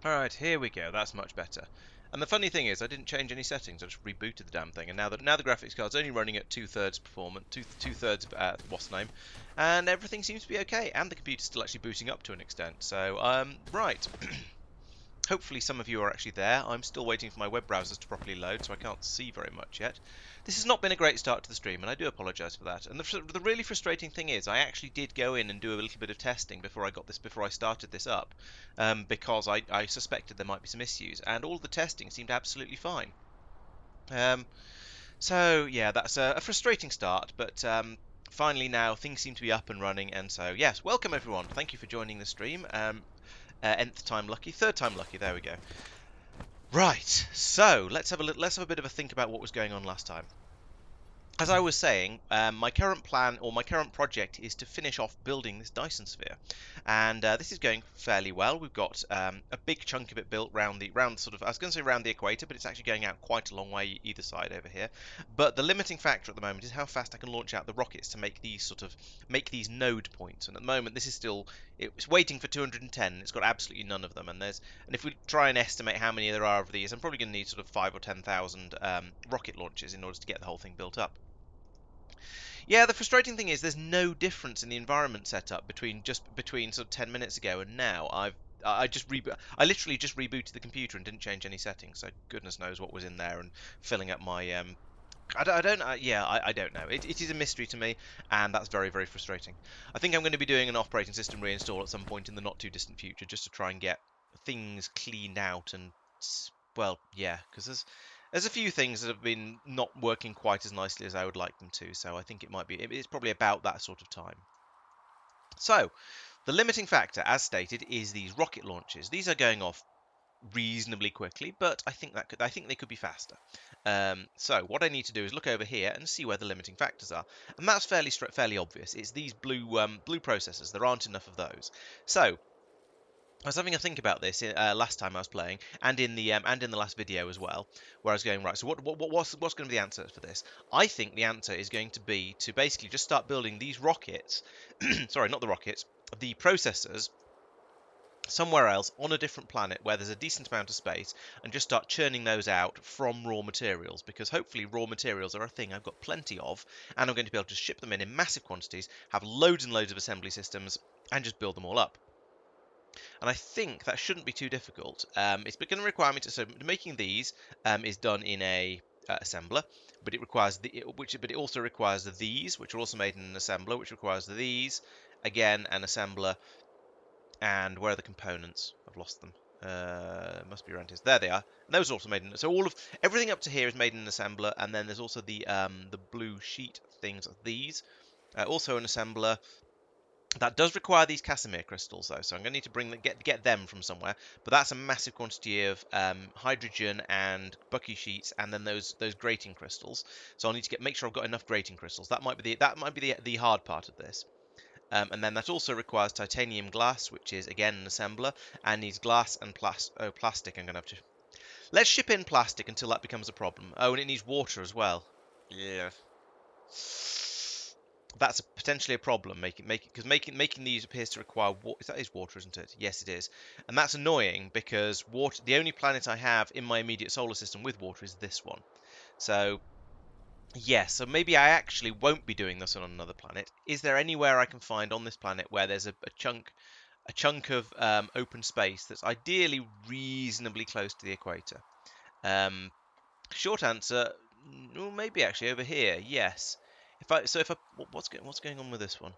Alright, here we go. That's much better. And the funny thing is, I didn't change any settings. I just rebooted the damn thing, and now the graphics card's only running at two-thirds performance, two-thirds what's the name, and everything seems to be okay. And the computer's still actually booting up to an extent. So, right. Hopefully some of you are actually there. I'm still waiting for my web browsers to properly load, so I can't see very much yet. This has not been a great start to the stream, and I do apologise for that. And the really frustrating thing is, I actually did go in and do a little bit of testing before I started this up, because I suspected there might be some issues, and all the testing seemed absolutely fine. So yeah, that's a frustrating start, but finally now things seem to be up and running, and so yes, welcome everyone. Thank you for joining the stream. Nth time lucky, third time lucky. There we go. Right, so let's have a bit of a think about what was going on last time. As I was saying, my current plan or my current project is to finish off building this Dyson sphere, and this is going fairly well. We've got a big chunk of it built round sort of, I was going to say round the equator, but it's actually going out quite a long way either side over here. But the limiting factor at the moment is how fast I can launch out the rockets to make these node points. And at the moment, it's waiting for 210. It's got absolutely none of them, and if we try and estimate how many there are of these, I'm probably going to need sort of 5 or 10,000 rocket launches in order to get the whole thing built up. Yeah, the frustrating thing is there's no difference in the environment setup between sort of 10 minutes ago and now. I literally just rebooted the computer and didn't change any settings, so goodness knows what was in there and filling up my I don't I don't know. It is a mystery to me, and that's very, very frustrating. I think I'm going to be doing an operating system reinstall at some point in the not too distant future, just to try and get things cleaned out and, well, yeah, because there's a few things that have been not working quite as nicely as I would like them to, so I think it's probably about that sort of time. So, the limiting factor, as stated, is these rocket launches. These are going off reasonably quickly, but I think they could be faster. So what I need to do is look over here and see where the limiting factors are, and that's fairly obvious. It's these blue processors. There aren't enough of those. So I was having a think about this last time I was playing, and in the last video as well, where I was going, right, so what's going to be the answer for this? I think the answer is going to be to basically just start building these rockets. Sorry, not the rockets, the processors somewhere else on a different planet where there's a decent amount of space, and just start churning those out from raw materials, because hopefully raw materials are a thing I've got plenty of, and I'm going to be able to ship them in massive quantities, have loads and loads of assembly systems, and just build them all up. And I think that shouldn't be too difficult. It's going to require me to, so making these is done in a assembler, but it also requires these, which are also made in an assembler, which requires these, again an assembler. And where are the components? I've lost them. Must be around here. There they are. And those are also made in. So everything up to here is made in an assembler, and then there's also the blue sheet things. These also an assembler. That does require these Casimir crystals, though, so I'm going to need to get them from somewhere. But that's a massive quantity of hydrogen and Bucky sheets, and then those grating crystals. So I'll need to make sure I've got enough grating crystals. That might be the hard part of this. And then that also requires titanium glass, which is again an assembler, and needs glass and plastic. I'm going to have to. Let's ship in plastic until that becomes a problem. Oh, and it needs water as well. Yeah. That's potentially a problem. Because making these appears to require water. That is water, isn't it? Yes, it is. And that's annoying because water. The only planet I have in my immediate solar system with water is this one. So yes, so maybe I actually won't be doing this on another planet. Is there anywhere I can find on this planet where there's a chunk of open space that's ideally reasonably close to the equator? Short answer, well, maybe actually over here. Yes. What's going on with this one?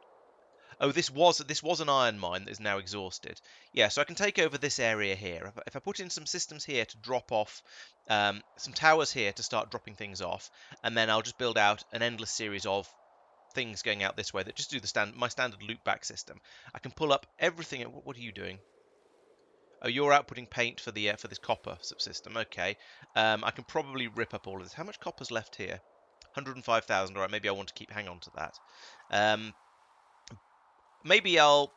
Oh, this was an iron mine that is now exhausted. Yeah, so I can take over this area here. If I put in some systems here to drop off, some towers here to start dropping things off, and then I'll just build out an endless series of things going out this way that just do my standard loop back system. I can pull up everything. What are you doing? Oh, you're outputting paint for this copper subsystem. Okay. I can probably rip up all of this. How much copper's left here? 105,000. All right, maybe I want to hang on to that. Maybe I'll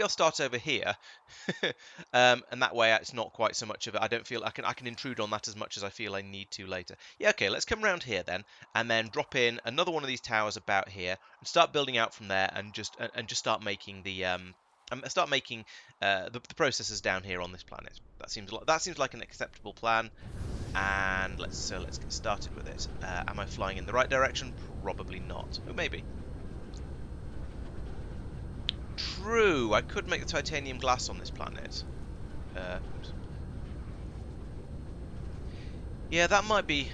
start over here, and that way it's not quite so much of it. I don't feel I can intrude on that as much as I feel I need to later. Yeah, okay, let's come around here then, and then drop in another one of these towers about here, and start building out from there, and just start making the start making the processors down here on this planet. That seems like an acceptable plan. And let's get started with it. Am I flying in the right direction? Probably not. Oh, maybe. True. I could make the titanium glass on this planet. Oops. Yeah, that might be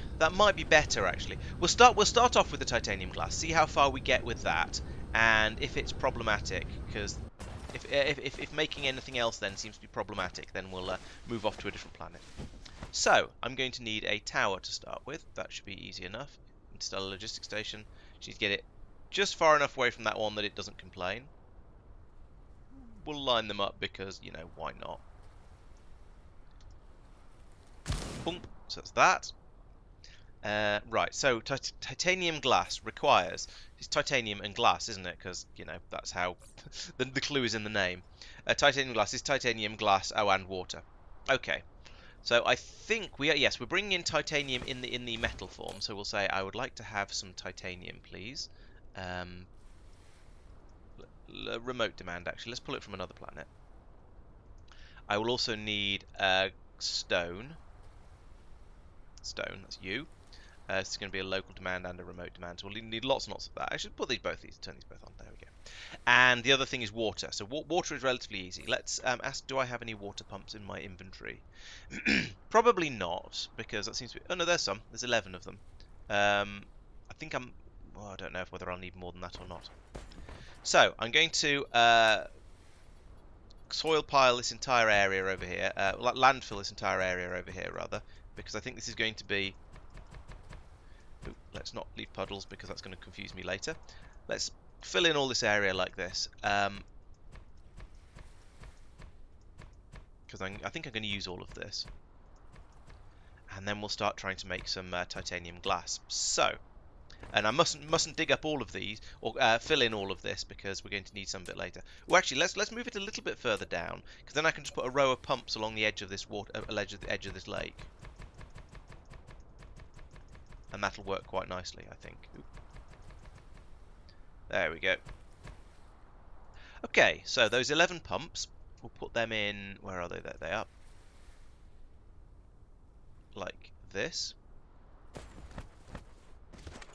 better actually. We'll start off with the titanium glass. See how far we get with that, and if it's problematic, because if making anything else then seems to be problematic, then we'll move off to a different planet. So, I'm going to need a tower to start with. That should be easy enough. Install a logistics station. Just need to get it just far enough away from that one that it doesn't complain. We'll line them up because, you know, why not? Boom. So that's that. Right, so titanium glass requires... It's titanium and glass, isn't it? Because, you know, that's how... the clue is in the name. Titanium glass is titanium, glass, and water. Okay. So I think we're bringing in titanium in the metal form. So we'll say I would like to have some titanium, please. Remote demand actually. Let's pull it from another planet. I will also need stone. Stone, that's you. It's going to be a local demand and a remote demand. So we'll need lots and lots of that. I should put turn these both on. There we go. And the other thing is water. So water is relatively easy. Let's ask, do I have any water pumps in my inventory? Probably not, because that seems to be... Oh, no, there's some. There's 11 of them. I think I'm... Well, I don't know whether I'll need more than that or not. So, I'm going to soil pile this entire area over here. Landfill this entire area over here, rather, because I think this is going to be... Ooh, let's not leave puddles, because that's going to confuse me later. Let's fill in all this area like this. Because I think I'm going to use all of this. And then we'll start trying to make some titanium glass. So, and I mustn't dig up all of these, or fill in all of this, because we're going to need some bit later. Well, actually, let's move it a little bit further down, because then I can just put a row of pumps along the edge of this edge of this lake. And that'll work quite nicely, I think. Oop. There we go. Okay, so those 11 pumps, we'll put them in... Where are they? There they are. Like this.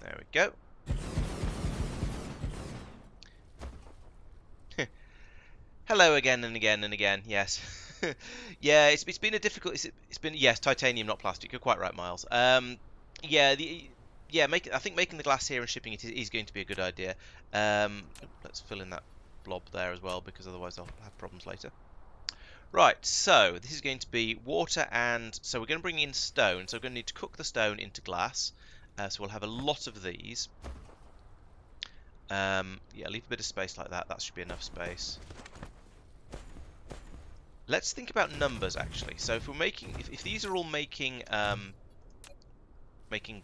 There we go. Hello again and again and again. Yes. Yeah, it's been a difficult... It's been... Yes, titanium, not plastic. You're quite right, Miles. Yeah, I think making the glass here and shipping it is going to be a good idea. Let's fill in that blob there as well, because otherwise I'll have problems later. Right, so this is going to be water, and so we're going to bring in stone. So we're going to need to cook the stone into glass. So we'll have a lot of these. Yeah, leave a bit of space like that. That should be enough space. Let's think about numbers actually. So if we're making, if these are all making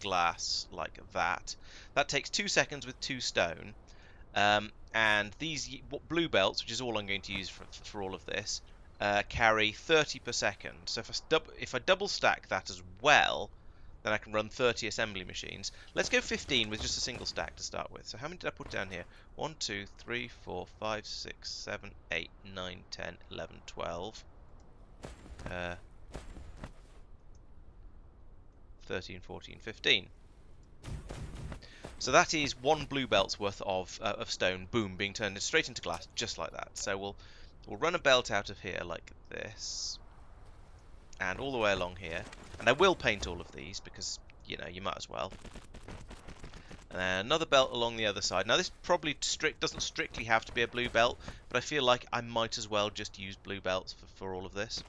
glass like that, that takes 2 seconds with 2 stone. And these blue belts, which is all I'm going to use for all of this, carry 30 per second. So if I double stack that as well, then I can run 30 assembly machines. Let's go 15 with just a single stack to start with. So how many did I put down here? 1, 2, 3, 4, 5, 6, 7, 8, 9, 10, 11, 12. 13, 14, 15. So that is 1 blue belt's worth of stone, boom, being turned straight into glass, just like that. So we'll run a belt out of here like this, and all the way along here. And I will paint all of these because, you know, you might as well. And then another belt along the other side. Now this probably doesn't strictly have to be a blue belt, but I feel like I might as well just use blue belts for all of this.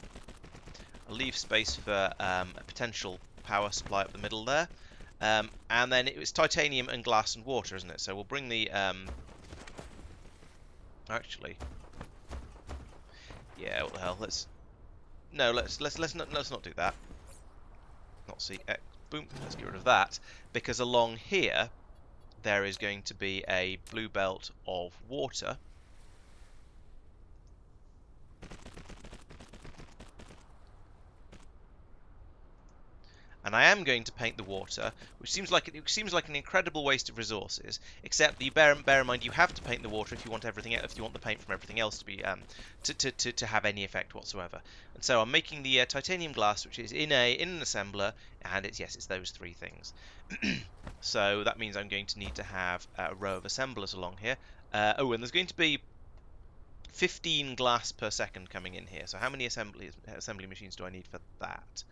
I'll leave space for a potential power supply up the middle there. And then it was titanium and glass and water, isn't it? So we'll bring the actually, yeah, what the hell? Let's not do that. Not see. Boom. Let's get rid of that, because along here there is going to be a blue belt of water. and I am going to paint the water, which seems like an incredible waste of resources. Except you bear in mind you have to paint the water if you want if you want the paint from everything else to be to have any effect whatsoever. And so I'm making the titanium glass, which is in an assembler, and it's those three things. So that means I'm going to need to have a row of assemblers along here. And there's going to be 15 glass per second coming in here. So how many assembly machines do I need for that?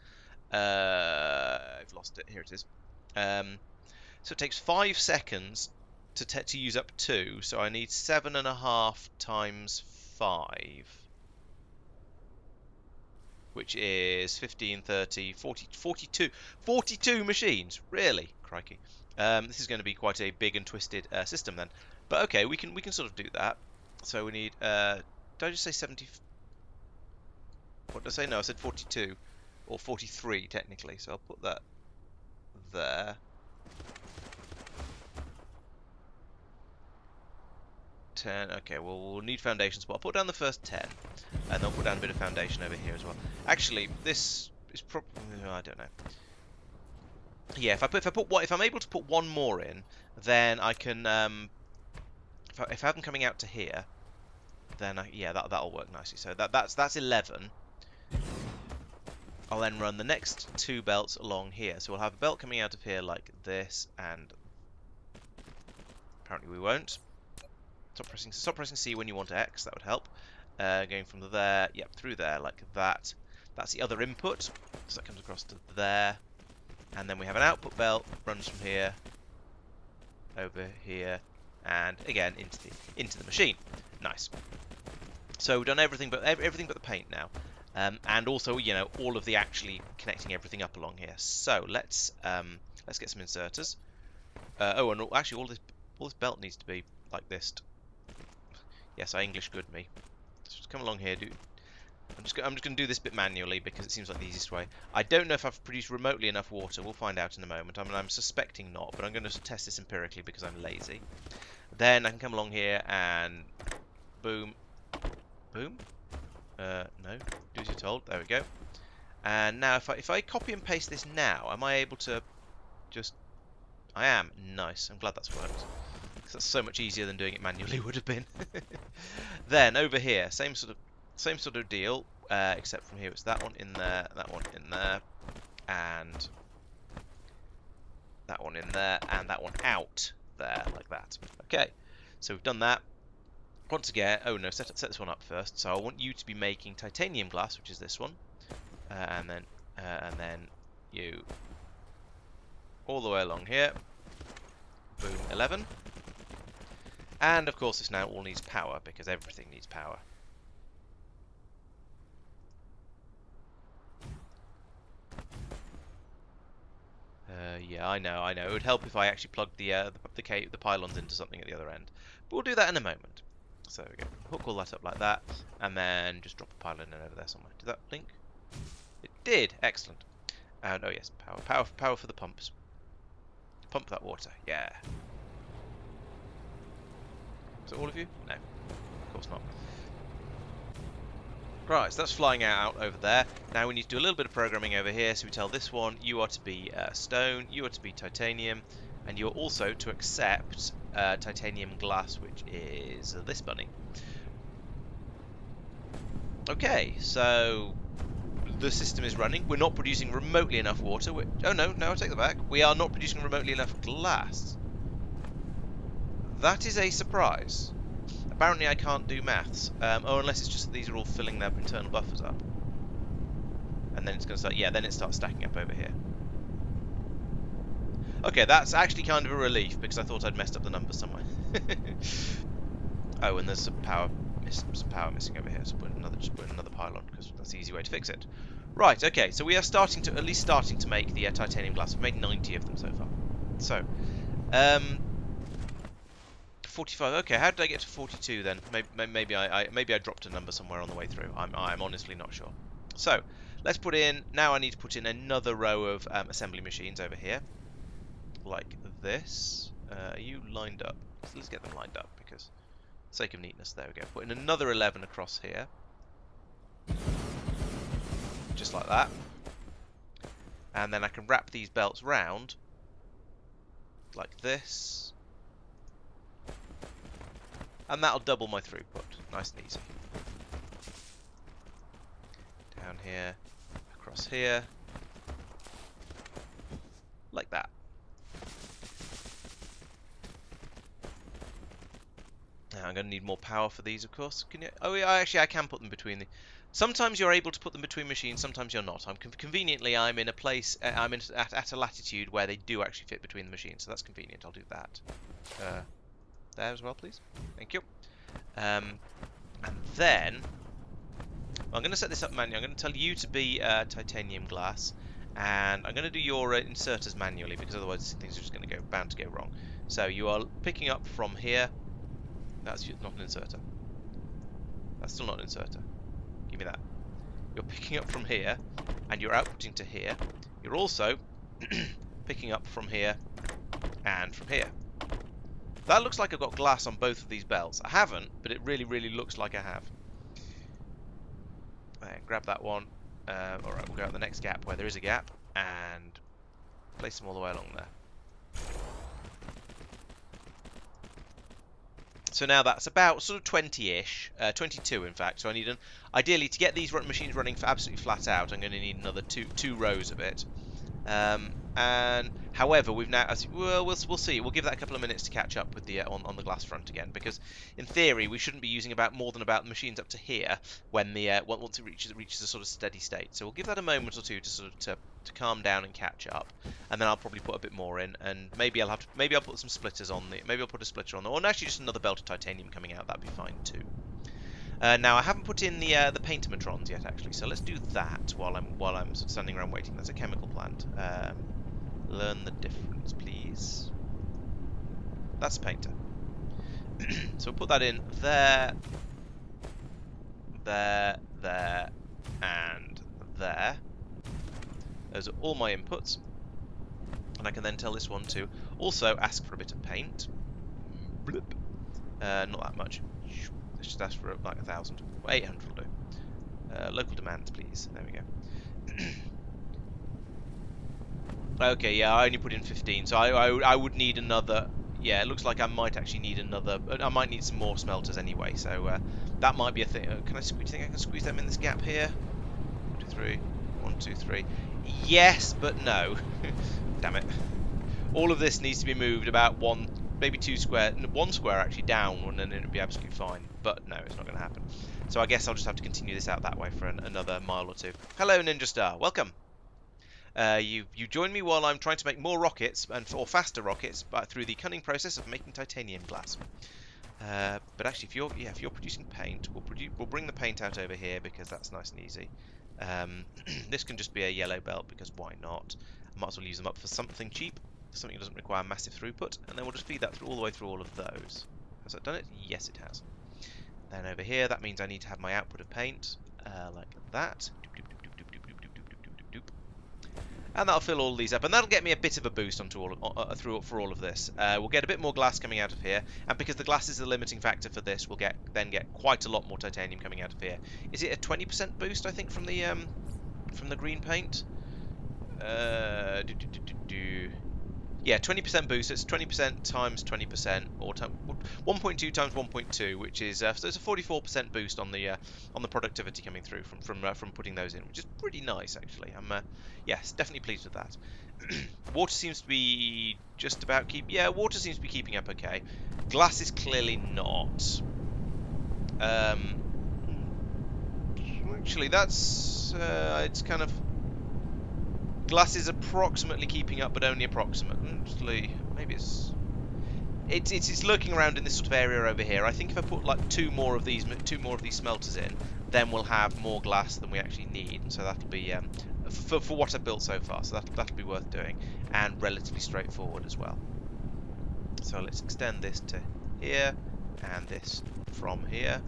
I've lost it. Here it is. So it takes 5 seconds to use up 2. So I need 7.5 times 5, which is 15, 30, 40, 42 machines. Really, crikey. This is going to be quite a big and twisted system then. But okay, we can sort of do that. So we need. Did I just say 70? What did I say? No, I said 42 or 43 technically. So I'll put that there. 10. Okay, well, we'll need foundations, but I'll put down the first 10, and then I'll put down a bit of foundation over here as well. Actually, this is probably, I don't know. Yeah, if I'm able to put one more in, then I can. If I have them coming out to here, then that'll work nicely. So that's 11. I'll then run the next 2 belts along here. So we'll have a belt coming out of here like this, and apparently we won't. Stop pressing C when you want X. That would help. Going from there, through there like that. That's the other input. So that comes across to there, and then we have an output belt runs from here over here, and again into the machine. Nice. So we've done everything but the paint now, and also all of the actually connecting everything up along here. So let's get some inserters. And actually all this belt needs to be like this. Yes, I English good me. Just come along here, dude. I'm just going to do this bit manually because it seems like the easiest way. I don't know if I've produced remotely enough water. We'll find out in a moment. I'm suspecting not, but I'm going to test this empirically because I'm lazy. Then I can come along here and boom, boom. No, do as you're told. There we go. And now if I copy and paste this now, am I able to just? I am. Nice. I'm glad that's worked. That's so much easier than doing it manually would have been. Then over here, same sort of deal, except from here it's that one in there, that one in there, and that one in there, and that one out there, like that. Okay, so we've done that. Once again, oh no, set this one up first. So I want you to be making titanium glass, which is this one, and then you all the way along here. Boom, 11. And of course this now all needs power, because everything needs power. Yeah, I know. It would help if I actually plugged the pylons into something at the other end. But we'll do that in a moment. So there we go. Hook all that up like that, and then just drop a pylon in over there somewhere. Did that link? It did. Excellent. And oh yes, power for the pumps. Pump that water. Yeah. Is it all of you? No, of course not. Right, so that's flying out over there. Now we need to do a little bit of programming over here. So we tell this one, you are to be stone, you are to be titanium, and you're also to accept titanium glass, which is this bunny. Okay, so the system is running. We're not producing remotely enough water. Oh no, I take that back. We are not producing remotely enough glass. That is a surprise. Apparently I can't do maths. Unless it's just that these are all filling their internal buffers up. And then it's going to start, then it starts stacking up over here. Okay, that's actually kind of a relief, because I thought I'd messed up the numbers somewhere. Oh, and there's some power missing over here, so just put another pylon, because that's the easy way to fix it. Right, okay, so we are at least starting to make the titanium glass. We've made 90 of them so far. So, 45. Okay, how did I get to 42 then? Maybe I dropped a number somewhere on the way through. I'm honestly not sure. So let's put in. Now I need to put in another row of assembly machines over here, like this. Are you lined up? Let's get them lined up because, for the sake of neatness, there we go. Put in another 11 across here, just like that. And then I can wrap these belts round like this, and that'll double my throughput. Nice and easy. Down here, across here, like that. Now I'm going to need more power for these, of course. Can you? Oh yeah, actually I can put them between the. Sometimes you're able to put them between machines, sometimes you're not. Conveniently, I'm in a place, at a latitude where they do actually fit between the machines, so that's convenient. I'll do that. There as well, please. Thank you. And then, well, I'm going to set this up manually. I'm going to tell you to be titanium glass, and I'm going to do your inserters manually, because otherwise things are just going to bound to go wrong. So you are picking up from here. That's not an inserter. That's still not an inserter. Give me that. You're picking up from here, and you're outputting to here. You're also picking up from here and from here. That looks like I've got glass on both of these belts. I haven't, but it really, really looks like I have. There, grab that one. Alright, we'll go out the next gap where there is a gap, and place them all the way along there. So now that's about sort of 20-ish, 22 in fact. So I need ideally to get these machines running for absolutely flat out. I'm going to need another two rows of it. And however, we've now we'll see. We'll give that a couple of minutes to catch up with the on the glass front again, because in theory we shouldn't be using more than about the machines up to here when the once it reaches a sort of steady state. So we'll give that a moment or two to sort of to calm down and catch up, and then I'll probably put a bit more in, and maybe I'll put some splitters on maybe I'll put a splitter on there, or actually just another belt of titanium coming out. That'd be fine too. Now I havenent put in the paintomatrons yet actually, so let's do that while I'm sort of standing around waiting. That's a chemical plant. Learn the difference, please. That's a painter. So we'll put that in there, there, and there. Those are all my inputs. And I can then tell this one to also ask for a bit of paint. Bloop. Not that much. Let's just ask for like 1,000. 800 will do. Local demands, please. There we go. Okay, yeah, I only put in 15, so I would need another. Yeah, it looks like I might actually need another. I might need some more smelters anyway, so that might be a thing. Do you think I can squeeze them in this gap here? 1, 2, 3. 1, 2, 3. Yes, but no. Damn it. All of this needs to be moved about maybe 1 square actually down, and then it'll be absolutely fine. But no, it's not going to happen. So I guess I'll just have to continue this out that way for another mile or two. Hello, Ninja Star. Welcome. You join me while I'm trying to make more rockets, or faster rockets, through the cunning process of making titanium glass. But actually, if you're producing paint, we'll bring the paint out over here, because that's nice and easy. This can just be a yellow belt, because why not? I might as well use them up for something cheap, something that doesn't require massive throughput, and then we'll just feed that all the way through all of those. Has that done it? Yes, it has. Then over here, that means I need to have my output of paint, like that. And that'll fill all these up, and that'll get me a bit of a boost onto for all of this. We'll get a bit more glass coming out of here, and because the glass is the limiting factor for this, we'll then get quite a lot more titanium coming out of here. Is it a 20% boost? I think from the green paint. Yeah, 20% boost. It's 20% times 20%, or 1.2 times 1.2, which is so it's a 44% boost on the productivity coming through from putting those in, which is pretty nice actually. I'm yes, definitely pleased with that. Water seems to be just about water seems to be keeping up okay. Glass is clearly not. Actually, that's it's kind of. Glass is approximately keeping up, but only approximately. Maybe it's lurking around in this sort of area over here. I think if I put like two more of these smelters in, then we'll have more glass than we actually need. So that'll be for what I've built so far. So that'll be worth doing, and relatively straightforward as well. So let's extend this to here, and this from here,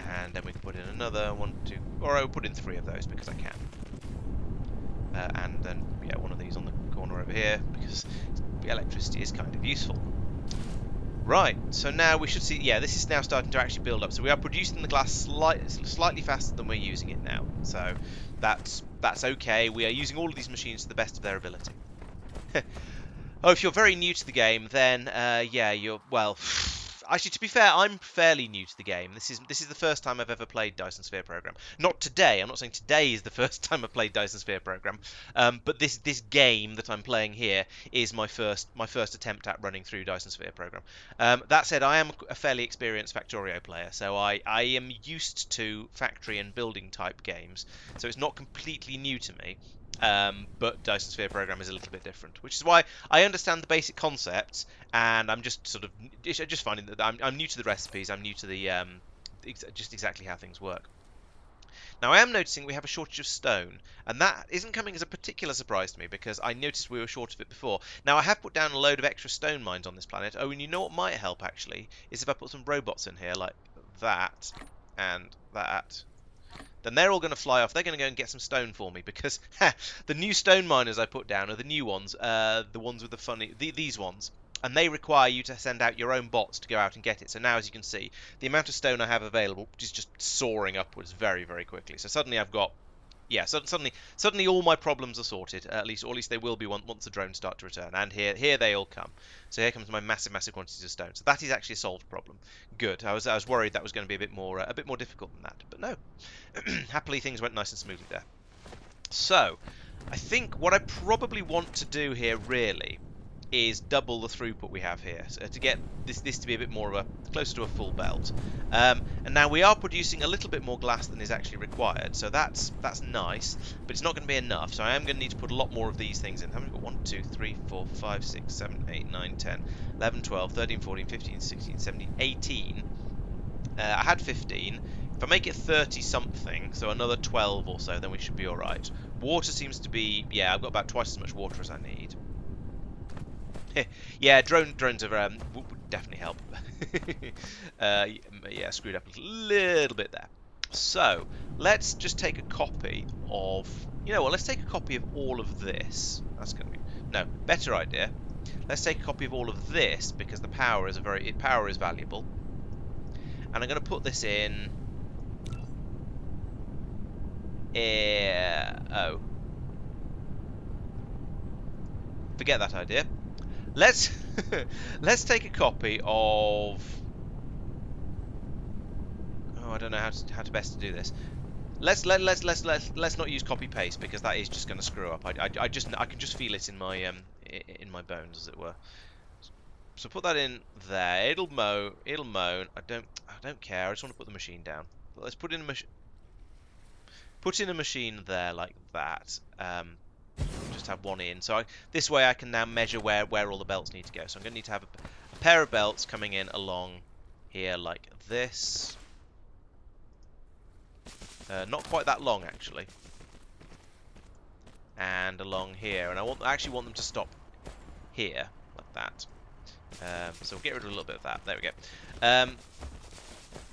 and then we can put in another 1, 2, or I'll put in 3 of those because I can. And then one of these on the corner over here, because the electricity is kind of useful. Right, so now we should see, yeah, this is now starting to actually build up. So we are producing the glass slightly faster than we're using it now. So that's okay. We are using all of these machines to the best of their ability. Oh, if you're very new to the game, then yeah, you're well. Actually, to be fair, I'm fairly new to the game. This is the first time I've ever played Dyson Sphere Program. Not today. I'm not saying today is the first time I've played Dyson Sphere Program, but this game that I'm playing here is my first attempt at running through Dyson Sphere Program. That said, I am a fairly experienced Factorio player, so I am used to factory and building type games. So it's not completely new to me. But Dyson Sphere Program is a little bit different, which is why I understand the basic concepts, and I'm just sort of just finding that I'm new to the recipes. I'm new to the just exactly how things work. Now I am noticing we have a shortage of stone, and that isn't coming as a particular surprise to me because I noticed we were short of it before. Now I have put down a load of extra stone mines on this planet. Oh, and you know what might help actually is if I put some robots in here like that and that. Then they're all going to fly off. They're going to go and get some stone for me because the new stone miners I put down are the new ones, the ones with the funny, these ones, and they require you to send out your own bots to go out and get it. So now, as you can see, the amount of stone I have available is just soaring upwards very, very quickly. So suddenly I've got, yeah, suddenly all my problems are sorted. Or at least they will be once the drones start to return. And here they all come. So here comes my massive quantities of stone. So that is actually a solved problem. Good. I was worried that was going to be a bit more difficult than that, but no. Happily, things went nice and smoothly there. So, I think what I probably want to do here really is double the throughput we have here, so to get this to be a bit more of a closer to a full belt. And now we are producing a little bit more glass than is actually required, so that's nice, but it's not going to be enough. So I am going to need to put a lot more of these things in. How many? Got 1, 2, 3, 4, 5, 6, 7, 8, 9, 10, 11, 12, 13, 14, 15, 16, 17, 18. I had 15. If I make it 30 something, so another 12 or so, then we should be alright. Water seems to be, yeah, I've got about twice as much water as I need. Yeah, drones are, would definitely help. Yeah, screwed up a little bit there. So, let's just take a copy of, you know what, let's take a copy of all of this. That's going to be, no, better idea. Let's take a copy of all of this, because the power is power is valuable. And I'm going to put this in. Oh. Forget that idea. Let's let's take a copy of. Oh, I don't know how to best to do this. Let's not use copy paste because that is just going to screw up. I can just feel it in my bones, as it were. So put that in there. It'll moan. I don't care. I just want to put the machine down. But let's put in a machine. Put in a machine there like that. Just have one in. So this way I can now measure where all the belts need to go. So I'm going to need to have a pair of belts coming in along here like this. Not quite that long actually. And along here. And I actually want them to stop here like that. So we'll get rid of a little bit of that. There we go.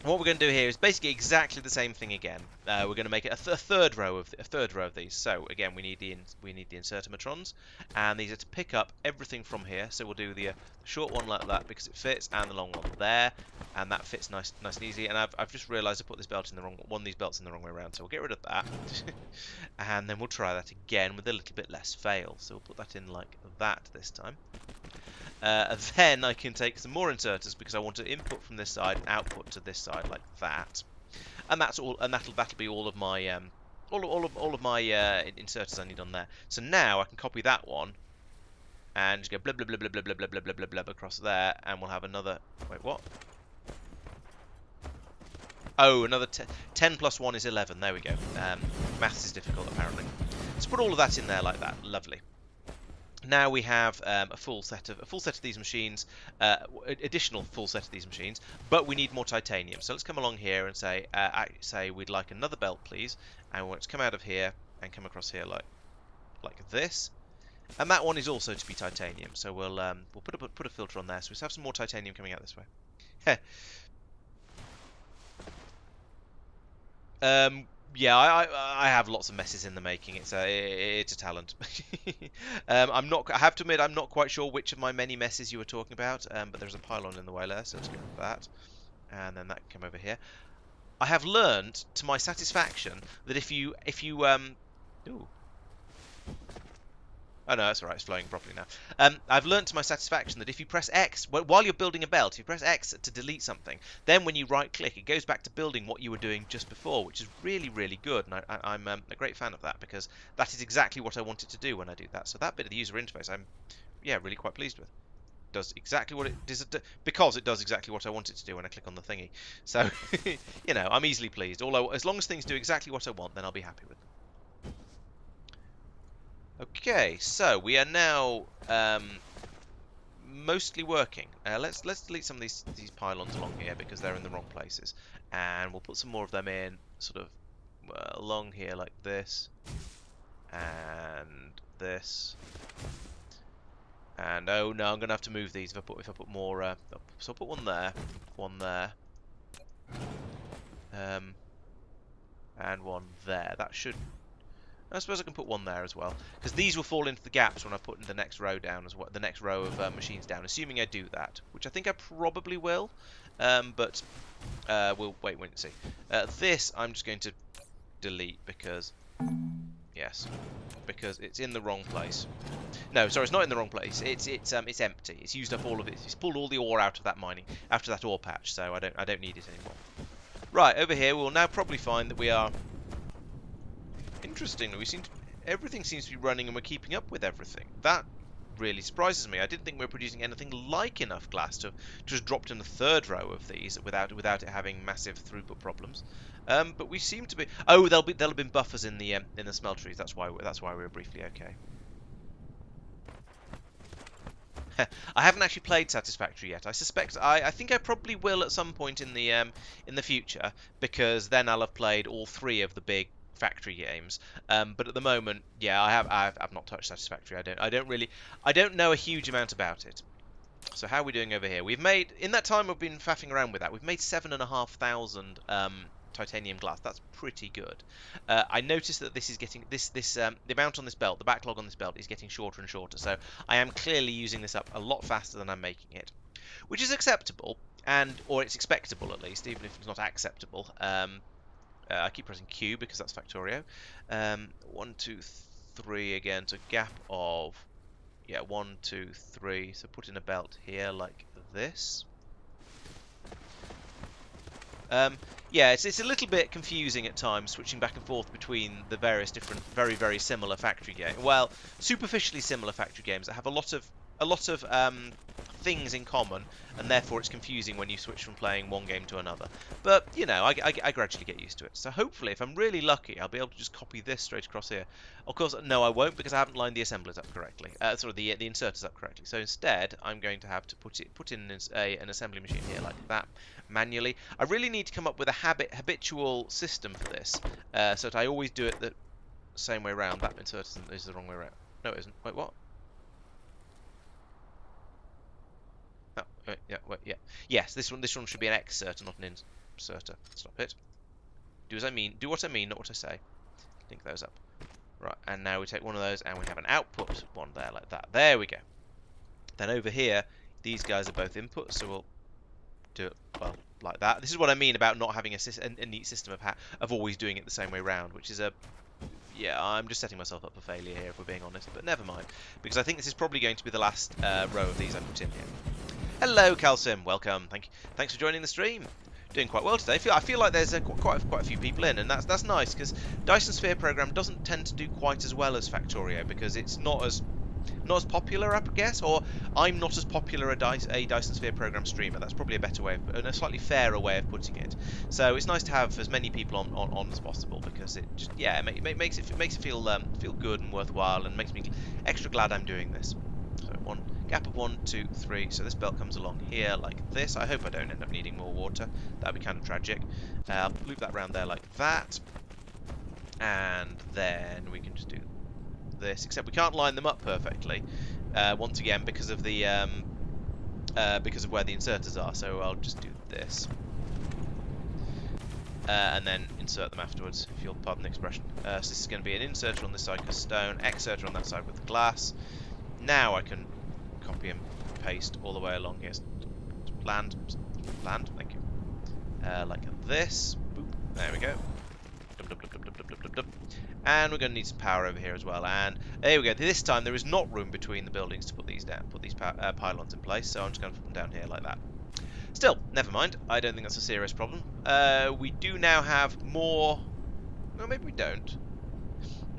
What we're going to do here is basically exactly the same thing again. We're going to make it a third row of these. So again, we need the insertomatrons, and these are to pick up everything from here. So we'll do the short one like that because it fits, and the long one there, and that fits nice and easy. And I've just realised I put this belt in the one of these belts in the wrong way around. So we'll get rid of that, and then we'll try that again with a little bit less fail. So we'll put that in like that this time. Then I can take some more inserters because I want to input from this side and output to this side like that, and that's all. And that'll be all of my all of my inserters I need on there. So now I can copy that one and just go blah blah blah blah blah blah blah blah blah blah blah across there, and we'll have another. Wait, what? Oh, another 10 plus 1 is 11. There we go. Maths is difficult apparently. Let's put all of that in there like that. Lovely. Now we have a full set of these machines, additional full set of these machines, but we need more titanium. So let's come along here and say we'd like another belt, please, and we want it to come out of here and come across here like this, and that one is also to be titanium. So we'll put a filter on there, so we have some more titanium coming out this way. Yeah, I have lots of messes in the making. It's a talent. I have to admit I'm not quite sure which of my many messes you were talking about. But there's a pylon in the way there, so let's get rid of that, and then that can come over here. I have learned to my satisfaction that if you. Ooh. Oh no, that's all right. It's flowing properly now. I've learned to my satisfaction that if you press X while you're building a belt, if you press X to delete something, then when you right-click, it goes back to building what you were doing just before, which is really, really good. And I'm a great fan of that because that is exactly what I wanted to do when I do that. So that bit of the user interface, I'm really quite pleased with. Does exactly what it does because it does exactly what I want it to do when I click on the thingy. So I'm easily pleased. As long as things do exactly what I want, then I'll be happy with them. Okay, so we are now mostly working. Let's delete some of these pylons along here because they're in the wrong places, and we'll put some more of them in sort of along here like this, and this, and oh no, I'm gonna have to move these if I put more. So I'll put one there, and one there. That should. I suppose I can put one there as well, because these will fall into the gaps when I put in the next row down as well, the next row of machines down, assuming I do that, which I think I probably will, but we'll wait and see. This I'm just going to delete because, yes, because it's in the wrong place. No, sorry, it's not in the wrong place. It's empty. It's used up all of it. It's pulled all the ore out of that ore patch, so I don't need it anymore. Right, over here we'll now probably find that we are. Interestingly, everything seems to be running and we're keeping up with everything. That really surprises me. I didn't think we were producing anything like enough glass to just dropped in a third row of these without it having massive throughput problems. But we seem to be. Oh, there'll have been buffers in the smelteries. That's why we were briefly okay. I haven't actually played Satisfactory yet. I think I probably will at some point in the future, because then I'll have played all three of the big factory games. But at the moment, yeah, I've not touched Satisfactory. I don't know a huge amount about it. So how are we doing over here? We've made, in that time I've been faffing around with that, we've made 7,500 titanium glass. That's pretty good. I noticed that this is getting the amount on this belt, the backlog on this belt is getting shorter and shorter. So I am clearly using this up a lot faster than I'm making it, which is acceptable, or it's expectable at least, even if it's not acceptable. I keep pressing Q because that's Factorio. 1, 2, 3 again. So gap of 1, 2, 3. So put in a belt here like this. It's a little bit confusing at times, switching back and forth between the various different, very, very similar factory games. Well, superficially similar factory games that have a lot of things in common, and therefore it's confusing when you switch from playing one game to another. But I gradually get used to it. So hopefully, if I'm really lucky, I'll be able to just copy this straight across here. Of course, no, I won't, because I haven't lined the assemblers up correctly. The inserters up correctly. So instead, I'm going to have to put in an assembly machine here like that manually. I really need to come up with a habitual system for this, so that I always do it the same way around. That inserter is the wrong way around. No, it isn't. Wait, what? Yes, this one should be an excerter, not an inserter. Stop it. Do what I mean, not what I say. Link those up. Right, and now we take one of those and we have an output one there like that. There we go. Then over here, these guys are both inputs, so we'll do it like that. This is what I mean about not having a neat system of always doing it the same way round, which is I'm just setting myself up for failure here if we're being honest, but never mind, because I think this is probably going to be the last row of these I put in here. Hello, Calcim. Welcome. Thanks for joining the stream. Doing quite well today. I feel like there's quite a few people in, and that's nice, because Dyson Sphere program doesn't tend to do quite as well as Factorio because it's not as popular, I guess, or I'm not as popular a Dyson Sphere program streamer. That's probably a better way, and a slightly fairer way of putting it. So it's nice to have as many people on as possible, because it just it makes it feel good and worthwhile, and makes me extra glad I'm doing this. So gap of 1, 2, 3. So this belt comes along here like this. I hope I don't end up needing more water. That'd be kind of tragic. I'll loop that around there like that, and then we can just do this. Except we can't line them up perfectly. Once again, because of the because of where the inserters are. So I'll just do this. and then insert them afterwards, if you'll pardon the expression. So this is going to be an inserter on this side with stone, exerter on that side with glass. Now I can copy and paste all the way along here. Land, thank you. Like this. Boop, there we go. And we're going to need some power over here as well. And there we go. This time there is not room between the buildings to put these down, pylons in place. So I'm just going to put them down here like that. Still, never mind. I don't think that's a serious problem. We do now have more. No, maybe we don't.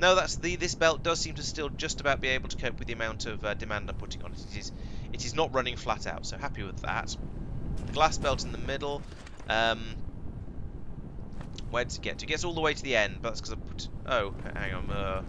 No, this belt does seem to still just about be able to cope with the amount of demand I'm putting on it. It is not running flat out, so happy with that. The glass belt in the middle. Where does it get to? It gets all the way to the end, but that's because I put... Oh, hang on.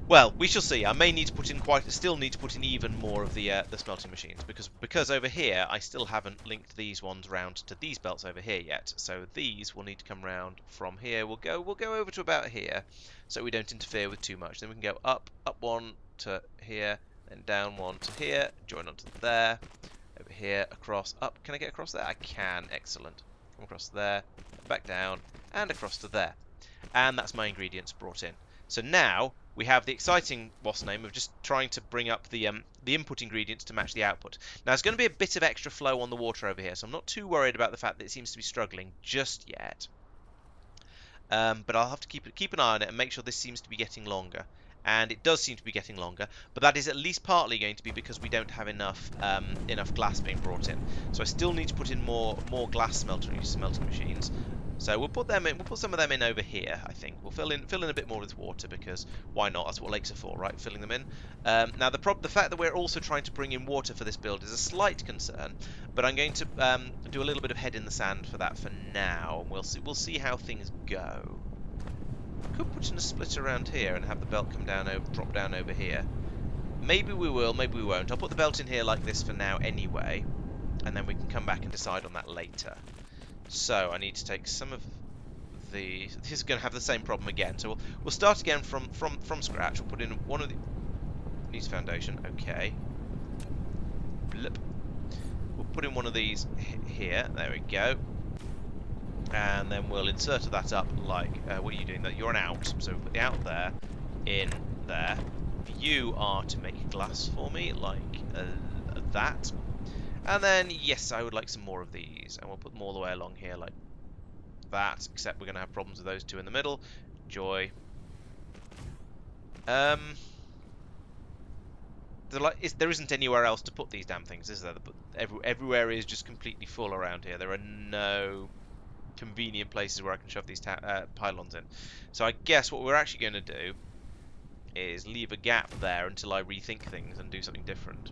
Well, we shall see. I may need to put in still need to put in even more of the smelting machines, because over here I still haven't linked these ones round to these belts over here yet. So these will need to come round from here. We'll go over to about here, so we don't interfere with too much. Then we can go up one to here, then down one to here, join onto there, over here, across, up. Can I get across there? I can. Excellent. Come across there, back down, and across to there. And that's my ingredients brought in. So now we have the exciting what's name of just trying to bring up the input ingredients to match the output. Now there's going to be a bit of extra flow on the water over here, so I'm not too worried about the fact that it seems to be struggling just yet. But I'll have to keep an eye on it and make sure this seems to be getting longer. And it does seem to be getting longer, but that is at least partly going to be because we don't have enough glass being brought in. So I still need to put in more glass smelting machines. So we'll put them in. We'll put some of them in over here. I think we'll fill in a bit more with water, because why not? That's what lakes are for, right? Filling them in. Now the fact that we're also trying to bring in water for this build is a slight concern, but I'm going to do a little bit of head in the sand for that for now, and we'll see how things go. Could put in a split around here and have the belt drop down over here. Maybe we will, maybe we won't. I'll put the belt in here like this for now anyway, and then we can come back and decide on that later. So I need to take some of the... This is going to have the same problem again. So we'll start again from scratch. We'll put in one of the... Needs foundation. Okay. Blip. We'll put in one of these here. There we go. And then we'll insert that up like... what are you doing? You're an out. So we'll put the out there, in there. You are to make glass for me, like that. And then, yes, I would like some more of these. And we'll put them all the way along here like that. Except we're going to have problems with those two in the middle. Joy. There isn't anywhere else to put these damn things, is there? Everywhere is just completely full around here. There are no convenient places where I can shove these pylons in. So I guess what we're actually going to do is leave a gap there until I rethink things and do something different.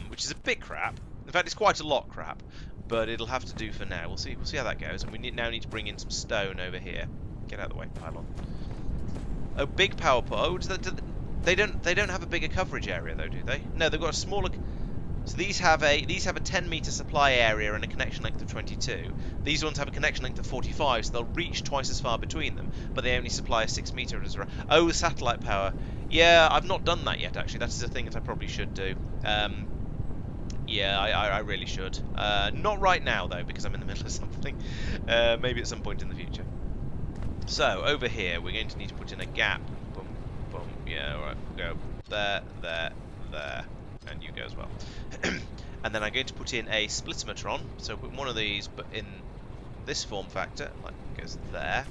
Which is a bit crap. In fact, it's quite a lot crap, but it'll have to do for now. We'll see how that goes. And we now need to bring in some stone over here. Get out of the way, pylon. Oh, big power pole. They don't have a bigger coverage area though, do they? No, they've got a smaller. So these have a 10-meter supply area and a connection length of 22. These ones have a connection length of 45, so they'll reach twice as far between them, but they only supply a 6-meter as well. Oh, satellite power. Yeah, I've not done that yet, actually. That is a thing that I probably should do. Yeah, I really should. Not right now, though, because I'm in the middle of something. Maybe at some point in the future. So, over here, we're going to need to put in a gap. Boom, boom. Yeah, alright. Go there, there, there. And you go as well. And then I'm going to put in a splittometron. So put one of these, but in this form factor, like it goes there.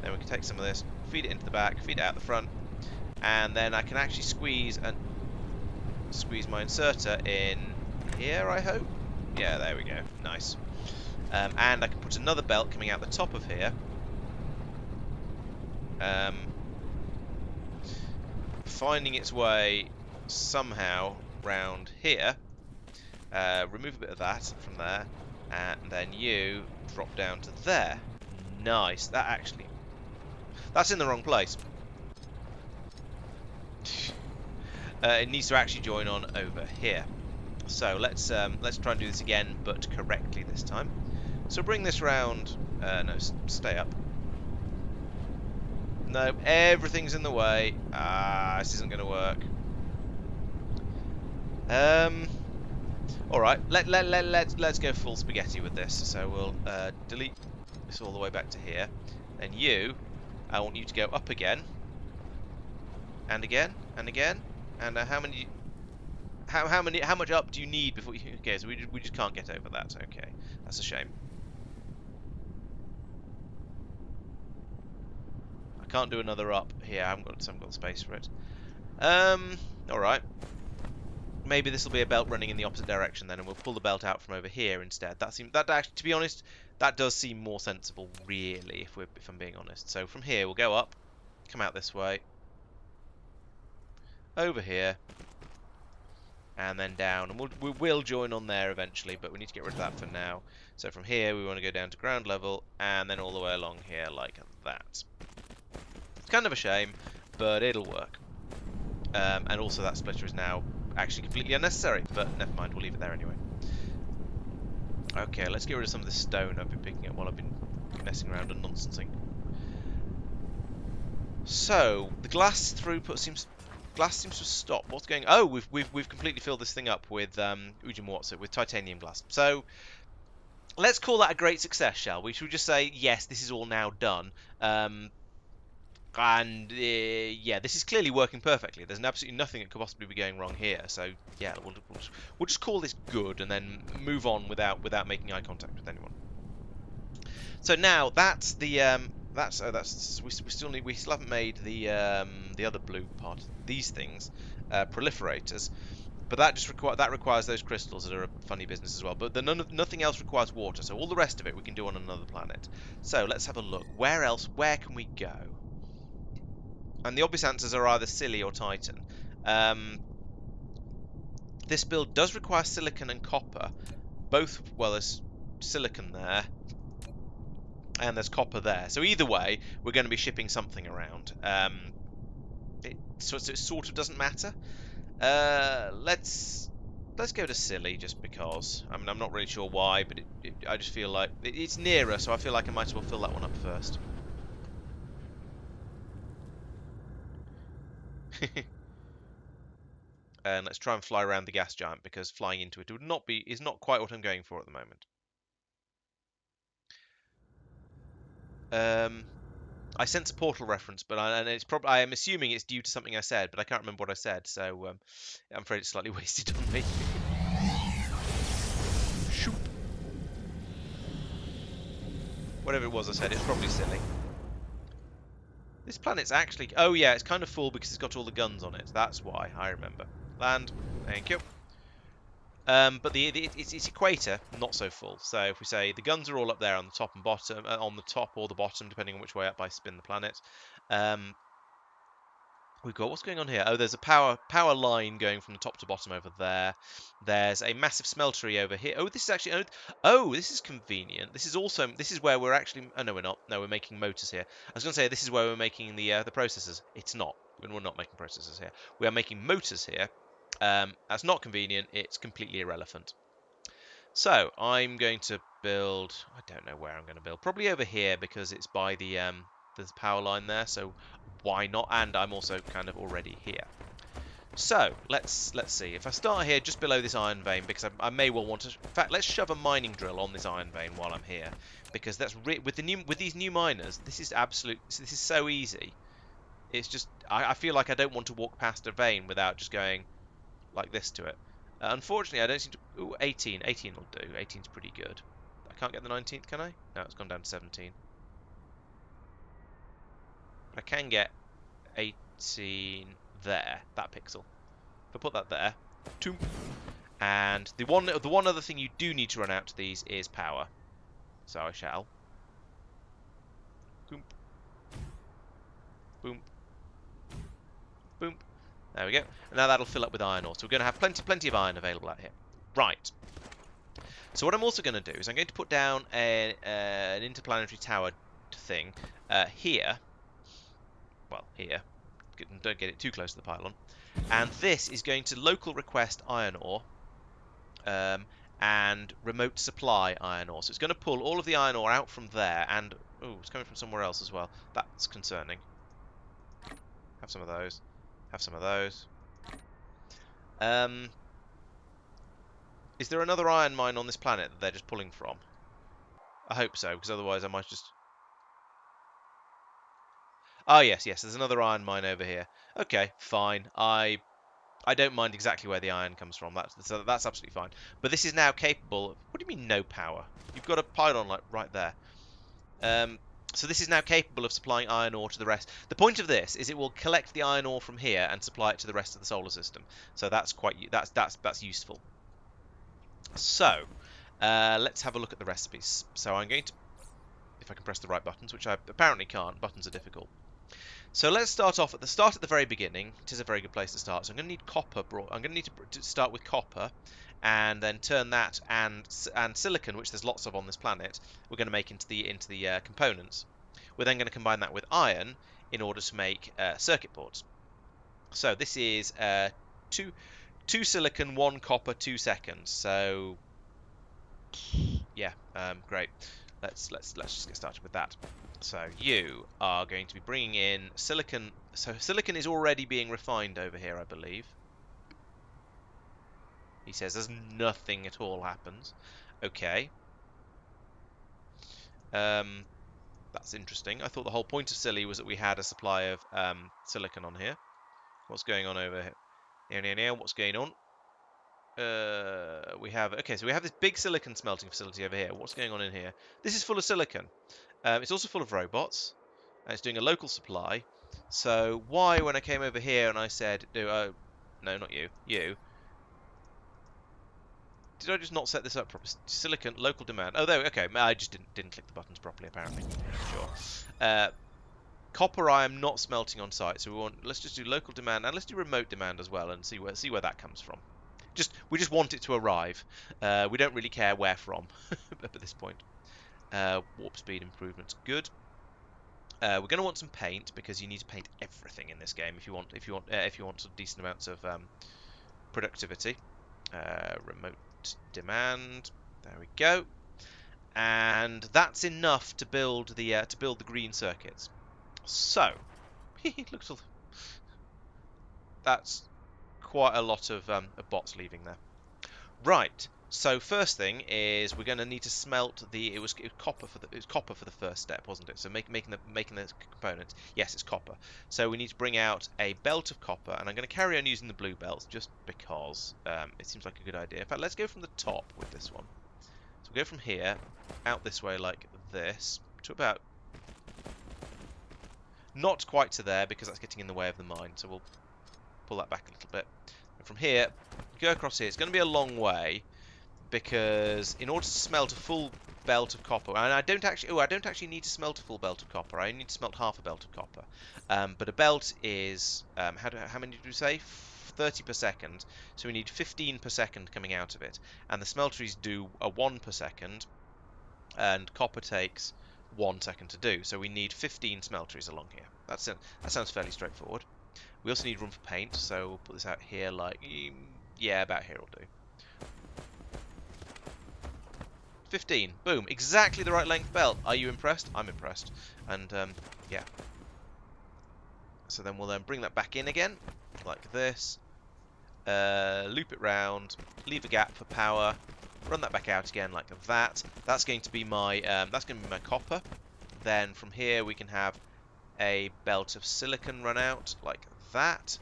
Then we can take some of this, feed it into the back, feed it out the front, and then I can actually squeeze my inserter in here, I hope. Yeah, there we go. Nice. And I can put another belt coming out the top of here. Finding its way somehow round here, remove a bit of that from there, and then you drop down to there. Nice. That's in the wrong place. It needs to actually join on over here. So let's try and do this again, but correctly this time. So bring this round. No, stay up. No, everything's in the way. This isn't going to work. Alright, let's go full spaghetti with this. So we'll delete this all the way back to here. Then you, I want you to go up again. And again, and again. And how much up do you need before you... Okay, so we just can't get over that. Okay, that's a shame. I can't do another up here. I haven't got the space for it. Alright. Maybe this will be a belt running in the opposite direction then, and we'll pull the belt out from over here instead. That actually, to be honest, that does seem more sensible, really, if I'm being honest. So from here, we'll go up, come out this way, over here, and then down, and we will join on there eventually, but we need to get rid of that for now. So from here, we want to go down to ground level, and then all the way along here like that. It's kind of a shame, but it'll work. And also that splitter is now actually completely unnecessary, but never mind, we'll leave it there anyway. Okay, let's get rid of some of the stone I've been picking up while I've been messing around and nonsensing. So the glass throughput seems to have stopped. What's going? Oh, we've completely filled this thing up with with titanium glass. So let's call that a great success, shall we? Should we just say yes? This is all now done. Yeah, this is clearly working perfectly. There's absolutely nothing that could possibly be going wrong here. So yeah, we'll just call this good and then move on without making eye contact with anyone. So now that's the we still haven't made the other blue part. These things, proliferators, but that requires those crystals that are a funny business as well. But nothing else requires water. So all the rest of it we can do on another planet. So let's have a look. Where else? Where can we go? And the obvious answers are either Silly or Titan. This build does require silicon and copper. Both, well, there's silicon there, and there's copper there. So either way, we're going to be shipping something around. So it sort of doesn't matter. Let's go to Silly just because. I mean, I'm not really sure why, but I just feel like it's nearer, so I feel like I might as well fill that one up first. And let's try and fly around the gas giant because flying into it is not quite what I'm going for at the moment. I sense a Portal reference, but I am assuming it's due to something I said, but I can't remember what I said, so I'm afraid it's slightly wasted on me. Shoop. Whatever it was I said, it's probably silly. This planet's actually... Oh yeah, it's kind of full because it's got all the guns on it. That's why, I remember. Land. Thank you. But it's equator, not so full. So if we say the guns are all up there on the top and bottom, on the top or the bottom, depending on which way up I spin the planet. We've got, what's going on here? Oh, there's a power line going from the top to bottom over there. There's a massive smeltery over here. Oh, this is actually... Oh, this is convenient. This is where we're actually... Oh, no, we're not. No, we're making motors here. I was going to say this is where we're making the processors. It's not. We're not making processors here. We are making motors here. That's not convenient. It's completely irrelevant. So, I'm going to build... I don't know where I'm going to build. Probably over here because it's by the... there's a power line there, so why not? And I'm also kind of already here. So let's see. If I start here just below this iron vein, because I may well want to. In fact, let's shove a mining drill on this iron vein while I'm here, because that's with these new miners. This is so easy. It's just I feel like I don't want to walk past a vein without just going like this to it. Unfortunately, I don't seem to. Ooh, 18 will do. 18's pretty good. I can't get the 19th, can I? No, it's gone down to 17. I can get 18 there, that pixel. If I put that there, toom. And the one other thing you do need to run out to these is power. So I shall. Boom. Boom. Boom. There we go. And now that'll fill up with iron ore. So we're going to have plenty of iron available out here. Right. So what I'm also going to do is I'm going to put down an interplanetary tower thing here. Well, here. Don't get it too close to the pylon. And this is going to local request iron ore and remote supply iron ore. So it's going to pull all of the iron ore out from there, and oh, it's coming from somewhere else as well. That's concerning. Have some of those. Have some of those. Is there another iron mine on this planet that they're just pulling from? I hope so, because otherwise I might just... Oh, yes, there's another iron mine over here. Okay, fine. I don't mind exactly where the iron comes from. That's absolutely fine. But this is now capable of... What do you mean, no power? You've got a pylon like right there. So this is now capable of supplying iron ore to the rest. The point of this is it will collect the iron ore from here and supply it to the rest of the solar system. So that's that's useful. So let's have a look at the recipes. So I'm going to, if I can press the right buttons, which I apparently can't. Buttons are difficult. So let's start off at the very beginning. It is a very good place to start. So I'm going to need copper. I'm going to need to start with copper, and then turn that and silicon, which there's lots of on this planet. We're going to make into the components. We're then going to combine that with iron in order to make circuit boards. So this is two silicon, 1 copper, 2 seconds. So yeah, great. Let's just get started with that. So you are going to be bringing in silicon. So silicon is already being refined over here, I believe. He says there's nothing at all happens. Okay. That's interesting. I thought the whole point of Silly was that we had a supply of silicon on here. What's going on over here? What's going on? We have this big silicon smelting facility over here. What's going on in here? This is full of silicon. It's also full of robots, and it's doing a local supply. So why, when I came over here and I said, no, not you, did I just not set this up properly? Silicon local demand. Oh, there. Okay, I just didn't click the buttons properly. Apparently, sure. Copper I am not smelting on site, so let's just do local demand and let's do remote demand as well and see where that comes from. We just want it to arrive. We don't really care where from at this point. Warp speed improvements, good. We're going to want some paint because you need to paint everything in this game if you want some decent amounts of productivity. Remote demand. There we go. And that's enough to build the green circuits. So, looks all... That's quite a lot of bots leaving there. Right. So first thing is we're going to need to smelt it was copper for the first step, wasn't it? So making the components. Yes, it's copper. So we need to bring out a belt of copper, and I'm going to carry on using the blue belts just because it seems like a good idea. In fact, let's go from the top with this one. So we'll go from here out this way like this to about, not quite to there because that's getting in the way of the mine. So we'll pull that back a little bit. And from here, go across here. It's going to be a long way, because in order to smelt a full belt of copper, and I don't actually need to smelt a full belt of copper. I only need to smelt half a belt of copper. But a belt is how many did we say? 30 per second. So we need 15 per second coming out of it, and the smelteries do a 1 per second, and copper takes 1 second to do. So we need 15 smelteries along here. That sounds fairly straightforward. We also need room for paint, so we'll put this out here like, yeah, about here will do. 15. Boom. Exactly the right length belt. Are you impressed? I'm impressed. And, yeah. So then we'll bring that back in again, like this. Loop it round. Leave a gap for power. Run that back out again like that. That's going to be my copper. Then from here we can have a belt of silicon run out like that.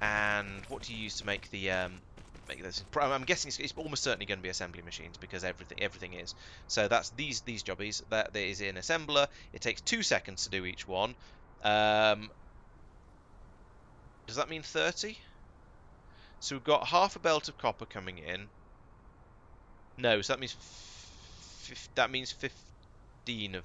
And what do you use to make the make this? I'm guessing it's almost certainly going to be assembly machines because everything is. So that's these jobbies. That is in assembler. It takes 2 seconds to do each one. Does that mean 30? So we've got half a belt of copper coming in. No, so that means 15 of.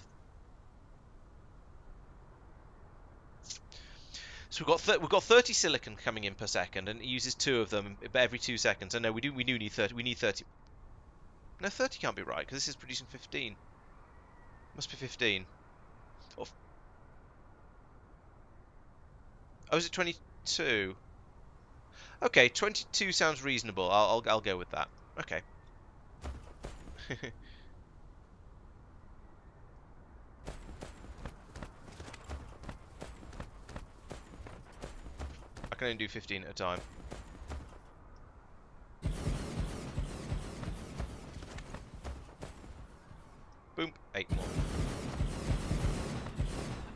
So we've got 30 silicon coming in per second, and it uses 2 of them every 2 seconds. And no, we do need 30. We need 30. No, 30 can't be right because this is producing 15. Must be 15. Oh, is it 22? Okay, 22 sounds reasonable. I'll go with that. Okay. I can only do 15 at a time.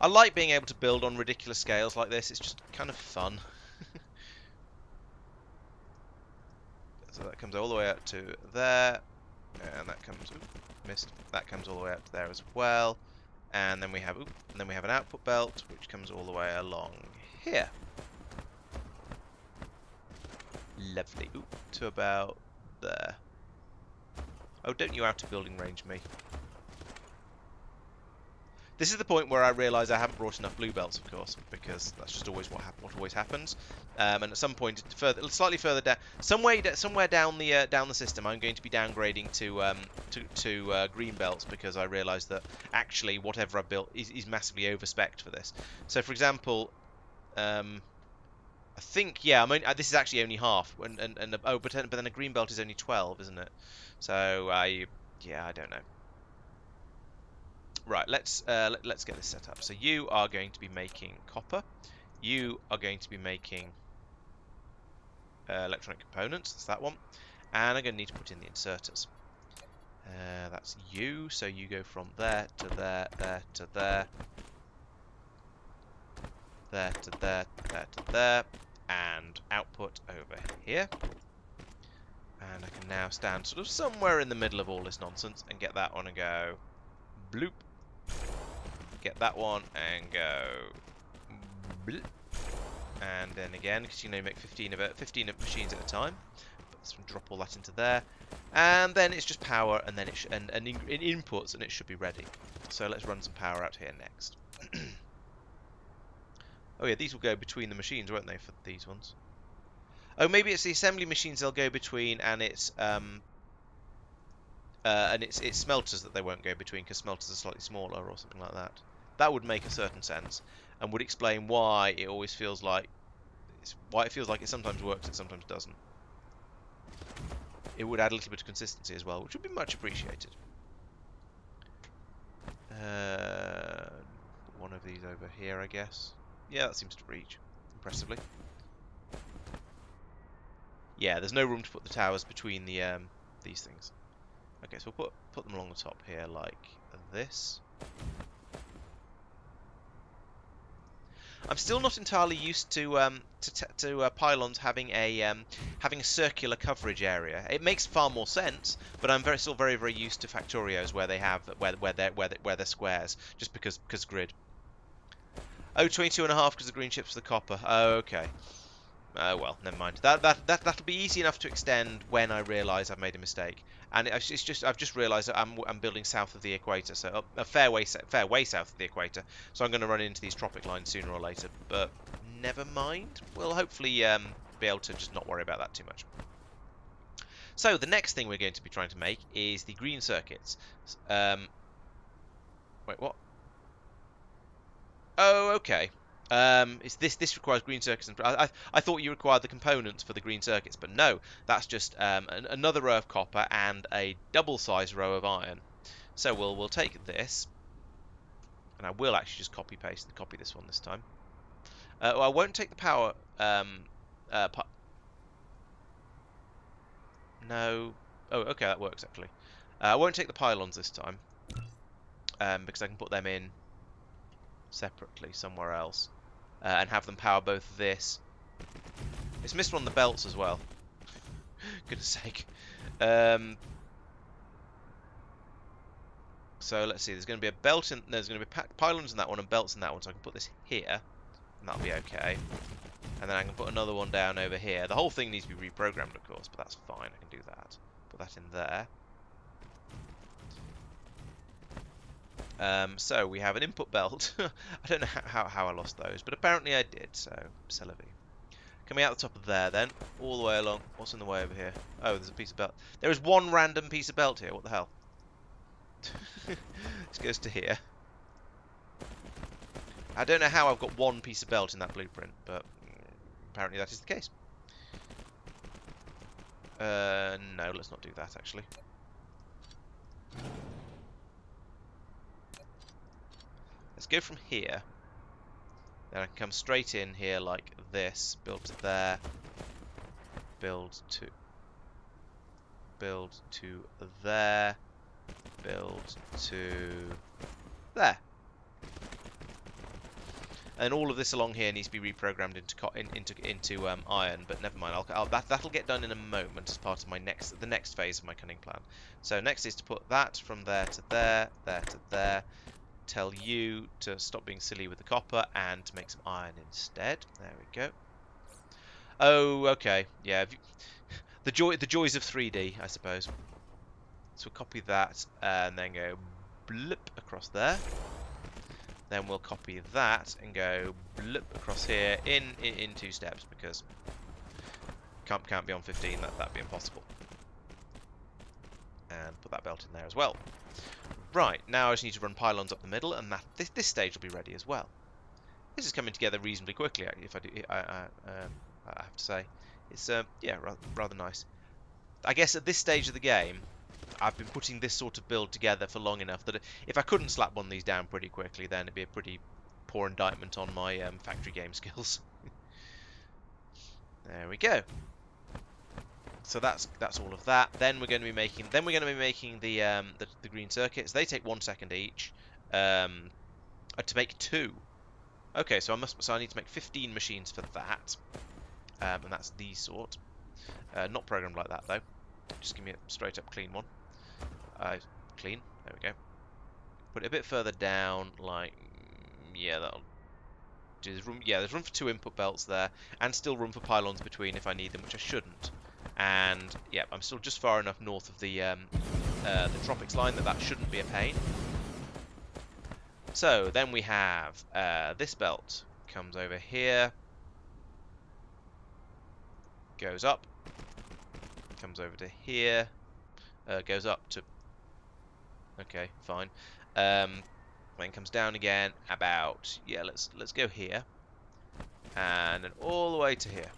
I like being able to build on ridiculous scales like this. It's just kind of fun. So that comes all the way up to there, and that comes, missed. That comes all the way up to there as well, and then we have, an output belt which comes all the way along here. Lovely. To about there. Oh, don't you out of building range me. This is the point where I realise I haven't brought enough blue belts, of course, because that's just always what always happens. And at some point, slightly further down, somewhere down the system, I'm going to be downgrading to green belts because I realise that actually whatever I've built is massively overspec'd for this. So, for example, I think this is actually only half, but then a green belt is only 12, isn't it? So I don't know. Right, let's get this set up. So you are going to be making copper. You are going to be making electronic components. That's that one. And I'm going to need to put in the inserters. That's you. So you go from there to there, there to there, there to there, there to there, and output over here. And I can now stand sort of somewhere in the middle of all this nonsense and get that one and go bloop. Get that one and go bloop. And then again, because you make 15 machines at a time. Let's drop all that into there, and then it's just power, and then and inputs, and it should be ready. So let's run some power out here next. Oh yeah, these will go between the machines, won't they, for these ones? Oh, maybe it's the assembly machines they'll go between, and it's smelters that they won't go between because smelters are slightly smaller or something like that. That would make a certain sense and would explain why it always feels like it sometimes works, it sometimes doesn't. It would add a little bit of consistency as well, which would be much appreciated. One of these over here, I guess. Yeah, that seems to reach impressively. Yeah, there's no room to put the towers between the these things. Okay, so we'll put them along the top here like this. I'm still not entirely used to pylons having a circular coverage area. It makes far more sense, but I'm still very very used to Factorios where they have where they're squares, just because grid. Oh, 22.5 because the green chips for the copper. Oh, okay. Oh well, never mind. That'll be easy enough to extend when I realise I've made a mistake. And I've just realised that I'm building south of the equator, so a fair way south of the equator. So I'm going to run into these tropic lines sooner or later. But never mind. We'll hopefully be able to just not worry about that too much. So the next thing we're going to be trying to make is the green circuits. Wait, what? Oh, okay. It's this requires green circuits, and I thought you required the components for the green circuits, but no, that's just another row of copper and a double-sized row of iron. So we'll take this, and I will actually just copy this one this time. Well, I won't take the power. No. Oh, okay, that works actually. I won't take the pylons this time, because I can put them in separately somewhere else. And have them power both this. It's missed one of the belts as well. Goodness sake. So let's see. There's going to be a belt in. There's going to be pylons in that one and belts in that one. So I can put this here, and that'll be okay. And then I can put another one down over here. The whole thing needs to be reprogrammed, of course, but that's fine. I can do that. Put that in there. So we have an input belt. I don't know how I lost those, but apparently I did, so c'est la vie. Coming out the top of there then, all the way along. What's in the way over here? Oh, there's a piece of belt. There is one random piece of belt here, what the hell? This goes to here. I don't know how I've got one piece of belt in that blueprint, but apparently that is the case. No, let's not do that actually. Let's go from here. Then I can come straight in here like this. Build to there. Build to there. Build to there. And all of this along here needs to be reprogrammed into iron. But never mind. That'll get done in a moment as part of the next phase of my cunning plan. So next is to put that from there to there, there to there. Tell you to stop being silly with the copper and to make some iron instead. There we go. Oh, okay. Yeah. The joys of 3D, I suppose. So we'll copy that and then go blip across there. Then we'll copy that and go blip across here in 2 steps because can't be on 15. That'd be impossible. And put that belt in there as well. Right, now I just need to run pylons up the middle, and this stage will be ready as well. This is coming together reasonably quickly, if I have to say. It's yeah, rather nice. I guess at this stage of the game, I've been putting this sort of build together for long enough that if I couldn't slap one of these down pretty quickly, then it'd be a pretty poor indictment on my factory game skills. There we go. So that's all of that. Then we're going to be making the green circuits. They take 1 second each. To make 2. Okay, so I need to make 15 machines for that. And that's the sort. Not programmed like that though. Just give me a straight up clean one. Clean. There we go. Put it a bit further down, like yeah, that'll. There's room. Yeah, there's room for 2 input belts there, and still room for pylons between if I need them, which I shouldn't. And yeah, I'm still just far enough north of the tropics line that shouldn't be a pain. So then we have this belt comes over here, goes up, comes over to here, goes up to. Okay, fine. Then comes down again about let's go here, and then all the way to here.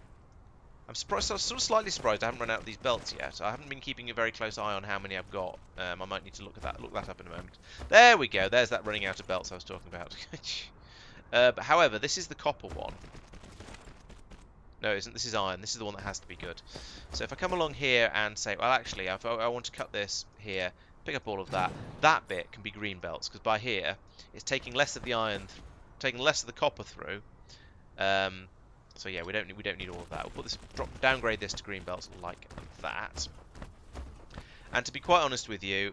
I'm surprised. I'm sort of slightly surprised I haven't run out of these belts yet. I haven't been keeping a very close eye on how many I've got. I might need to look that up in a moment. There we go. There's that running out of belts I was talking about. But however, this is the copper one. No, it isn't. This is iron. This is the one that has to be good. So if I come along here and say, well, actually, if I want to cut this here, pick up all of that. That bit can be green belts because by here it's taking less of the iron, taking less of the copper through. So yeah, we don't need all of that. We'll put this downgrade this to green belts like that. And to be quite honest with you,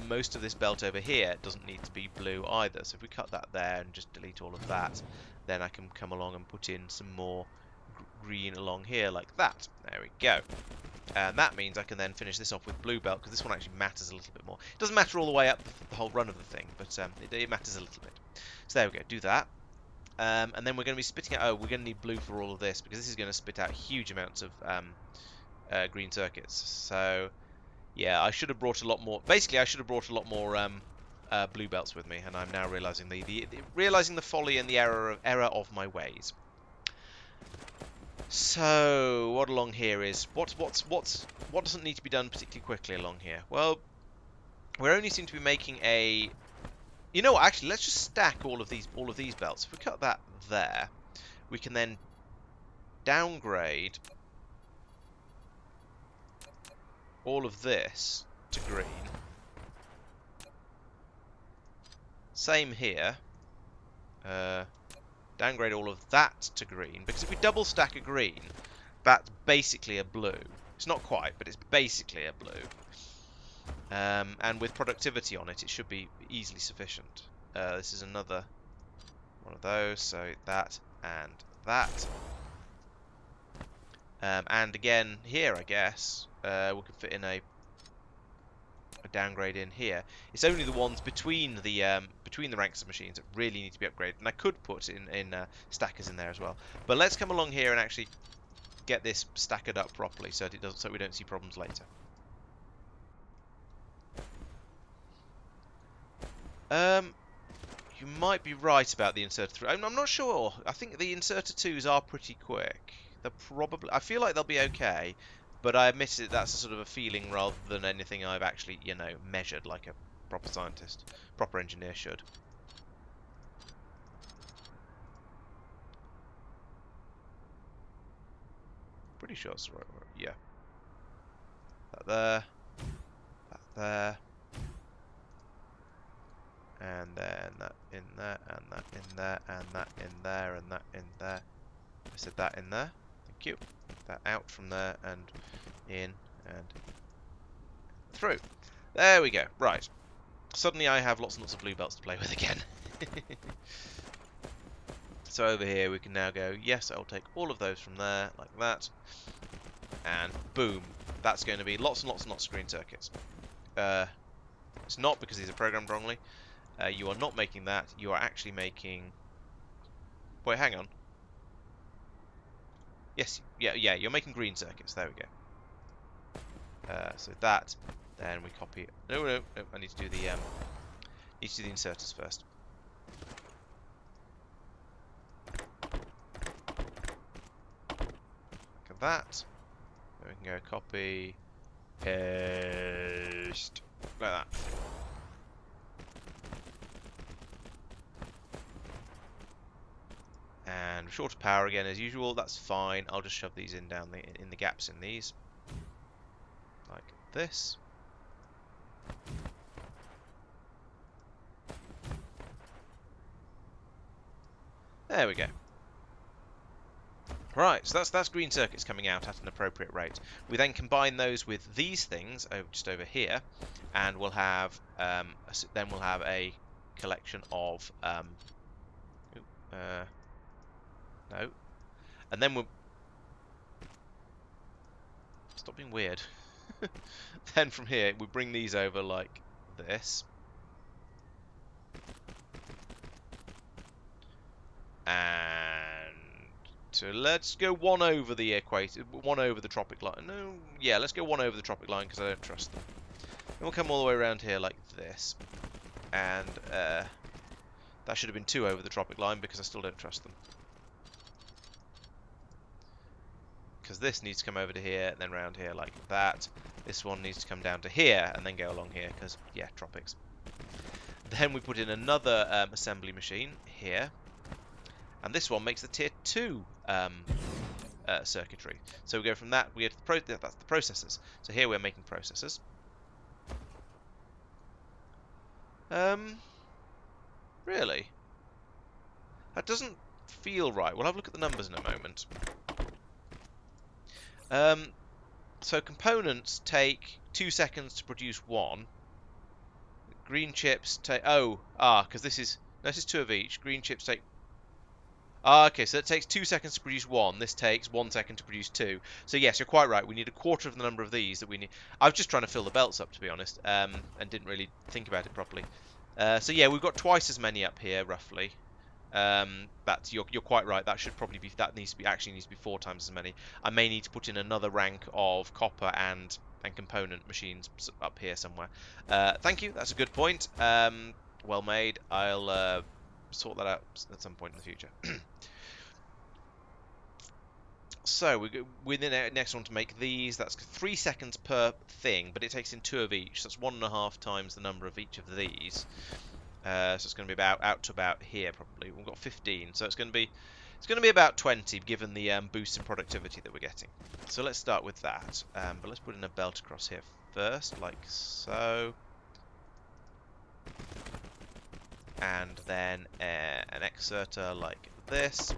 most of this belt over here doesn't need to be blue either. So if we cut that there and just delete all of that, then I can come along and put in some more green along here like that. There we go. And that means I can then finish this off with blue belt because this one actually matters a little bit more. It doesn't matter all the way up the whole run of the thing, but it matters a little bit. So there we go. Do that. And then we're going to be spitting out. Oh, we're going to need blue for all of this because this is going to spit out huge amounts of green circuits. So, yeah, I should have brought a lot more. Basically, I should have brought a lot more blue belts with me, and I'm now realizing the folly and the error of my ways. So, what along here is what doesn't need to be done particularly quickly along here? Well, we only seem to be making a. You know what? Actually, let's just stack all of these belts. If we cut that there, we can then downgrade all of this to green. Same here. Downgrade all of that to green because if we double stack a green, that's basically a blue. It's not quite, but it's basically a blue. And with productivity on it, it should be easily sufficient. This is another one of those, so that and that. And again, here, I guess, we can fit in a downgrade in here. It's only the ones between the ranks of machines that really need to be upgraded. And I could put in stackers in there as well. But let's come along here and actually get this stackered up properly so we don't see problems later. You might be right about the inserter 3. I'm not sure. I think the inserter 2s are pretty quick. They're probably. I feel like they'll be okay, but I admit it. That's a sort of a feeling rather than anything I've actually, measured like a proper scientist, proper engineer should. Pretty sure it's the right word. Yeah. That there. That there. and then that in there, and that in there, and that in there, and that in there. I said that in there. Thank you. That out from there and in and through. There we go. Right. Suddenly I have lots and lots of blue belts to play with again. So over here we can now go, yes, I'll take all of those from there, like that. And boom. That's going to be lots and lots and lots of green circuits. It's not because these are programmed wrongly. You are not making that. You are actually making... Wait, hang on. Yes, yeah, you're making green circuits. There we go. So that, then we copy... No, I need to do the inserters first. Look at that. Then we can go copy, paste, like that. And shorter power again as usual. That's fine. I'll just shove these in the gaps in these, like this. There we go. Right, so that's green circuits coming out at an appropriate rate. We then combine those with these things just over here, and we'll have a collection of no, and then we'll stop being weird. Then from here we bring these over like this, and so let's go one over the equator, one over the tropic line. No, yeah, let's go one over the tropic line because I don't trust them. Then we'll come all the way around here like this, and that should have been two over the tropic line because I still don't trust them. Because this needs to come over to here and then round here like that. This one needs to come down to here and then go along here because, yeah, tropics. Then we put in another assembly machine here. And this one makes the tier 2 circuitry. So we go from that, we go to that's the processors. So here we're making processors. Really? That doesn't feel right. We'll have a look at the numbers in a moment. So components take 2 seconds to produce one. Green chips take... because this is 2 of each. Green chips take... okay, so it takes 2 seconds to produce one. This takes 1 second to produce 2. So yes, you're quite right. We need a quarter of the number of these that we need. I was just trying to fill the belts up, to be honest, and didn't really think about it properly. So yeah, we've got twice as many up here, roughly. That's you're quite right. That should probably be actually needs to be 4 times as many. I may need to put in another rank of copper and component machines up here somewhere. Thank you. That's a good point. Well made. I'll sort that out at some point in the future. So we're the next one to make these. That's 3 seconds per thing, but it takes in 2 of each. So that's 1.5 times the number of each of these. So it's going to be out to about here probably. We've got 15, so it's going to be about 20 given the boost in productivity that we're getting. So let's start with that. But let's put in a belt across here first, like so, and then an exerter like this,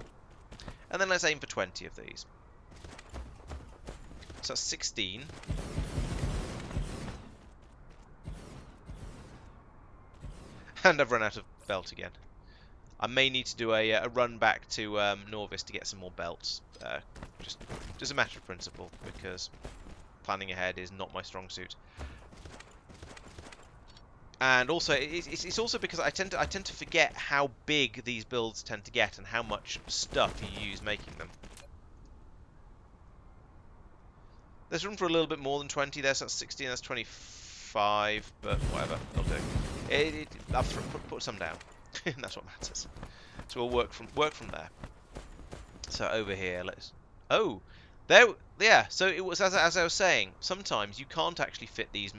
and then let's aim for 20 of these. So that's 16. And I've run out of belt again. I may need to do a run back to Norvis to get some more belts. Just as a matter of principle, because planning ahead is not my strong suit. And also, it's also because I tend to forget how big these builds tend to get and how much stuff you use making them. There's room for a little bit more than 20 there, so that's 16, that's 25, but whatever, it'll do. I'll put some down. That's what matters. So we'll work from there. So over here, yeah. So it was as I was saying. Sometimes you can't actually fit these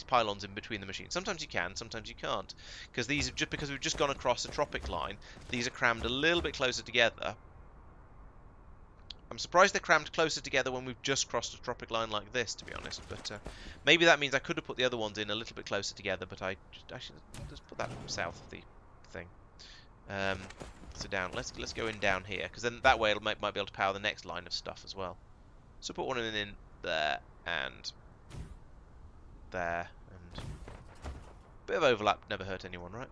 pylons in between the machines. Sometimes you can, sometimes you can't, because because we've just gone across a tropic line. These are crammed a little bit closer together. I'm surprised they're crammed closer together when we've just crossed a tropic line like this, to be honest. But maybe that means I could have put the other ones in a little bit closer together, but I actually just put that south of the thing. So down. Let's go in down here, because then that way it might be able to power the next line of stuff as well. So put one in there and there, and a bit of overlap never hurt anyone, right?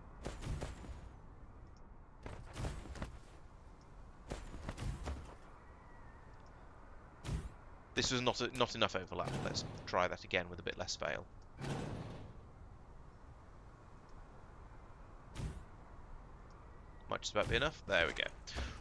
This was not enough overlap. Let's try that again with a bit less fail. Might just about be enough. There we go.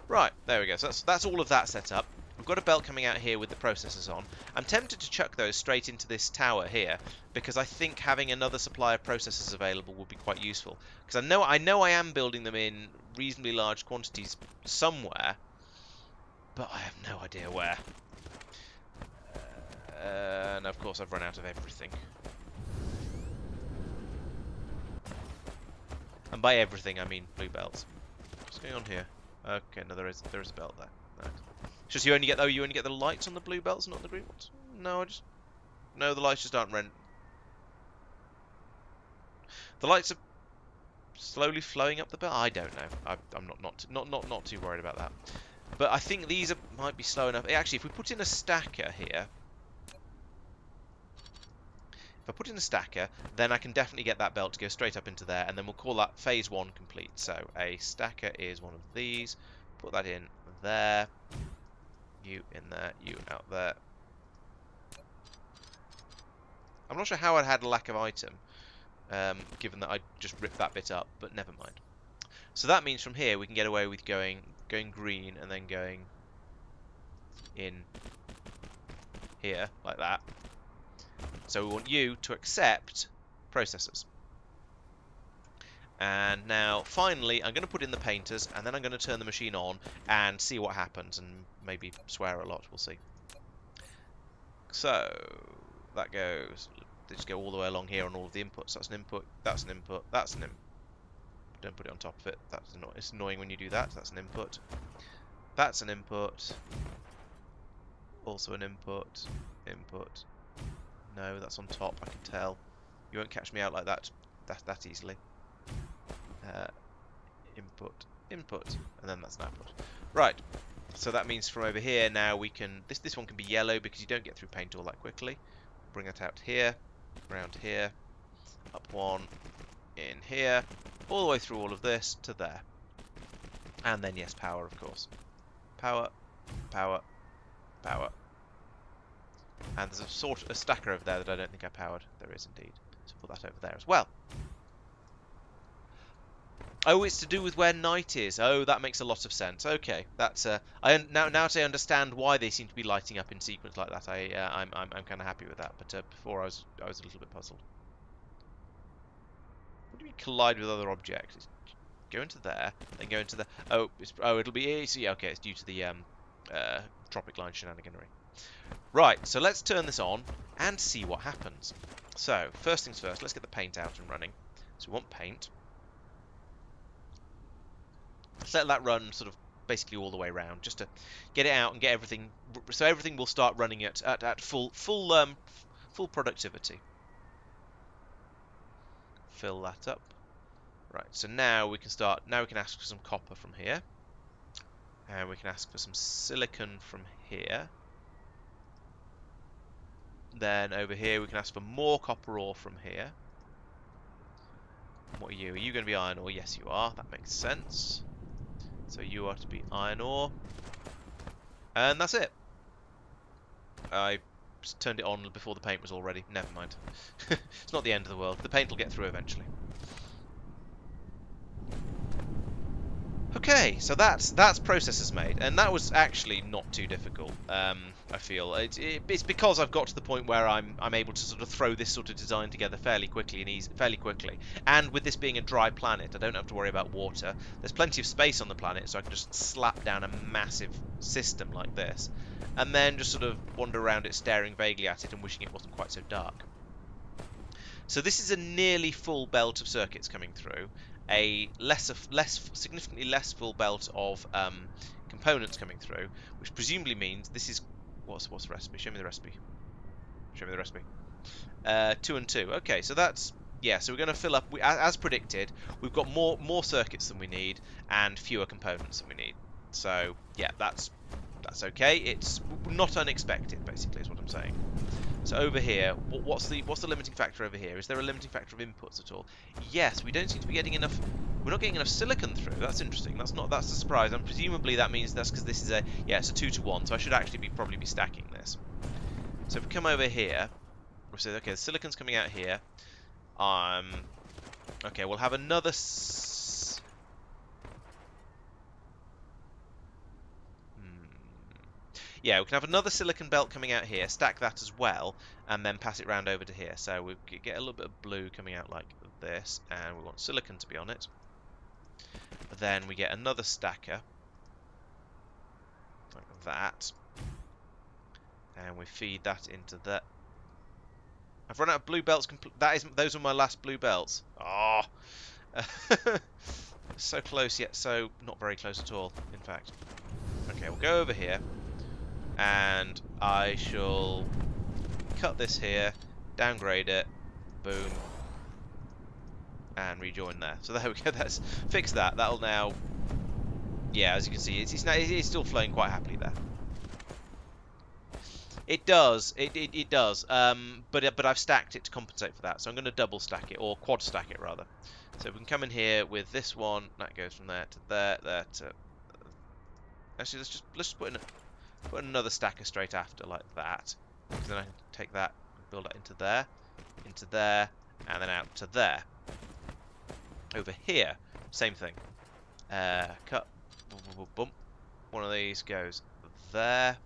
Right, there we go. So that's all of that set up. We've got a belt coming out here with the processors on. I'm tempted to chuck those straight into this tower here, because I think having another supply of processors available would be quite useful. Because I know I am building them in reasonably large quantities somewhere, but I have no idea where. And of course I've run out of everything. And by everything I mean blue belts. What's going on here? Okay, no, there is a belt there. Right. Just you only get the lights on the blue belts, not the green ones. No, the lights just aren't rent. The lights are slowly flowing up the belt. I don't know. I'm not too worried about that. But I think these might be slow enough. Actually, if we put in a stacker here. If I put in a stacker, then I can definitely get that belt to go straight up into there, and then we'll call that phase 1 complete. So a stacker is one of these. Put that in there. You in there. You out there. I'm not sure how I had a lack of item, given that I just ripped that bit up, but never mind. So that means from here we can get away with going green and then going in here like that. So we want you to accept processors. And now, finally, I'm going to put in the painters, and then I'm going to turn the machine on and see what happens, and maybe swear a lot, we'll see. So, that goes, they just go all the way along here on all of the inputs. That's an input, that's an input, that's an input. Don't put it on top of it, it's annoying when you do that. That's an input. That's an input. Also an input. Input. No, that's on top, I can tell. You won't catch me out like that easily. Input, input, and then that's an output. Right, so that means from over here now we can, this one can be yellow because you don't get through paint all that quickly. Bring that out here, around here, up one, in here, all the way through all of this to there. And then yes, power of course. Power, power, power. And there's a stacker over there that I don't think I powered. There is indeed. So put that over there as well. Oh, it's to do with where night is. Oh, that makes a lot of sense. Okay, that's now that I understand why they seem to be lighting up in sequence like that. I'm kind of happy with that. But before I was a little bit puzzled. What do you mean collide with other objects? Go into there, then go into the. It'll be easy. Okay, it's due to the tropic line shenaniganery. Right, so let's turn this on and see what happens. So first things first, let's get the paint out and running. So we want paint. Let's let that run sort of basically all the way around, just to get it out and get everything, so everything will start running at full productivity. Fill that up. Right, so now we can start. Now we can ask for some copper from here, and we can ask for some silicon from here. Then over here we can ask for more copper ore from here. What are you? Are you going to be iron ore? Yes, you are. That makes sense. So you are to be iron ore. And that's it. I turned it on before the paint was all ready. Never mind. It's not the end of the world. The paint will get through eventually. Okay, so that's processors made, and that was actually not too difficult. I feel it's because I've got to the point where I'm able to sort of throw this sort of design together fairly quickly, and with this being a dry planet, I don't have to worry about water. There's plenty of space on the planet, so I can just slap down a massive system like this, and then just sort of wander around it, staring vaguely at it and wishing it wasn't quite so dark. So this is a nearly full belt of circuits coming through. A significantly less full belt of components coming through, which presumably means this is what's the recipe? Show me the recipe. Show me the recipe. 2 and 2. Okay, so that's so we're going to fill up. As predicted, we've got more circuits than we need and fewer components than we need. So yeah, that's okay. It's not unexpected, basically, is what I'm saying. So over here, what's the limiting factor over here? Is there a limiting factor of inputs at all? Yes, we don't seem to be getting enough. We're not getting enough silicon through. That's interesting. That's a surprise. And presumably that means that's because this is it's a 2 to 1. So I should actually probably be stacking this. So if we come over here, we'll say okay, the silicon's coming out here. Okay, we'll have another. Yeah, we can have another silicon belt coming out here, stack that as well, and then pass it round over to here. So we get a little bit of blue coming out like this, and we want silicon to be on it. Then we get another stacker, like that, and we feed that into that. I've run out of blue belts. Those are my last blue belts. Oh, so close yet so not very close at all. In fact, okay, we'll go over here. And I shall cut this here, downgrade it, boom, and rejoin there. So there we go. That's fix that. That'll now, as you can see, it's still flowing quite happily there. It does. It does. But I've stacked it to compensate for that. So I'm going to double stack it, or quad stack it rather. So we can come in here with this one. That goes from there to there, there to. Actually, let's just put another stacker straight after, like that. Because then I can take that, build that into there, and then out to there. Over here, same thing. Cut, boom. One of these goes there.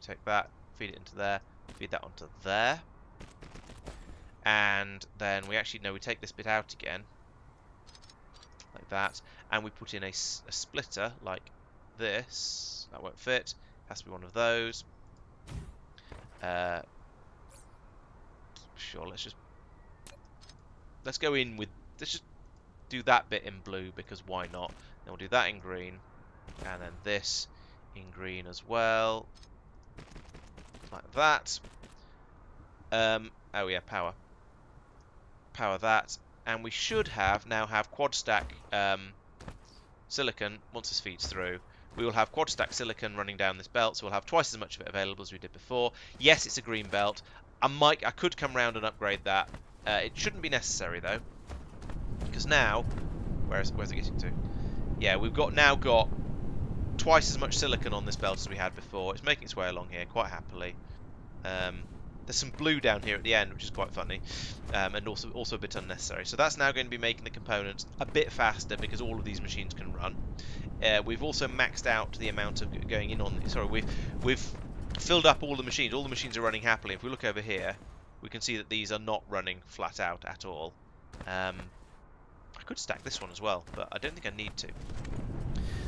Take that, feed it into there, feed that onto there. And then we take this bit out again, like that, and we put in a splitter like this. That won't fit. Has to be one of those. Sure, let's go in with. Let's just do that bit in blue because why not? Then we'll do that in green, and then this in green as well, like that. Oh yeah, power that, and we should now have quad stack silicon once this feeds through. We will have quad stack silicon running down this belt, so we'll have twice as much of it available as we did before. Yes, it's a green belt. I could come round and upgrade that. It shouldn't be necessary though, because now, where's it getting to? Yeah, we've now got twice as much silicon on this belt as we had before. It's making its way along here quite happily. There's some blue down here at the end, which is quite funny, and also a bit unnecessary. So that's now going to be making the components a bit faster because all of these machines can run. We've also maxed out the amount of going in on. Sorry, we've filled up all the machines. All the machines are running happily. If we look over here, we can see that these are not running flat out at all. I could stack this one as well, but I don't think I need to.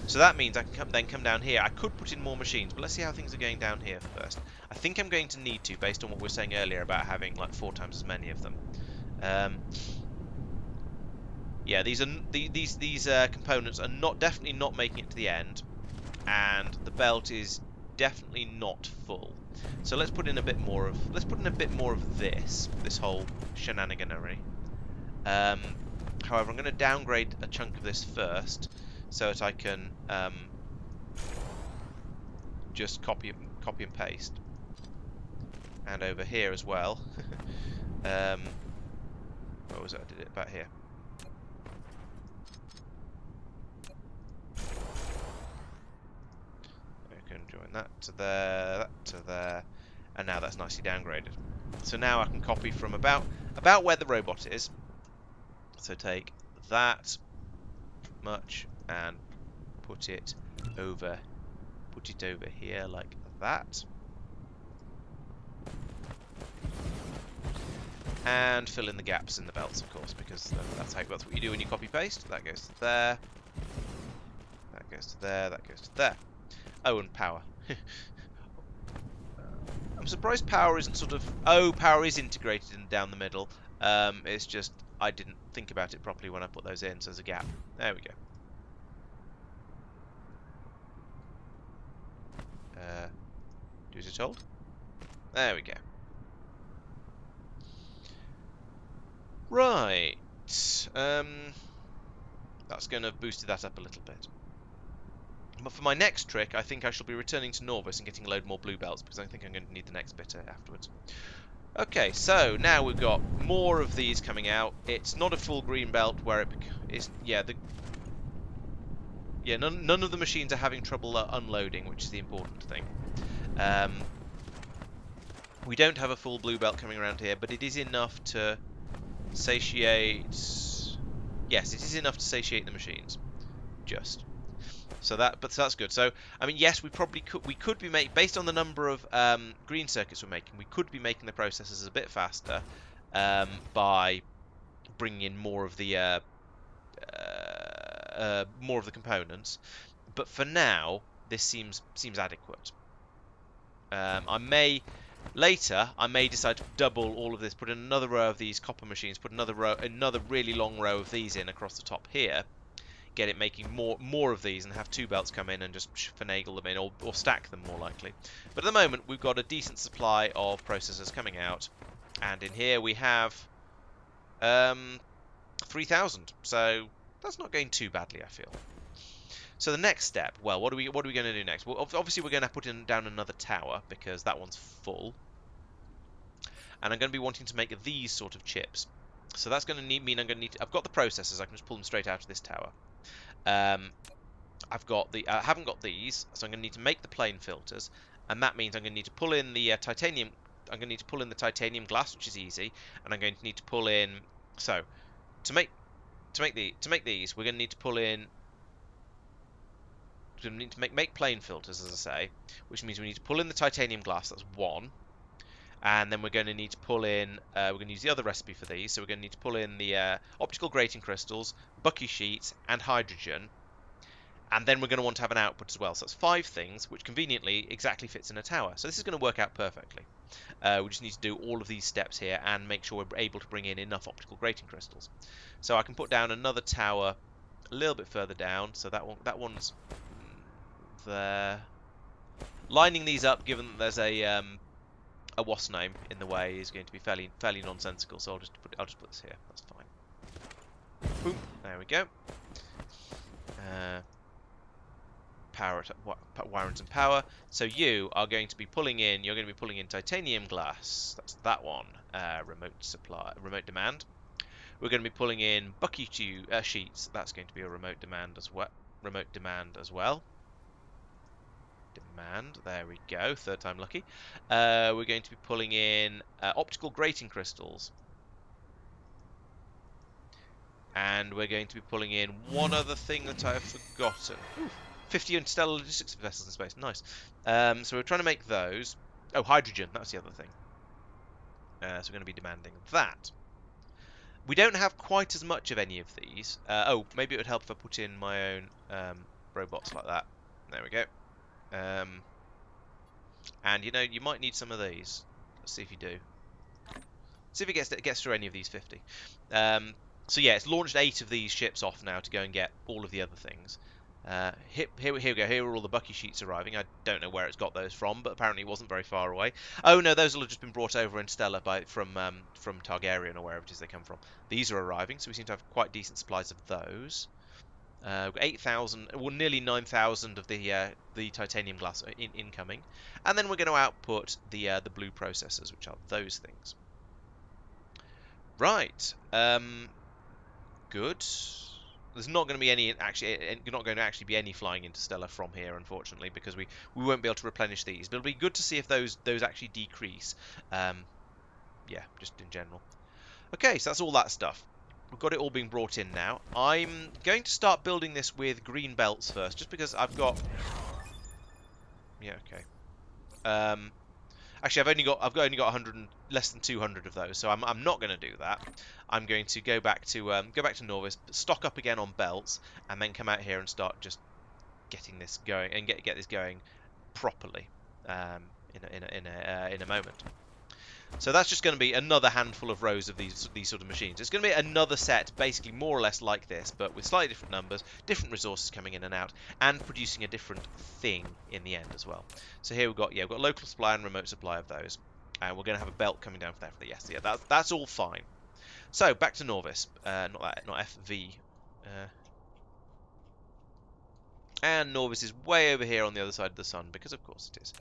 So that means I can come down here. I could put in more machines, but let's see how things are going down here first. I think I'm going to need to, based on what we were saying earlier about having like 4 times as many of them. Yeah, these components are definitely not making it to the end, and the belt is definitely not full. So let's put in a bit more of this whole shenaniganery. However, I'm going to downgrade a chunk of this first, so that I can just copy and paste, and over here as well. Where was it? I did it about here. I can join that to there, and now that's nicely downgraded. So now I can copy from about where the robot is. So take that much and put it over here like that, and fill in the gaps in the belts, of course, because that's what you do when you copy paste. That goes to there, that goes to there, that goes to there. Oh, and power. I'm surprised power isn't sort of. Oh, power is integrated down the middle. It's just I didn't think about it properly when I put those in, so there's a gap. There we go. Do as you're told. There we go. Right. That's going to have boosted that up a little bit. But for my next trick, I think I shall be returning to Norvis and getting a load more blue belts, because I think I'm going to need the next bit afterwards. Okay, so now we've got more of these coming out. It's not a full green belt where it is. None of the machines are having trouble unloading, which is the important thing. We don't have a full blue belt coming around here, but it is enough to satiate. Yes, it is enough to satiate the machines. Just. So that's good. So I mean, yes, we could be making, based on the number of green circuits we're making, we could be making the processes a bit faster by bringing in more of the components. But for now, this seems adequate. I may decide to double all of this, put in another row of these copper machines, put another really long row of these in across the top here. Get it making more of these and have two belts come in and just finagle them in, or stack them more likely. But at the moment we've got a decent supply of processors coming out, and in here we have 3,000, so that's not going too badly, I feel. So the next step, well, what are we going to do next? Well, obviously we're going to put down another tower because that one's full, and I'm going to be wanting to make these sort of chips. So that's going to mean I'm going to need. I've got the processors. I can just pull them straight out of this tower. I haven't got these, so I'm going to need to make the plane filters, and that means I'm going to need to pull in the titanium. I'm going to need to pull in the titanium glass, which is easy, and I'm going to need to pull in. So, to make these, we're going to need to pull in. We need to make plane filters, as I say, which means we need to pull in the titanium glass. That's one, and then we're going to need to pull in. We're going to use the other recipe for these, so we're going to need to pull in the optical grating crystals, bucky sheets, and hydrogen. And then we're going to want to have an output as well. So that's 5 things, which conveniently exactly fits in a tower. So this is going to work out perfectly. We just need to do all of these steps here and make sure we're able to bring in enough optical grating crystals. So I can put down another tower a little bit further down. So that one's there. Lining these up, given that there's a WASP name in the way, is going to be fairly nonsensical. So I'll just put this here. That's fine. Boom. There we go. Power, wirings and power. So you are going to be pulling in. You're going to be pulling in titanium glass. That's that one. Remote demand. We're going to be pulling in bucky sheets. That's going to be a remote demand as well. Demand. There we go. Third time lucky. We're going to be pulling in optical grating crystals. And we're going to be pulling in one other thing that I've forgotten. Ooh, 50 interstellar logistics vessels in space. Nice. So we're trying to make those. Oh, hydrogen. That's the other thing. So we're going to be demanding that. We don't have quite as much of any of these. Maybe it would help if I put in my own robots like that. There we go. And you might need some of these. Let's see if you do. See if it gets through any of these 50. So yeah, it's launched 8 of these ships off now to go and get all of the other things. Here we go. Here are all the bucky sheets arriving. I don't know where it's got those from, but apparently it wasn't very far away. Oh no, those will have just been brought over in Stella from Targaryen or wherever it is they come from. These are arriving, so we seem to have quite decent supplies of those. We've got 8,000, well, nearly 9,000 of the titanium glass incoming, and then we're going to output the blue processors, which are those things. Right. Good. There's not going to be any flying into Stella from here, unfortunately, because we won't be able to replenish these. But it'll be good to see if those actually decrease. Yeah, just in general. Okay, so that's all that stuff. We've got it all being brought in now. I'm going to start building this with green belts first, just because I've got. Yeah, okay. Actually, I've only got 100 less than 200 of those, so I'm not going to do that. I'm going to go back to Norvis, stock up again on belts, and then come out here and start just getting this going and get this going properly in a moment. So that's just going to be another handful of rows of these sort of machines. It's going to be another set, basically more or less like this, but with slightly different numbers, different resources coming in and out, and producing a different thing in the end as well. So here we've got local supply and remote supply of those, and we're going to have a belt coming down for that. Yes, yeah, that's all fine. So back to Norvis, not FV. And Norvis is way over here on the other side of the sun, because of course it is.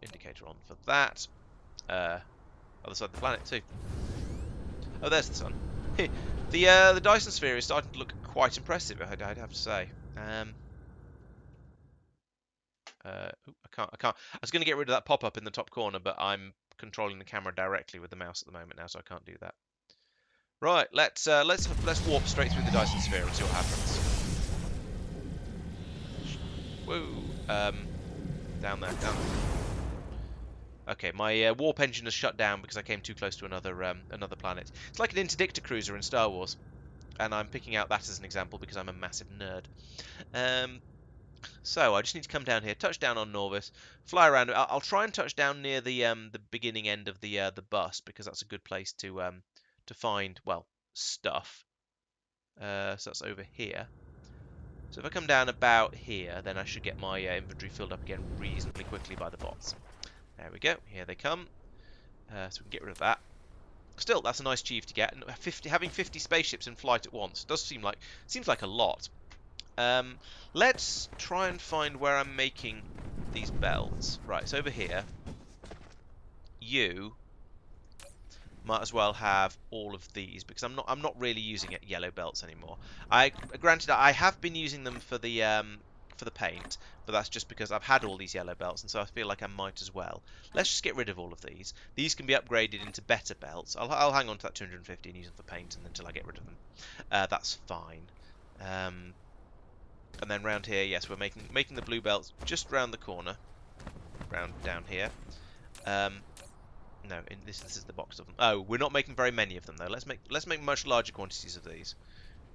Indicator on for that. Other side of the planet too. Oh, there's the sun. The Dyson sphere is starting to look quite impressive, I'd have to say. I can't. I was going to get rid of that pop-up in the top corner, but I'm controlling the camera directly with the mouse at the moment now, so I can't do that. Right, let's warp straight through the Dyson sphere and see what happens. Whoa. Down there. Okay, my warp engine has shut down because I came too close to another planet. It's like an interdictor cruiser in Star Wars, and I'm picking out that as an example because I'm a massive nerd. So I just need to come down here, touch down on Norvis, fly around. I'll try and touch down near the beginning end of the bus because that's a good place to find, well, stuff. So that's over here. So if I come down about here, then I should get my inventory filled up again reasonably quickly by the bots. There we go. Here they come. So we can get rid of that. Still, that's a nice achieve to get. And having 50 spaceships in flight at once does seems like a lot. Let's try and find where I'm making these belts. Right, so over here, you might as well have all of these because I'm not really using yellow belts anymore. Granted, I have been using them for the paint, but that's just because I've had all these yellow belts, and so I feel like I might as well. Let's just get rid of all of these. These can be upgraded into better belts. I'll hang on to that 250 and use them for paint until I get rid of them. That's fine. And then round here, yes, we're making the blue belts just round the corner, round down here. No, this is the box of them. Oh, we're not making very many of them though. Let's make much larger quantities of these,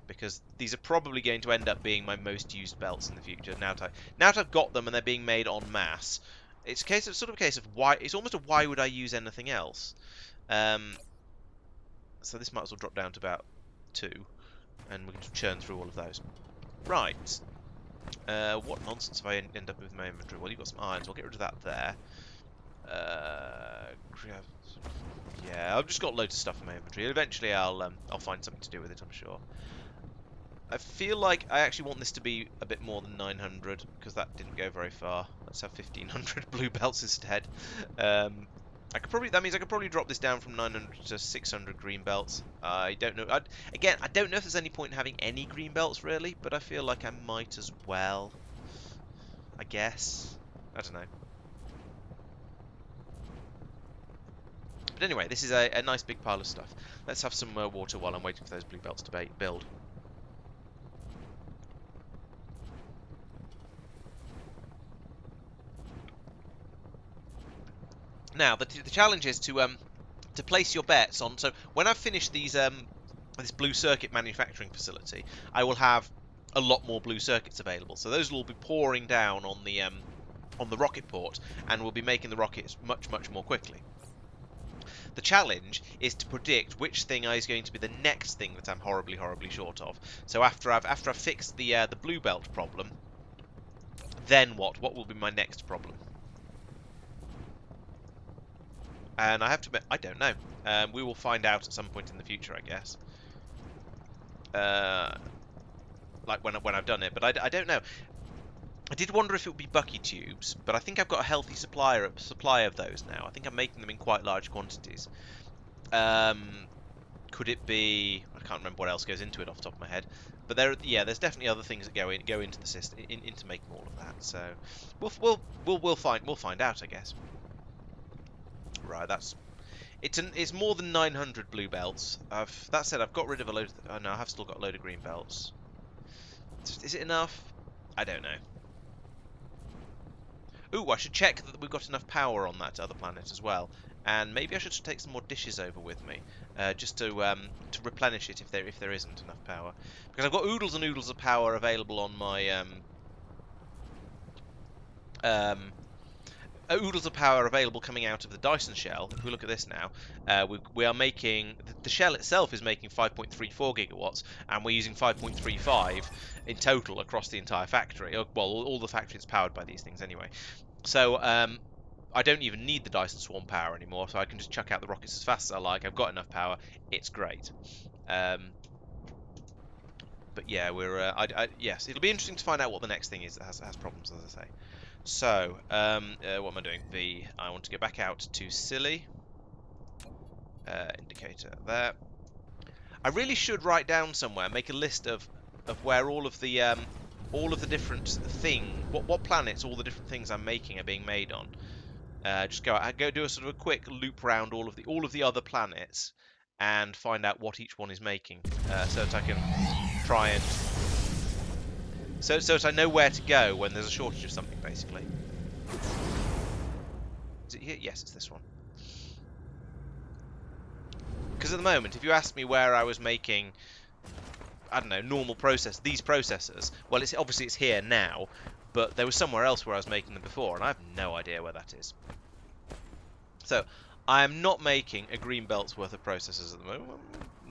because these are probably going to end up being my most used belts in the future. Now that I've got them and they're being made en masse, it's sort of a case of why. It's almost a why would I use anything else? So this might as well drop down to about 2, and we can just churn through all of those. Right. What nonsense if I end up with my inventory? Well, you've got some irons. I'll get rid of that there. Yeah, I've just got loads of stuff in my inventory. Eventually, I'll find something to do with it, I'm sure. I feel like I actually want this to be a bit more than 900 because that didn't go very far. Let's have 1500 blue belts instead. That means I could probably drop this down from 900 to 600 green belts. I don't know. Again, I don't know if there's any point in having any green belts really, but I feel like I might as well. I guess. I don't know. But anyway, this is a nice big pile of stuff. Let's have some water while I'm waiting for those blue belts to build. Now, the challenge is to place your bets on. So when I've finished these this blue circuit manufacturing facility, I will have a lot more blue circuits available. So those will be pouring down on the rocket port, and we'll be making the rockets much more quickly. The challenge is to predict which thing is going to be the next thing that I'm horribly short of. So after I've fixed the blue belt problem, then what? What will be my next problem? And I have to admit, I don't know. We will find out at some point in the future, I guess. Like when I've done it, but I don't know. I did wonder if it would be Bucky tubes, but I think I've got a healthy supply of those now. I think I'm making them in quite large quantities. Could it be? I can't remember what else goes into it off the top of my head. But there's definitely other things that go into the system into making all of that. So we'll find out, I guess. Right, it's more than 900 blue belts. That said, I've got rid of a load. No, I have still got a load of green belts. Is it enough? I don't know. Ooh, I should check that we've got enough power on that other planet as well. And maybe I should take some more dishes over with me, just to replenish it if there isn't enough power. Because I've got oodles and oodles of power available on my oodles of power available coming out of the Dyson shell. If we look at this now, we are making the shell itself is making 5.34 gigawatts, and we're using 5.35 in total across the entire factory. Well, all the factory is powered by these things anyway. So I don't even need the Dyson Swarm power anymore, so I can just chuck out the rockets as fast as I like. I've got enough power. It's great. But yeah, yes, it'll be interesting to find out what the next thing is that has problems, as I say. So, what am I doing? I want to go back out to Silly. Indicator there. I really should write down somewhere, make a list of where all of the different what planets all the different things I'm making are being made on. Just go do a sort of a quick loop round all of the other planets and find out what each one is making, so that I can try and so that I know where to go when there's a shortage of something, basically. Is it here? Yes, it's this one. Because at the moment, if you ask me where I was making, I don't know, these processors, well, obviously it's here now, but there was somewhere else where I was making them before, and I have no idea where that is. So, I am not making a green belt's worth of processors at the moment.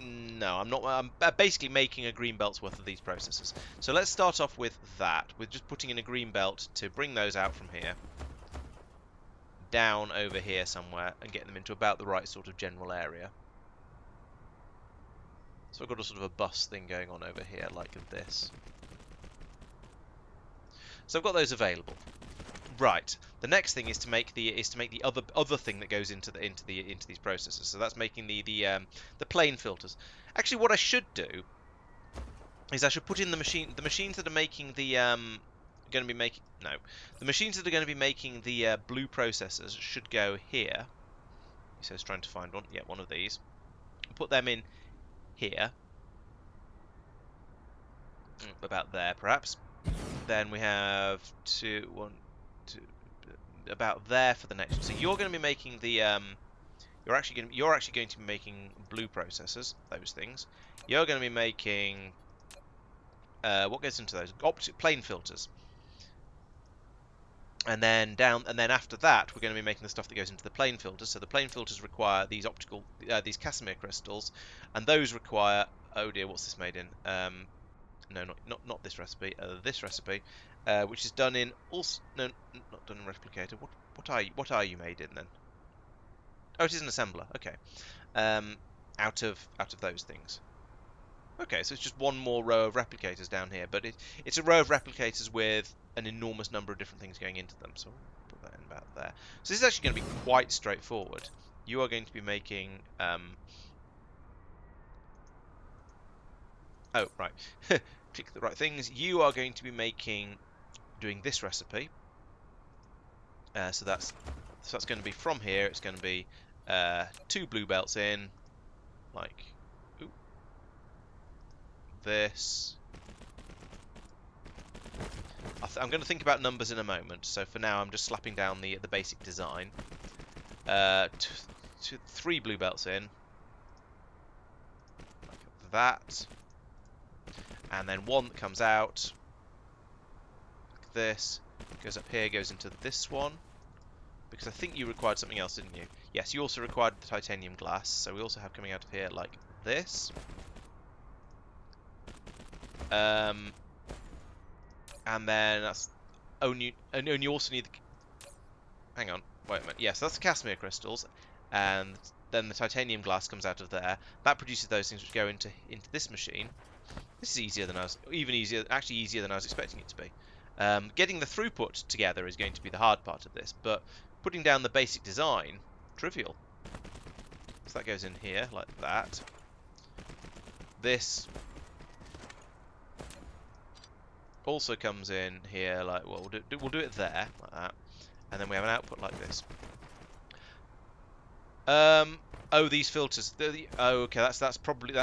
No, I'm not. I'm basically making a green belt's worth of these processors. So let's start off with that, with just putting in a green belt to bring those out from here, down over here somewhere, and get them into about the right sort of general area. So I've got a sort of a bus thing going on over here, like this. So I've got those available. Right. The next thing is to make the other thing that goes into these processors. So that's making the plane filters. Actually, what I should do is I should put in the machines that are making the the machines that are going to be making the blue processors should go here. He says trying to find one. Yeah, one of these. Put them in here. About there, perhaps. Then we have about there for the next one. So you're going to be making the you're actually going to be making blue processors, those things. You're going to be making what goes into those? Plane filters. And then after that, we're going to be making the stuff that goes into the plane filters. So the plane filters require these these Casimir crystals, and those require, oh dear, what's this made in? No, not this recipe. This recipe, which is done in not done in replicator. What are you made in then? Oh, it is an assembler. Okay, out of those things. Okay, so it's just one more row of replicators down here, but it's a row of replicators with an enormous number of different things going into them. So we'll put that in about there. So this is actually going to be quite straightforward. You are going to be making oh, right. Click the right things. You are going to be doing this recipe. So that's going to be from here. It's going to be 2 blue belts in, like this. I'm going to think about numbers in a moment. So for now, I'm just slapping down the basic design. 3 blue belts in, like that. And then one that comes out, like this, goes up here, goes into this one, because I think you required something else, didn't you? Yes, you also required the titanium glass, so we also have coming out of here like this. And then that's only, and you also need the, hang on, wait a minute, yes, that's the Casimir crystals, and then the titanium glass comes out of there. That produces those things which go into this machine. This is easier than actually easier than I was expecting it to be. Getting the throughput together is going to be the hard part of this, but putting down the basic design, trivial. So that goes in here, like that. This also comes in here, like, well, we'll do it there, like that. And then we have an output like this. Oh, these filters. Oh, okay. That's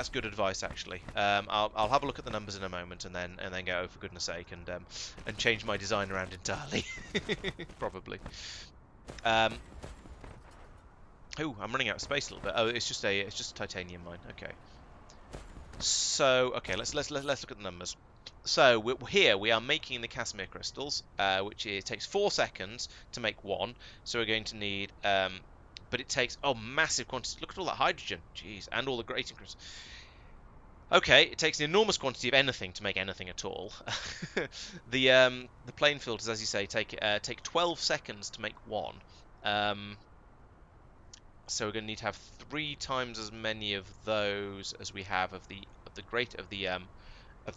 good advice, actually. I'll have a look at the numbers in a moment, and then go, oh, for goodness sake, and change my design around entirely. Probably. Oh, I'm running out of space a little bit. Oh, it's just a titanium mine. Okay. So, okay, let's look at the numbers. So here we are making the Casimir crystals, which takes 4 seconds to make one. So we're going to need, but it takes massive quantities. Look at all that hydrogen, jeez, and all the grating crystals. Okay, it takes an enormous quantity of anything to make anything at all. The plane filters, as you say, take 12 seconds to make one. So we're going to need to have 3 times as many of those as we have of the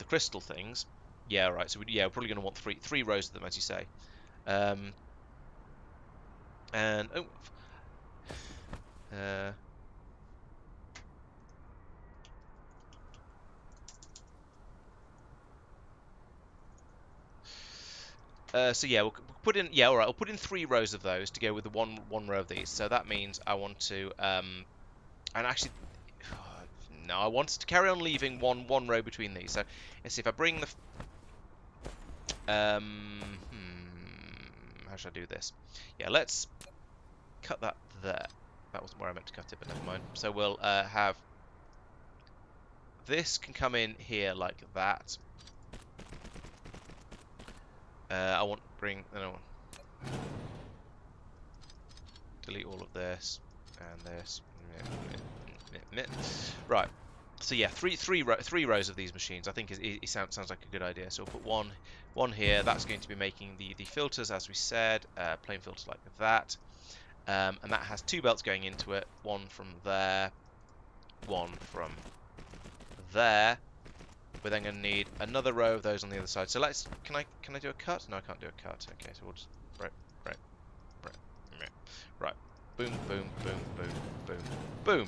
crystal things. Yeah, right. So we're probably going to want three rows of them, as you say. And so yeah, we'll put in all right. We'll put in 3 rows of those to go with the one row of these. So that means I want to and actually no, I want to carry on leaving one row between these. So let's see if I bring the how should I do this? Yeah, let's cut that there. That wasn't where I meant to cut it, but never mind. So we'll have this can come in here like that. I want to bring. No, delete all of this and this. Right. So yeah, three rows of these machines. I think it sounds like a good idea. So we'll put one here. That's going to be making the filters, as we said, plain filters like that. And that has 2 belts going into it. One from there, one from there. We're then going to need another row of those on the other side. So can I do a cut? No, I can't do a cut. Okay, so we'll just right. Boom, boom, boom, boom, boom, boom.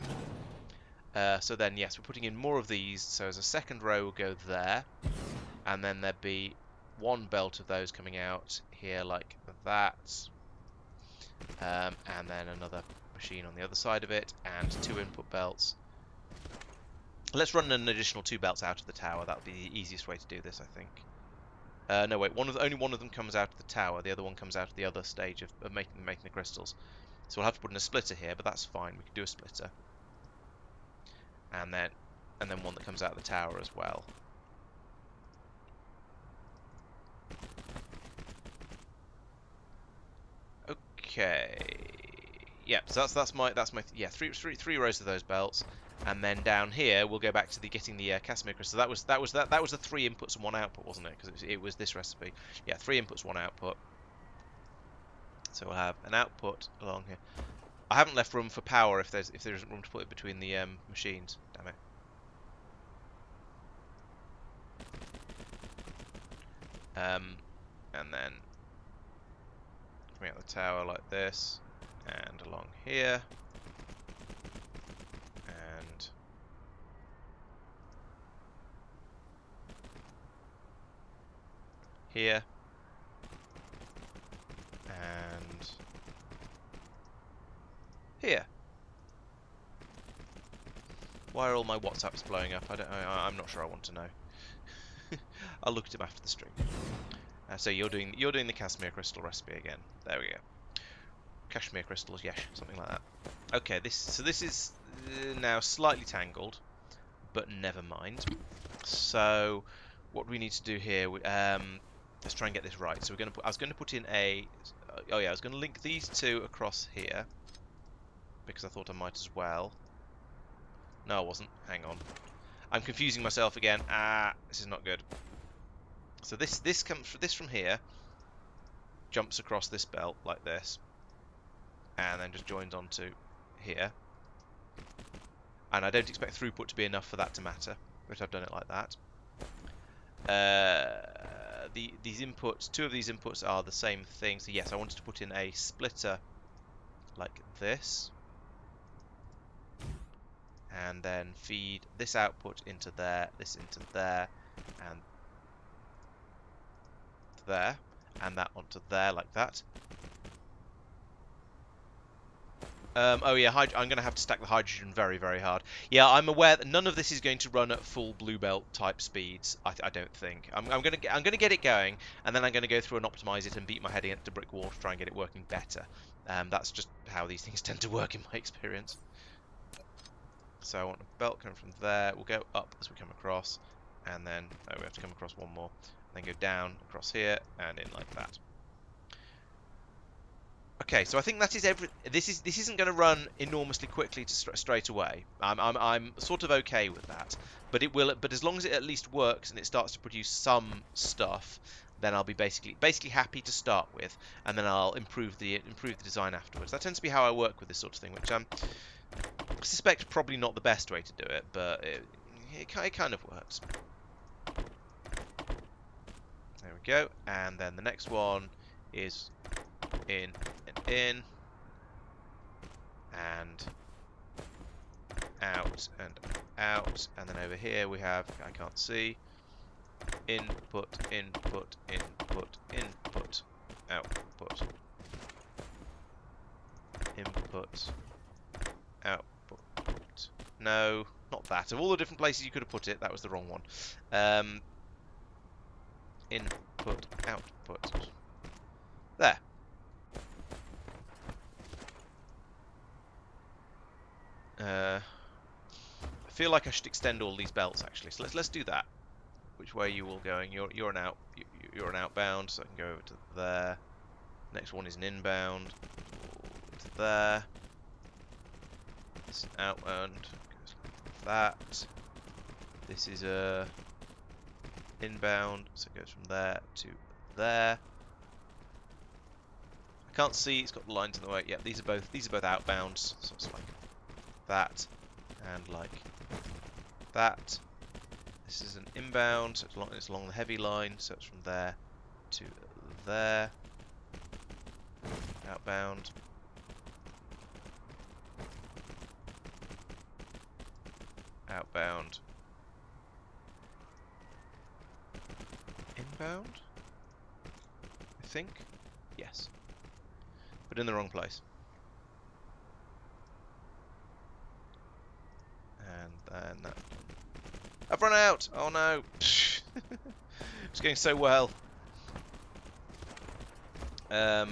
So then, yes, we're putting in more of these. So as a second row, will go there, and then there'd be 1 belt of those coming out here like that, and then another machine on the other side of it, and 2 input belts. Let's run an additional 2 belts out of the tower. That would be the easiest way to do this, I think. No, wait. Only one of them comes out of the tower. The other one comes out of the other stage of making the crystals. So we'll have to put in a splitter here, but that's fine. We can do a splitter, and then one that comes out of the tower as well. Okay. Yeah. So that's my yeah 3 rows of those belts. And then down here, we'll go back to getting the Casimir crystal. That was the 3 inputs and 1 output, wasn't it? Because it was this recipe. Yeah, 3 inputs, 1 output. So we'll have an output along here. I haven't left room for power if there isn't room to put it between the machines. Damn it. And then coming out the tower like this, and along here. Here and here. Why are all my WhatsApps blowing up? I'm not sure I want to know. I'll look at them after the stream. So you're doing the Casimir crystal recipe again. There we go. Kashmir crystals, yes, something like that. Okay, this is now slightly tangled, but never mind. So what we need to do here, let's try and get this right. So I was going to put in I was going to link these 2 across here because I thought I might as well. No, I wasn't. Hang on. I'm confusing myself again. This is not good. So this comes from here, jumps across this belt like this, and then just joins onto here. And I don't expect throughput to be enough for that to matter, but I've done it like that. These inputs, 2 of these inputs are the same thing. So yes, I wanted to put in a splitter like this, and then feed this output into there, this into there, and there, and that onto there like that. Oh yeah, I'm going to have to stack the hydrogen very, very hard. Yeah, I'm aware that none of this is going to run at full blue belt type speeds. I don't think. I'm going to get it going, and then I'm going to go through and optimize it and beat my head against a brick wall to try and get it working better. That's just how these things tend to work in my experience. So I want a belt coming from there. We'll go up as we come across, and then we have to come across one more, and then go down across here and in like that. Okay, so I think that is this isn't going to run enormously quickly to straight away. I'm sort of okay with that, but it will. But as long as it at least works and it starts to produce some stuff, then I'll be basically happy to start with, and then I'll improve the design afterwards. That tends to be how I work with this sort of thing, which I suspect probably not the best way to do it, but it kind of works. There we go, and then the next one is in and out and out, and then over here we have, I can't see, input, input, input, input, output, input, output. No, not that. Of all the different places you could have put it, that was the wrong one. Input, output. There. I feel like I should extend all these belts actually. So let's do that. Which way are you all going? You're an outbound, so I can go over to there. Next one is an inbound. To there. It's an outbound. Goes like that. This is a inbound, so it goes from there to there. I can't see. It's got the lines in the way. Yeah, these are both outbounds. So it's like that and like that. This is an inbound, so it's along the heavy line, so it's from there to there. Outbound. Outbound. Inbound? I think? Yes. But in the wrong place. And then that. I've run out! Oh no! It's going so well. I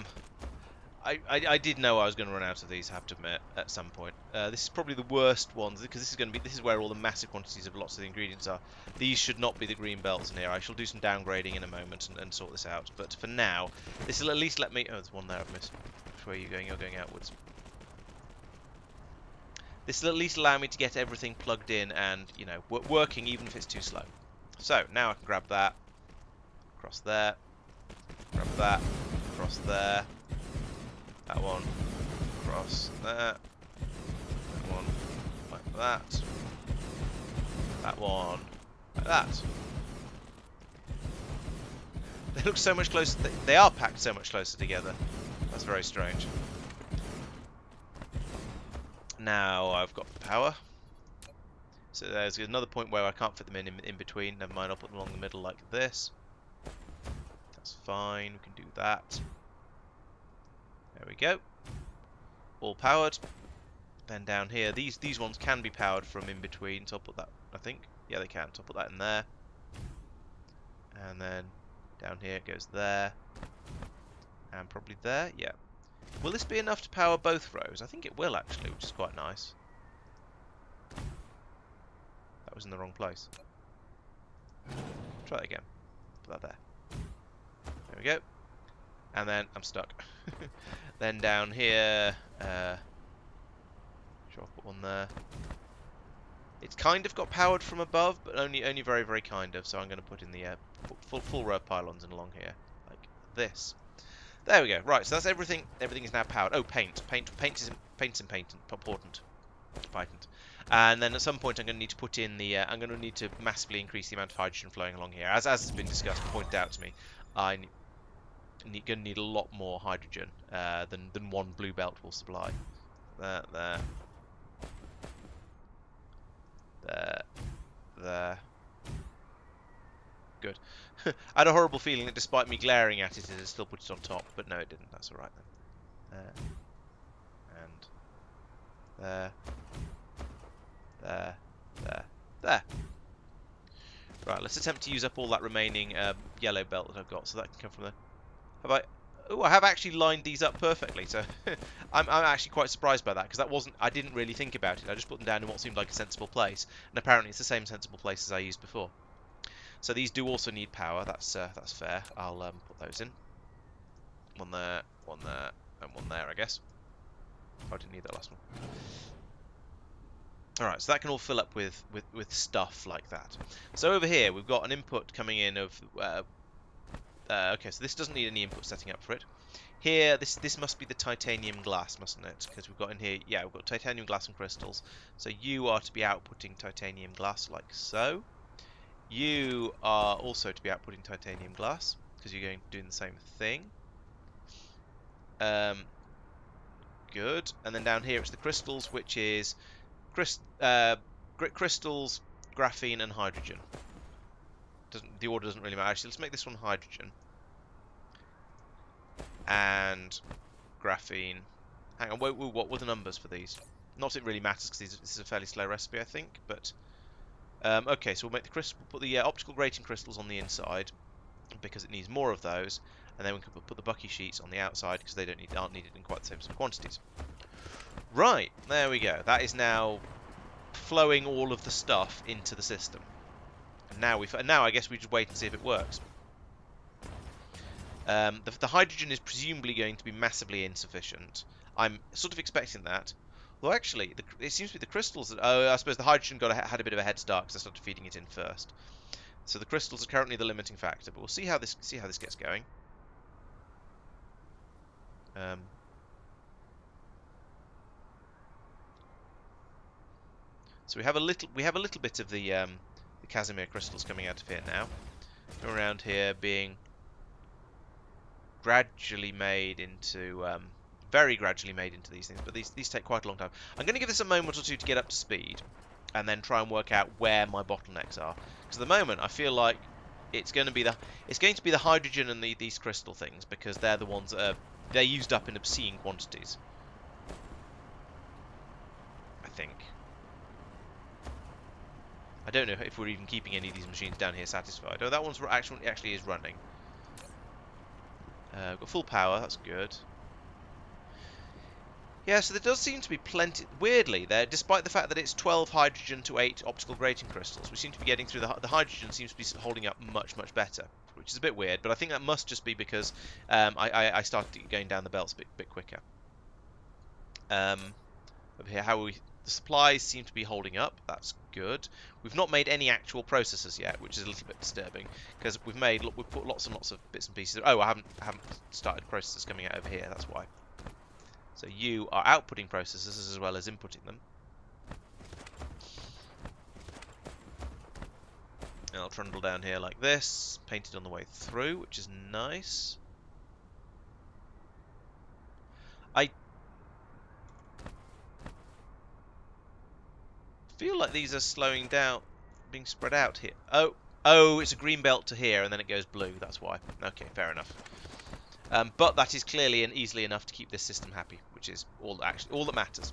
did know I was going to run out of these, I have to admit, at some point. This is probably the worst ones, because this is where all the massive quantities of lots of the ingredients are. These should not be the green belts in here. I shall do some downgrading in a moment and sort this out. But for now, this will at least let me... Oh, there's one there I've missed. Which way are you going? You're going outwards. This will at least allow me to get everything plugged in and, you know, working even if it's too slow. So, now I can grab that. Across there. Grab that. Across there. That one. Across there. That one. Like that. That one. Like that. They look so much closer. They are packed so much closer together. That's very strange. Now I've got power. So there's another point where I can't fit them in between. Never mind, I'll put them along the middle like this. That's fine, we can do that. There we go. All powered. Then down here, these ones can be powered from in between, so I'll put that, I think. Yeah, they can, so I'll put that in there. And then down here it goes there. And probably there, yeah. Will this be enough to power both rows? I think it will actually, which is quite nice. That was in the wrong place. Try that again. Put that there. There we go. And then I'm stuck. Then down here, sure, I'll put one there. It's kind of got powered from above, but only very, very kind of. So I'm going to put in the full row of pylons in along here, like this. There we go. Right, so that's everything. Everything is now powered. Oh, paint is important. Patent. And then at some point, I'm going to need to put in the. I'm going to need to massively increase the amount of hydrogen flowing along here, as has been discussed, pointed out to me. I'm going to need a lot more hydrogen than one blue belt will supply. There. Good. I had a horrible feeling that despite me glaring at it, it had still put it on top, but no, it didn't. That's all right then. There. There. Right, let's attempt to use up all that remaining yellow belt that I've got, so that can come from there. Have I? Oh, I have actually lined these up perfectly, so I'm actually quite surprised by that, because that wasn't. I didn't really think about it. I just put them down in what seemed like a sensible place, and apparently it's the same sensible place as I used before. So these do also need power. That's fair. I'll put those in. One there, and one there, I guess. Oh, I didn't need that last one. Alright, so that can all fill up with stuff like that. So over here, we've got an input coming in of... okay, so this doesn't need any input setting up for it. Here, this must be the titanium glass, mustn't it? Because we've got in here... Yeah, we've got titanium glass and crystals. So you are to be outputting titanium glass, like so. You are also to be outputting titanium glass, because you're going to do the same thing. Good. And then down here, it's the crystals, which is... crystals, graphene, and hydrogen. The order doesn't really matter. Actually, let's make this one hydrogen. And graphene. Hang on, what were the numbers for these? Not that it really matters, because this is a fairly slow recipe, I think. But okay, so we'll make we'll put the optical grating crystals on the inside, because it needs more of those. And then we can put the bucky sheets on the outside, because they aren't needed in quite the same sort of quantities. Right, there we go. That is now flowing all of the stuff into the system. And now I guess we just wait and see if it works. The hydrogen is presumably going to be massively insufficient. I'm sort of expecting that. Though actually, it seems to be the crystals that... Oh, I suppose the hydrogen had a bit of a head start because I started feeding it in first. So the crystals are currently the limiting factor, but we'll see how this gets going. So we have a little bit of the Casimir crystals coming out of here now. Come around here being gradually made into very gradually made into these things, but these take quite a long time. I'm going to give this a moment or two to get up to speed, and then try and work out where my bottlenecks are. Because at the moment, I feel like it's going to be the hydrogen and these crystal things, because they're the ones that they're used up in obscene quantities. I think. I don't know if we're even keeping any of these machines down here satisfied. Oh, that one's actually is running. Got full power, that's good. Yeah, so there does seem to be plenty... Weirdly, there, despite the fact that it's 12 hydrogen to 8 optical grating crystals, we seem to be getting through the hydrogen seems to be holding up much, much better, which is a bit weird, but I think that must just be because I started going down the belts a bit quicker. Over here, the supplies seem to be holding up. That's good. We've not made any actual processors yet, which is a little bit disturbing because we've put lots and lots of bits and pieces. Oh, I haven't started processors coming out over here. That's why. So you are outputting processors as well as inputting them. And I'll trundle down here like this, painted on the way through, which is nice. I feel like these are slowing down, being spread out here. Oh, it's a green belt to here, and then it goes blue. That's why. Okay, fair enough. But that is clearly and easily enough to keep this system happy, which is all that matters.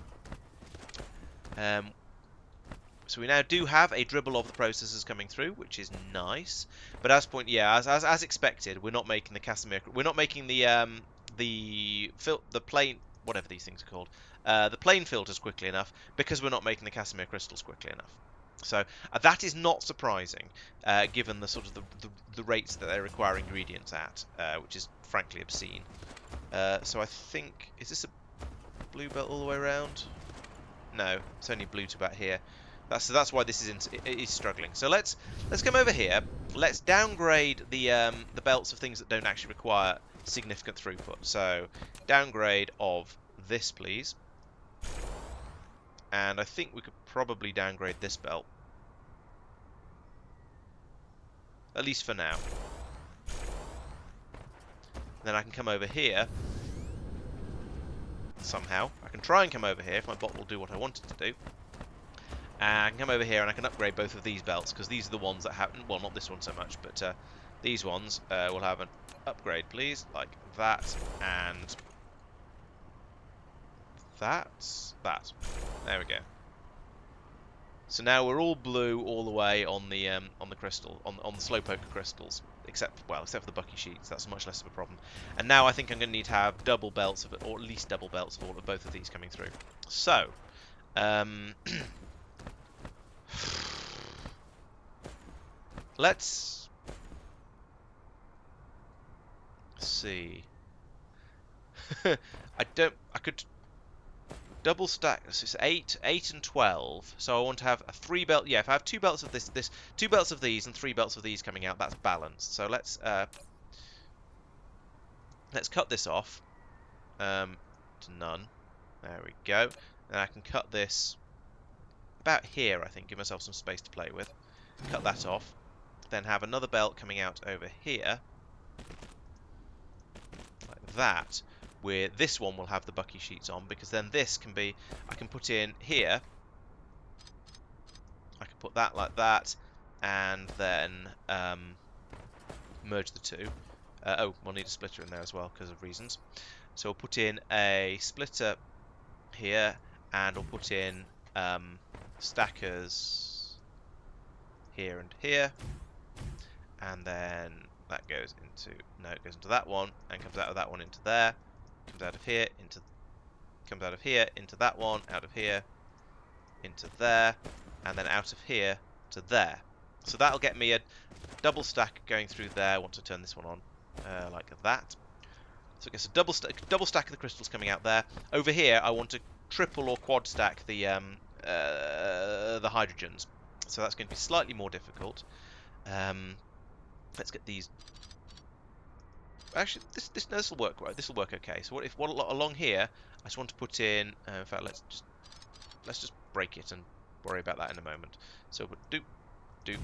So we now do have a dribble of the processors coming through, which is nice. But as expected, we're not making the Casimir. We're not making the plane, whatever these things are called, the plane filters quickly enough, because we're not making the Casimir crystals quickly enough. So that is not surprising, given the sort of the rates that they require ingredients at, which is frankly obscene. So I think, is this a blue belt all the way around? No, it's only blue to about here. That's why this is struggling. So let's come over here. Let's downgrade the belts of things that don't actually require significant throughput. So downgrade of this, please. And I think we could probably downgrade this belt. At least for now. Then I can come over here. Somehow. I can try and come over here if my bot will do what I want it to do. And I can come over here and I can upgrade both of these belts, because these are the ones that have... Well, not this one so much, but these ones will have an upgrade, please. Like that and... that. There we go. So now we're all blue all the way on the crystal, on the slowpoke crystals, except for the bucky sheets. That's much less of a problem. And now I think I'm going to need to have double belts of it, or at least double belts of all of both of these coming through. So, let's see. I could double stack. This is 8, 8 and 12. So I want to have a 3 belt. Yeah, if I have 2 belts of this, 2 belts of these, and 3 belts of these coming out, that's balanced. So let's cut this off to none. There we go. And I can cut this about here, I think. Give myself some space to play with. Cut that off. Then have another belt coming out over here. Like that. Where this one will have the bucky sheets on, because then this can be... I can put in here. I can put that like that. And then merge the two. Oh, we'll need a splitter in there as well, because of reasons. So we'll put in a splitter here, and we'll put in stackers here and here, and then that goes into, no, it goes into that one, and comes out of that one into there, comes out of here into, comes out of here into that one, out of here into there, and then out of here to there. So that'll get me a double stack going through there. I want to turn this one on like that. So it gets a double stack of the crystals coming out there. Over here, I want to triple or quad stack the hydrogens. So that's going to be slightly more difficult. Let's get these. Actually, this will work. Right, this will work okay. So what along here? I just want to put in. In fact, let's just break it and worry about that in a moment. So put do,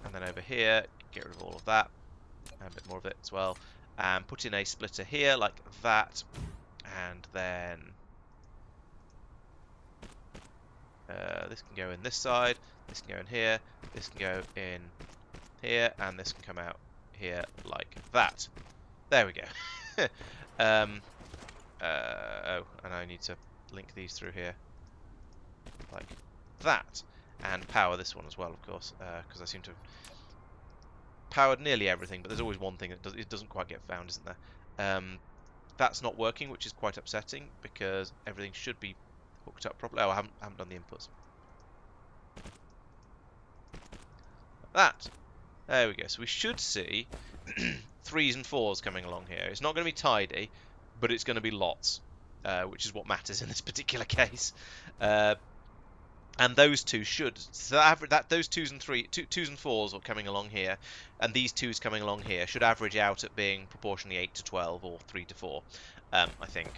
and then over here, get rid of all of that, and a bit more of it as well, and put in a splitter here like that, and then this can go in this side, this can go in here, this can go in here, and this can come out here like that. There we go. Oh, and I need to link these through here like that, and power this one as well, of course, because I seem to have powered nearly everything, but there's always one thing that it doesn't quite get found, isn't there? That's not working, which is quite upsetting, because everything should be hooked up properly. Oh, I haven't done the inputs. Like that. There we go. So we should see 3s and 4s coming along here. It's not going to be tidy, but it's going to be lots, which is what matters in this particular case. And those two should, so those 2s and 4s are coming along here, and these 2s coming along here should average out at being proportionally 8 to 12 or 3 to 4, I think.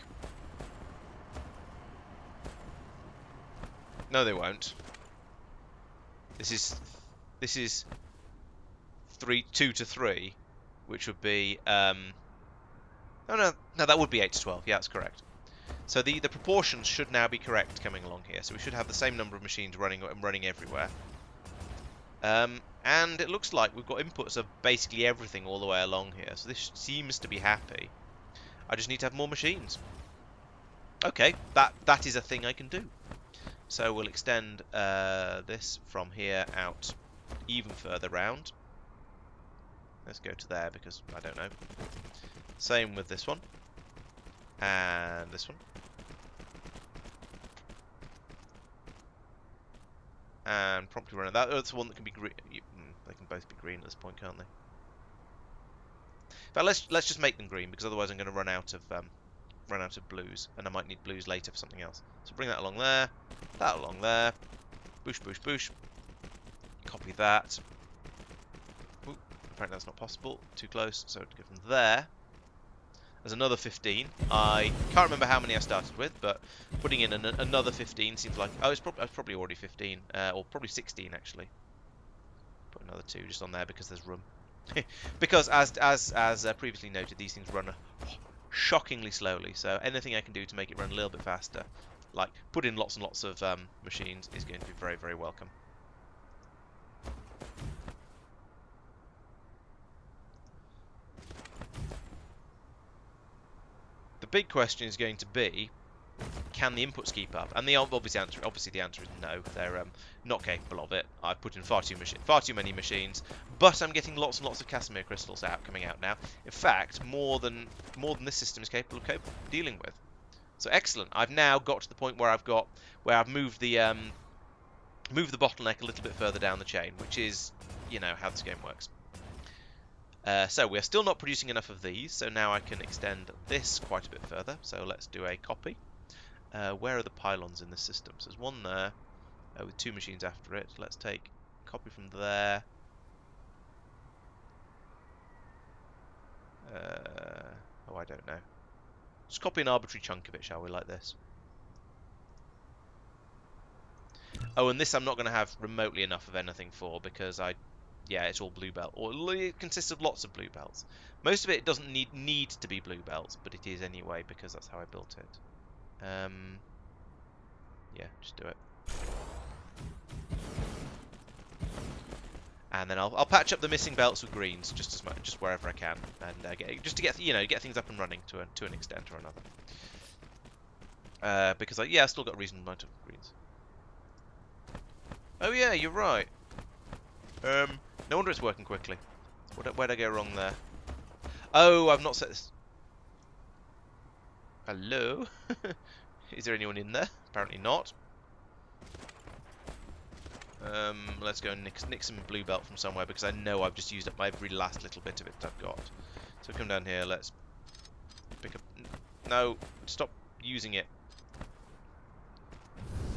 No, they won't. This is 2 to 3, which would be no, that would be 8 to 12. Yeah, that's correct. So the proportions should now be correct coming along here. So we should have the same number of machines running everywhere. And it looks like we've got inputs of basically everything all the way along here. So this seems to be happy. I just need to have more machines. Okay, that is a thing I can do. So we'll extend this from here out even further round. Let's go to there because I don't know. Same with this one. And this one. And promptly run it. That's one that can be green. They can both be green at this point, can't they? But let's just make them green, because otherwise I'm going to run out of blues, and I might need blues later for something else. So bring that along there, that along there, boosh, boosh, boosh. Copy that. Ooh, apparently that's not possible. Too close. So to go from there. There's another 15. I can't remember how many I started with, but putting in another 15 seems like... Oh, it's probably already 15, or probably 16 actually. Put another 2 just on there because there's room. Because as previously noted, these things run shockingly slowly. So anything I can do to make it run a little bit faster, like put in lots and lots of machines, is going to be very, very welcome. The big question is going to be, can the inputs keep up? And the obvious answer is no. They're not capable of it. I've put in far too many machines, but I'm getting lots and lots of Casimir crystals coming out now. In fact, more than this system is capable of dealing with. So excellent. I've now got to the point where I've moved the bottleneck a little bit further down the chain, which is you know, how this game works. So we're still not producing enough of these, so now I can extend this quite a bit further. So let's do a copy. Where are the pylons in this system? So there's one there with 2 machines after it. Let's take a copy from there. Oh, I don't know. Just copy an arbitrary chunk of it, shall we, like this? Oh, and this I'm not going to have remotely enough of anything for because yeah, it's all blue belt. Or it consists of lots of blue belts. Most of it doesn't need to be blue belts, but it is anyway because that's how I built it. Yeah, just do it. And then I'll patch up the missing belts with greens just as much, just wherever I can, and just to get things up and running to an extent or another. Because I still got a reasonable amount of greens. Oh yeah, you're right. No wonder it's working quickly. Where'd I go wrong there? Oh, I've not set this. Hello? Is there anyone in there? Apparently not. Let's go and nick some blue belt from somewhere because I know I've just used up every last little bit of it that I've got. So come down here, let's pick up... No, stop using it.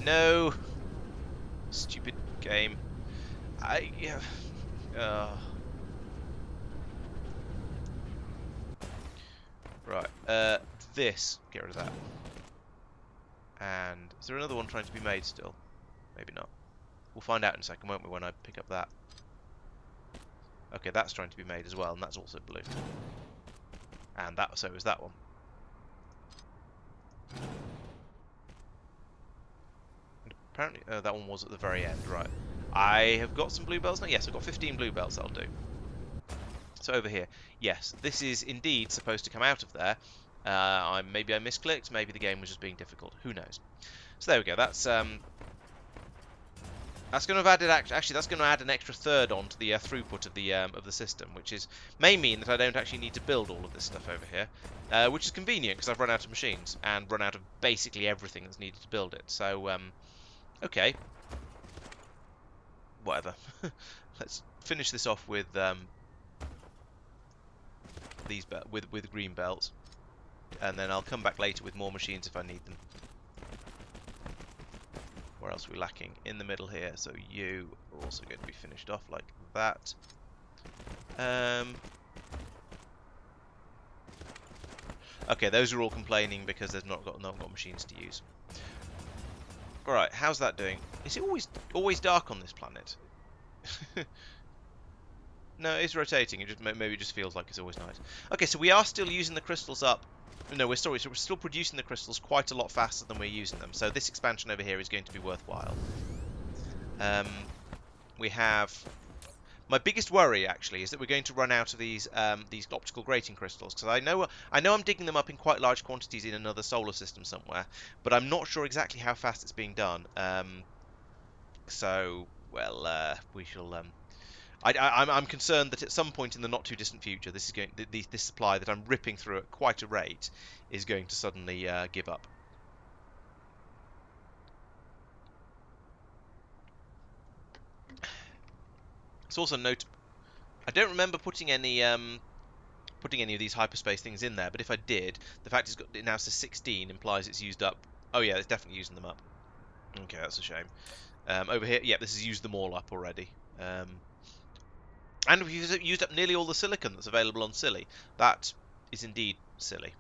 No! Stupid game. Yeah. Right, this. Get rid of that. And is there another one trying to be made still? Maybe not. We'll find out in a second, won't we, when I pick up that. Okay, that's trying to be made as well, and that's also blue. And so is that one. And apparently, that one was at the very end, right. I have got some blue belts now. Yes, I've got 15 blue belts, that'll do. So over here, yes, this is indeed supposed to come out of there. Maybe I misclicked, maybe the game was just being difficult. Who knows? So there we go. That's going to have added actually that's going to add an extra third on to the throughput of the system, which may mean that I don't actually need to build all of this stuff over here, which is convenient because I've run out of machines and run out of basically everything that's needed to build it. So okay, whatever. Let's finish this off with with green belts, and then I'll come back later with more machines if I need them. Where else are we lacking? In the middle here, so you are also going to be finished off like that. Okay, those are all complaining because they've not got machines to use. Alright, how's that doing? Is it always dark on this planet? No, it's rotating. It maybe just feels like it's always night. Okay, so we are still using the crystals up. No, we're still producing the crystals quite a lot faster than we're using them. So this expansion over here is going to be worthwhile. We have... My biggest worry, actually, is that we're going to run out of these optical grating crystals, because I know I'm digging them up in quite large quantities in another solar system somewhere, but I'm not sure exactly how fast it's being done. So, well, we shall... I'm concerned that at some point in the not too distant future, this supply that I'm ripping through at quite a rate is going to suddenly give up. It's also I don't remember putting any of these hyperspace things in there, but if I did, the fact it now says 16 implies it's used up. Oh yeah, it's definitely using them up. Okay, that's a shame. Over here, yeah, this has used them all up already. And we've used up nearly all the silicon that's available on Silly. That is indeed silly.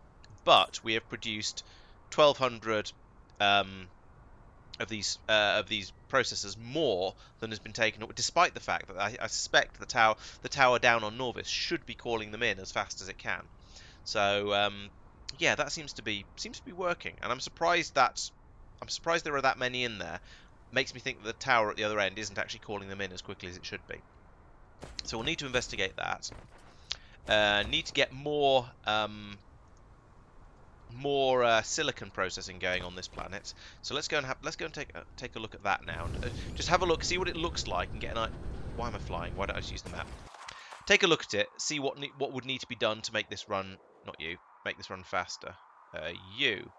But we have produced 1,200 of these processors more than has been taken, despite the fact that I suspect the tower down on Norvis should be calling them in as fast as it can. So yeah, that seems to be working, and I'm surprised there are that many in there. Makes me think that the tower at the other end isn't actually calling them in as quickly as it should be. So we'll need to investigate that. Need to get more silicon processing going on this planet. So let's go and take a look at that now. Just have a look, see what it looks like, and get an idea. Why am I flying? Why don't I just use the map? Take a look at it, see what would need to be done to make this run. Not you. Make this run faster. You.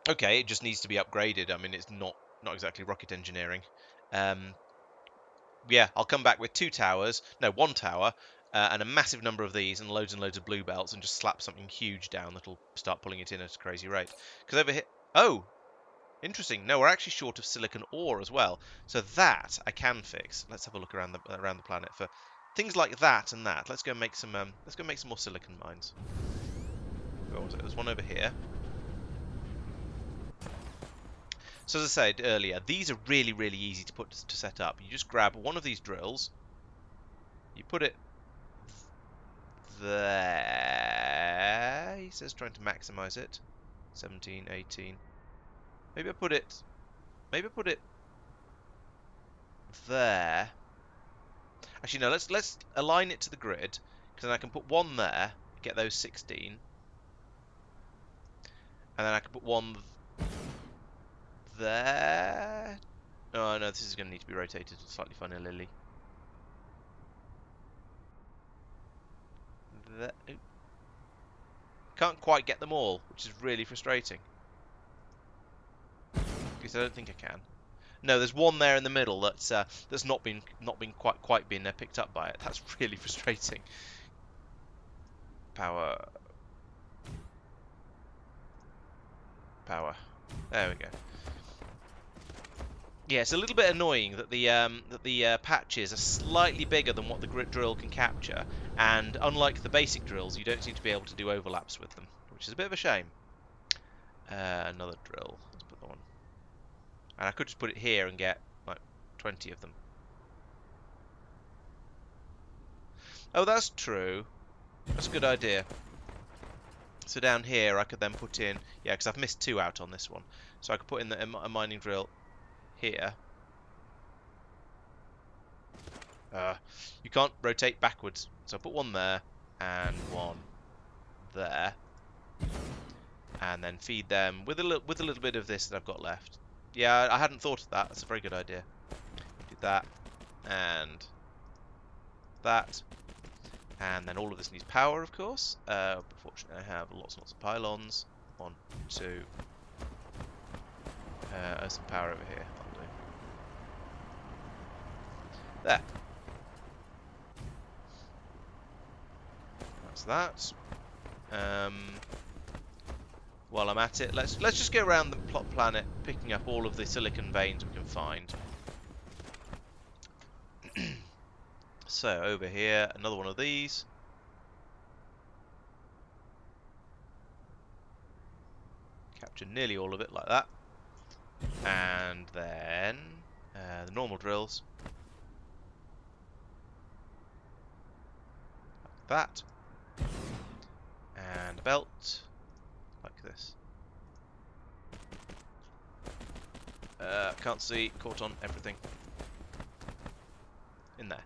Okay, it just needs to be upgraded. I mean, it's not exactly rocket engineering. Yeah, I'll come back with 2 towers, no, 1 tower, and a massive number of these, and loads of blue belts, and just slap something huge down that'll start pulling it in at a crazy rate. Because over here, oh, interesting. No, we're actually short of silicon ore as well, so that I can fix. Let's have a look around the planet for things like that and that. Let's go make some. Let's go make some more silicon mines. Where was it? There's one over here. So as I said earlier, these are really easy to set up. You just grab one of these drills, you put it there. He says trying to maximize it. 17, 18. Maybe I put it there. Actually no, let's align it to the grid, because then I can put one there, get those 16. And then I can put one there. Oh no, this is going to need to be rotated slightly funnily. There. Can't quite get them all, which is really frustrating. Because I don't think I can. No, there's one there in the middle that's not been quite been picked up by it. That's really frustrating. Power. There we go. Yeah, it's a little bit annoying that the patches are slightly bigger than what the grit drill can capture, and unlike the basic drills, you don't seem to be able to do overlaps with them, which is a bit of a shame. Another drill. Let's put that one. And I could just put it here and get like 20 of them. Oh, that's true. That's a good idea. So down here, I could then put in, yeah, because I've missed 2 out on this one. So I could put in a mining drill here. You can't rotate backwards, so I put one there and one there, and then feed them with a little bit of this that I've got left. Yeah, I hadn't thought of that. That's a very good idea. Do that and that, and then all of this needs power, of course. But fortunately, I have lots and lots of pylons. 1, 2. Some power over here. I'll do. There. That's that. While I'm at it, let's just go around the planet, picking up all of the silicon veins we can find. So over here, another one of these. Capture nearly all of it like that, and then the normal drills. Like that. And a belt like this. Can't see, caught on everything in there.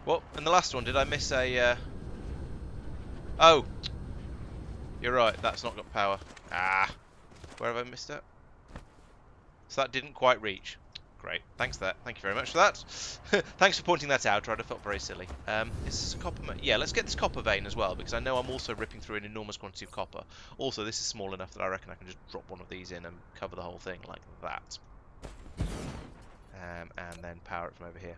What? And the last one, did I miss a... Oh! You're right, that's not got power. Ah! Where have I missed it? So that didn't quite reach. Great, thanks for that. Thank you very much for that. Thanks for pointing that out, right? I felt very silly. Is this a copper... Yeah, let's get this copper vein as well, because I know I'm also ripping through an enormous quantity of copper. Also, this is small enough that I reckon I can just drop one of these in and cover the whole thing like that. And then power it from over here.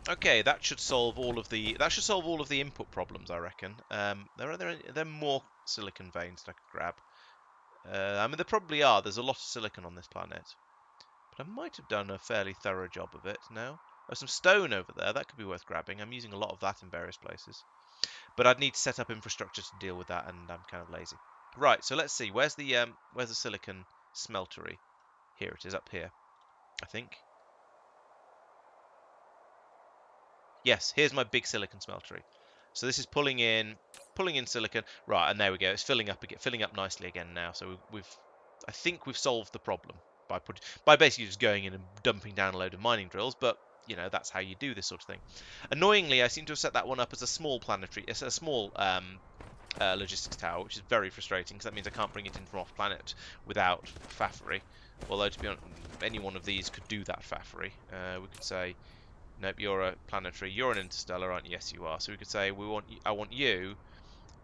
Okay, that should solve all of the input problems, I reckon. Are there more silicon veins that I could grab? I mean, there probably are. There's a lot of silicon on this planet, but I might have done a fairly thorough job of it. No, there's some stone over there. That could be worth grabbing. I'm using a lot of that in various places, but I'd need to set up infrastructure to deal with that, and I'm kind of lazy. Right, so let's see. Where's the silicon smeltery? Here it is, up here, I think. Yes, here's my big silicon smeltery. So this is pulling in silicon. Right, and there we go. It's filling up nicely again now. So I think we've solved the problem by basically just going in and dumping down a load of mining drills. But you know, that's how you do this sort of thing. Annoyingly, I seem to have set that one up as a small planetary, as a small logistics tower, which is very frustrating because that means I can't bring it in from off planet without faffery. Although to be honest, any one of these could do that faffery. We could say, nope, you're a planetary, you're an interstellar, aren't you? Yes, you are. So we could say I want you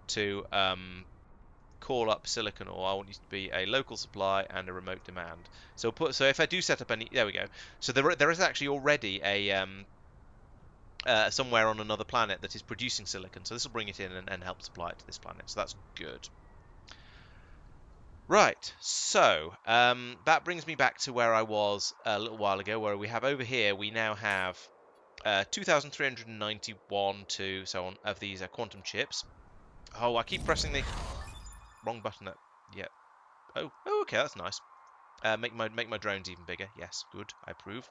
to call up silicon ore. I want you to be a local supply and a remote demand. So if I do set up any, there we go. So there is actually already a somewhere on another planet that is producing silicon. So this will bring it in and help supply it to this planet. So that's good. Right, so that brings me back to where I was a little while ago, where we have over here, we now have 2,391 to so on of these quantum chips. Oh, I keep pressing the wrong button. Yeah. Oh, okay, that's nice. Make my drones even bigger. Yes, good. I approve.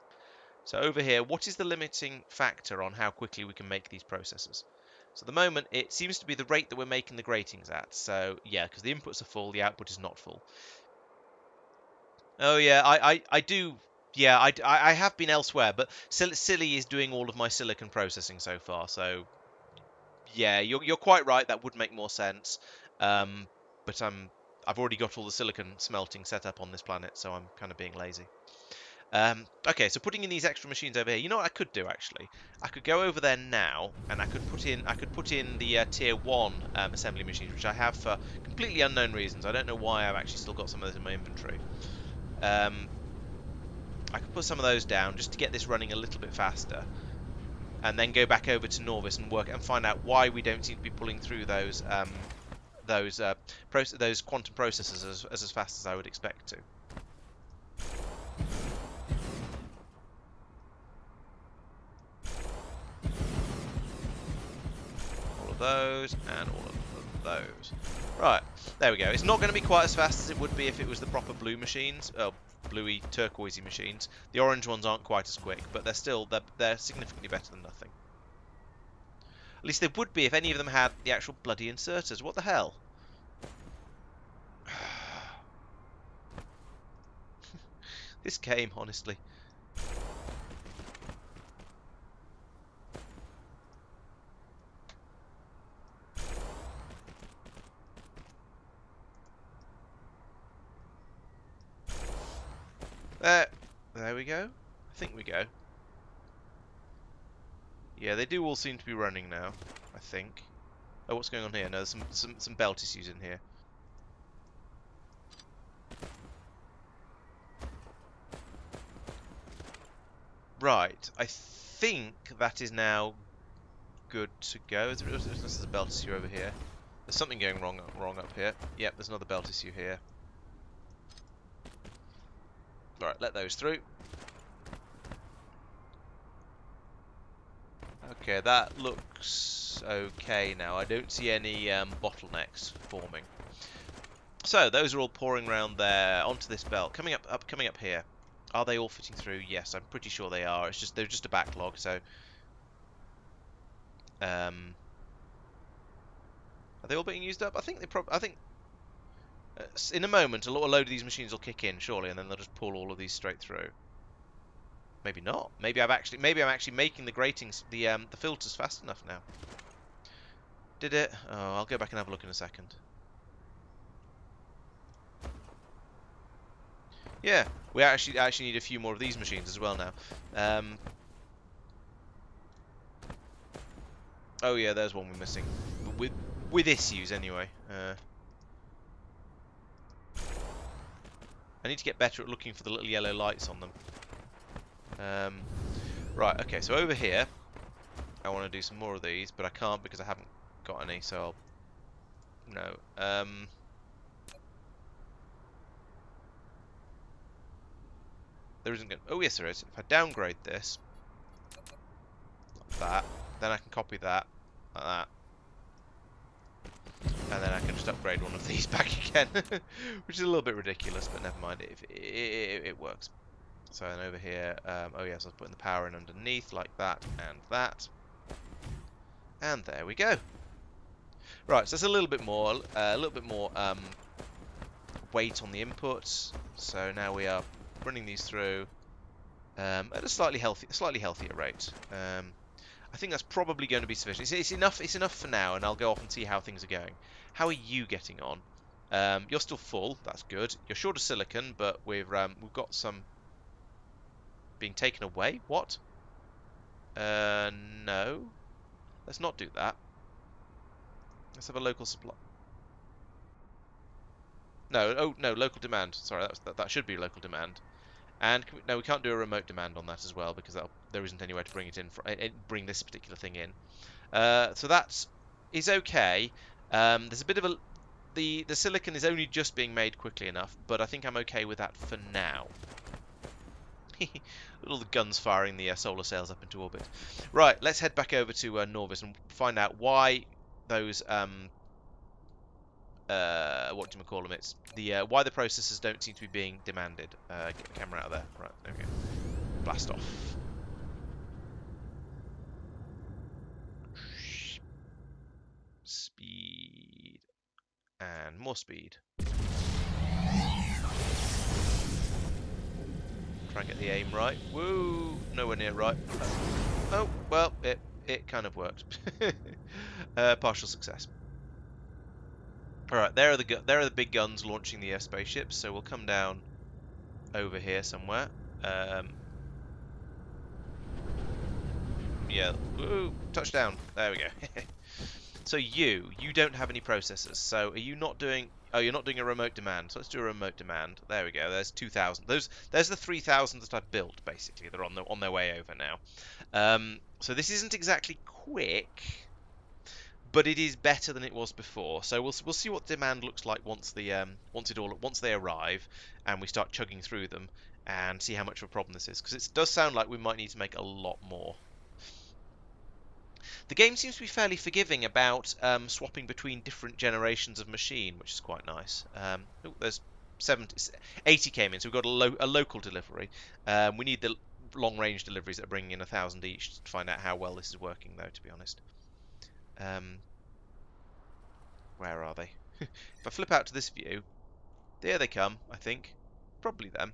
So over here, what is the limiting factor on how quickly we can make these processors? So at the moment, it seems to be the rate that we're making the gratings at. So yeah, because the inputs are full, the output is not full. Oh yeah, I do. Yeah, I have been elsewhere, but Silly is doing all of my silicon processing so far. So yeah, you're quite right. That would make more sense. But I've already got all the silicon smelting set up on this planet, so I'm kind of being lazy. Okay, so putting in these extra machines over here. You know what I could do actually? I could go over there now, and I could put in the tier 1 assembly machines, which I have for completely unknown reasons. I don't know why I've actually still got some of those in my inventory. I could put some of those down just to get this running a little bit faster, and then go back over to Norvis and work and find out why we don't seem to be pulling through those quantum processors as fast as I would expect to. All of those and all of those. Right, there we go. It's not going to be quite as fast as it would be if it was the proper blue machines, bluey, turquoisey machines. The orange ones aren't quite as quick, but they're significantly better than nothing. At least they would be if any of them had the actual bloody inserters. What the hell? This game, honestly. There we go. I think we go. Yeah, they do all seem to be running now, I think. Oh, what's going on here? No, there's some belt issues in here. Right, I think that is now good to go. There's a belt issue over here. There's something going wrong up here. Yep, there's another belt issue here. Right, let those through. Okay, that looks okay now. I don't see any bottlenecks forming. So those are all pouring around there onto this belt. Coming up here. Are they all fitting through? Yes, I'm pretty sure they are. It's just they're just a backlog. So, are they all being used up? I think in a moment a load of these machines will kick in surely, and then they'll just pull all of these straight through. Maybe not. Maybe I'm actually making the gratings, the filters fast enough now. Did it? Oh, I'll go back and have a look in a second. Yeah, we actually need a few more of these machines as well now. Oh yeah, there's one we're missing. With issues anyway. I need to get better at looking for the little yellow lights on them. Right, okay, so over here, I want to do some more of these, but I can't because I haven't got any, so I'll... No. There isn't going to... Oh, yes, there is. If I downgrade this, like that, then I can copy that, like that. And then I can just upgrade one of these back again, which is a little bit ridiculous, but never mind, it works. So then over here, oh yes, I was putting the power in underneath, like that, and that. And there we go. Right, so it's a little bit more weight on the inputs. So now we are running these through at a slightly healthier rate. I think that's probably going to be sufficient. It's enough. It's enough for now, and I'll go off and see how things are going. How are you getting on? You're still full. That's good. You're short of silicon, but we've got some being taken away. What? No. Let's not do that. Let's have a local supply. No. Oh no, local demand. Sorry, that should be local demand. And no, we can't do a remote demand on that as well because there isn't anywhere to bring it in. Bring this particular thing in. So that is okay. There's a bit of a the silicon is only just being made quickly enough, but I think I'm okay with that for now. All the guns firing the solar sails up into orbit. Right, let's head back over to Norvis and find out why those what do we call them? It's the why the processors don't seem to be being demanded. Get the camera out of there. Right, there we go. Blast off. Speed and more speed. Try and get the aim right. Woo! Nowhere near right. Oh well, it kind of worked. Partial success. All right, there are the big guns launching the spaceships. So we'll come down over here somewhere. Yeah. Woo! Touchdown. There we go. So you don't have any processors. So are you not doing? Oh, you're not doing a remote demand. So let's do a remote demand. There we go. There's 2,000. There's the 3,000 that I've built. Basically, they're on their way over now. So this isn't exactly quick, but it is better than it was before. So we'll see what demand looks like once they arrive and we start chugging through them and see how much of a problem this is, because it does sound like we might need to make a lot more. The game seems to be fairly forgiving about swapping between different generations of machine, which is quite nice. Oh, there's 80 came in, so we've got a local delivery. We need the long-range deliveries that are bringing in 1,000 each to find out how well this is working, though, to be honest. Where are they? If I flip out to this view, there they come, I think. Probably them.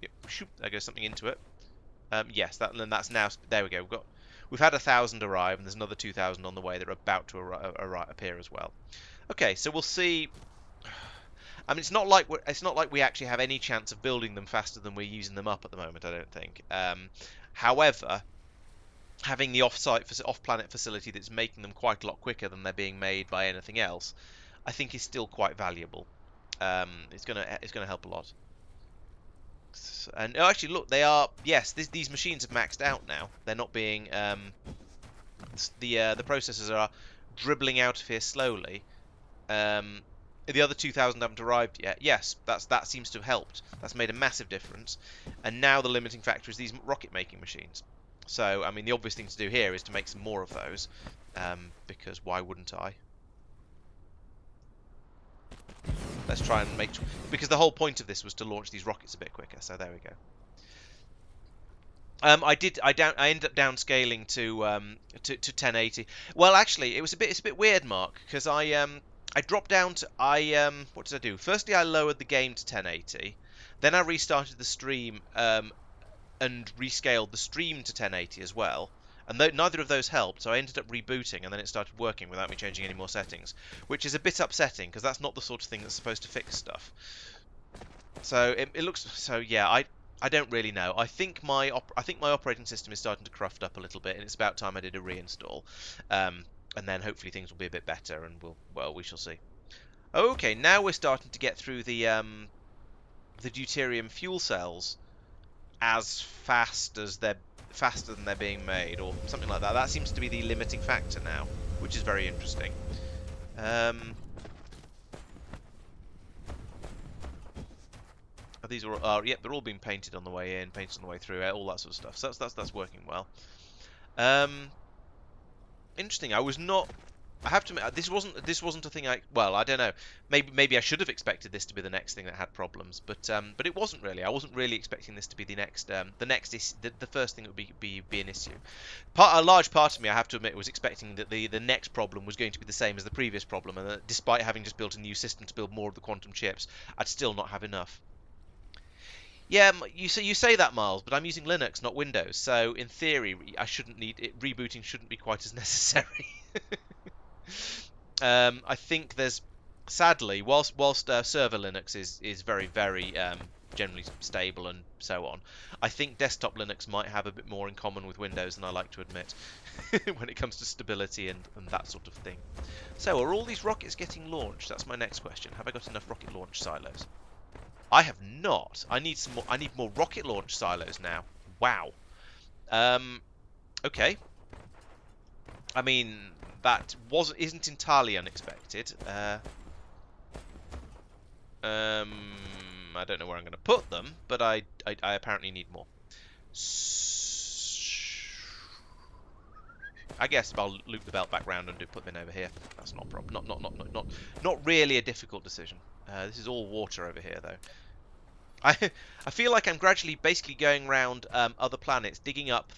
Yep, shoop, there goes something into it. Yes, that's now. There we go. We've had 1,000 arrive, and there's another 2,000 on the way that are about to appear as well. Okay, so we'll see. I mean, it's not like we actually have any chance of building them faster than we're using them up at the moment. I don't think. However, having the off-planet facility that's making them quite a lot quicker than they're being made by anything else, I think is still quite valuable. It's gonna help a lot. And oh, actually, look, they are. Yes, these machines have maxed out now. They're not being. The processors are dribbling out of here slowly. The other 2,000 haven't arrived yet. Yes, that seems to have helped. That's made a massive difference. And now the limiting factor is these rocket-making machines. So, I mean, the obvious thing to do here is to make some more of those, because why wouldn't I? Let's try and make... Because the whole point of this was to launch these rockets a bit quicker, so there we go. I ended up downscaling to 1080. Well, actually, it's a bit weird, Mark, because I dropped down to what did I do? Firstly, I lowered the game to 1080. Then I restarted the stream and rescaled the stream to 1080 as well. And neither of those helped, so I ended up rebooting, and then it started working without me changing any more settings, which is a bit upsetting because that's not the sort of thing that's supposed to fix stuff. So it looks so. Yeah, I don't really know. I think my operating system is starting to cruft up a little bit, and it's about time I did a reinstall. And then hopefully things will be a bit better, and we shall see. Okay, now we're starting to get through the deuterium fuel cells as faster than they're being made, or something like that. That seems to be the limiting factor now, which is very interesting. These are yep, they're all being painted on the way in, painted on the way through, all that sort of stuff. So that's working well. Interesting. I have to admit, this wasn't a thing well, I don't know. Maybe I should have expected this to be the next thing that had problems, but it wasn't really. I wasn't really expecting this to be the first thing that would be an issue. A large part of me, I have to admit, was expecting that the next problem was going to be the same as the previous problem, and that despite having just built a new system to build more of the quantum chips, I'd still not have enough. Yeah, you say that, Miles, but I'm using Linux, not Windows, so in theory, I shouldn't need it. Rebooting shouldn't be quite as necessary. I think there's sadly, whilst server Linux is very very generally stable and so on, I think desktop Linux might have a bit more in common with Windows than I like to admit when it comes to stability and that sort of thing. So, are all these rockets getting launched? That's my next question. Have I got enough rocket launch silos? I have not. I need some more. I need more rocket launch silos now. Wow. Um. Okay. I mean, that isn't entirely unexpected. Um. I don't know where I'm going to put them, but I apparently need more. I guess I'll loop the belt back round and put them in over here. That's not a problem. Not really a difficult decision. This is all water over here, though. I feel like I'm gradually basically going around other planets, digging up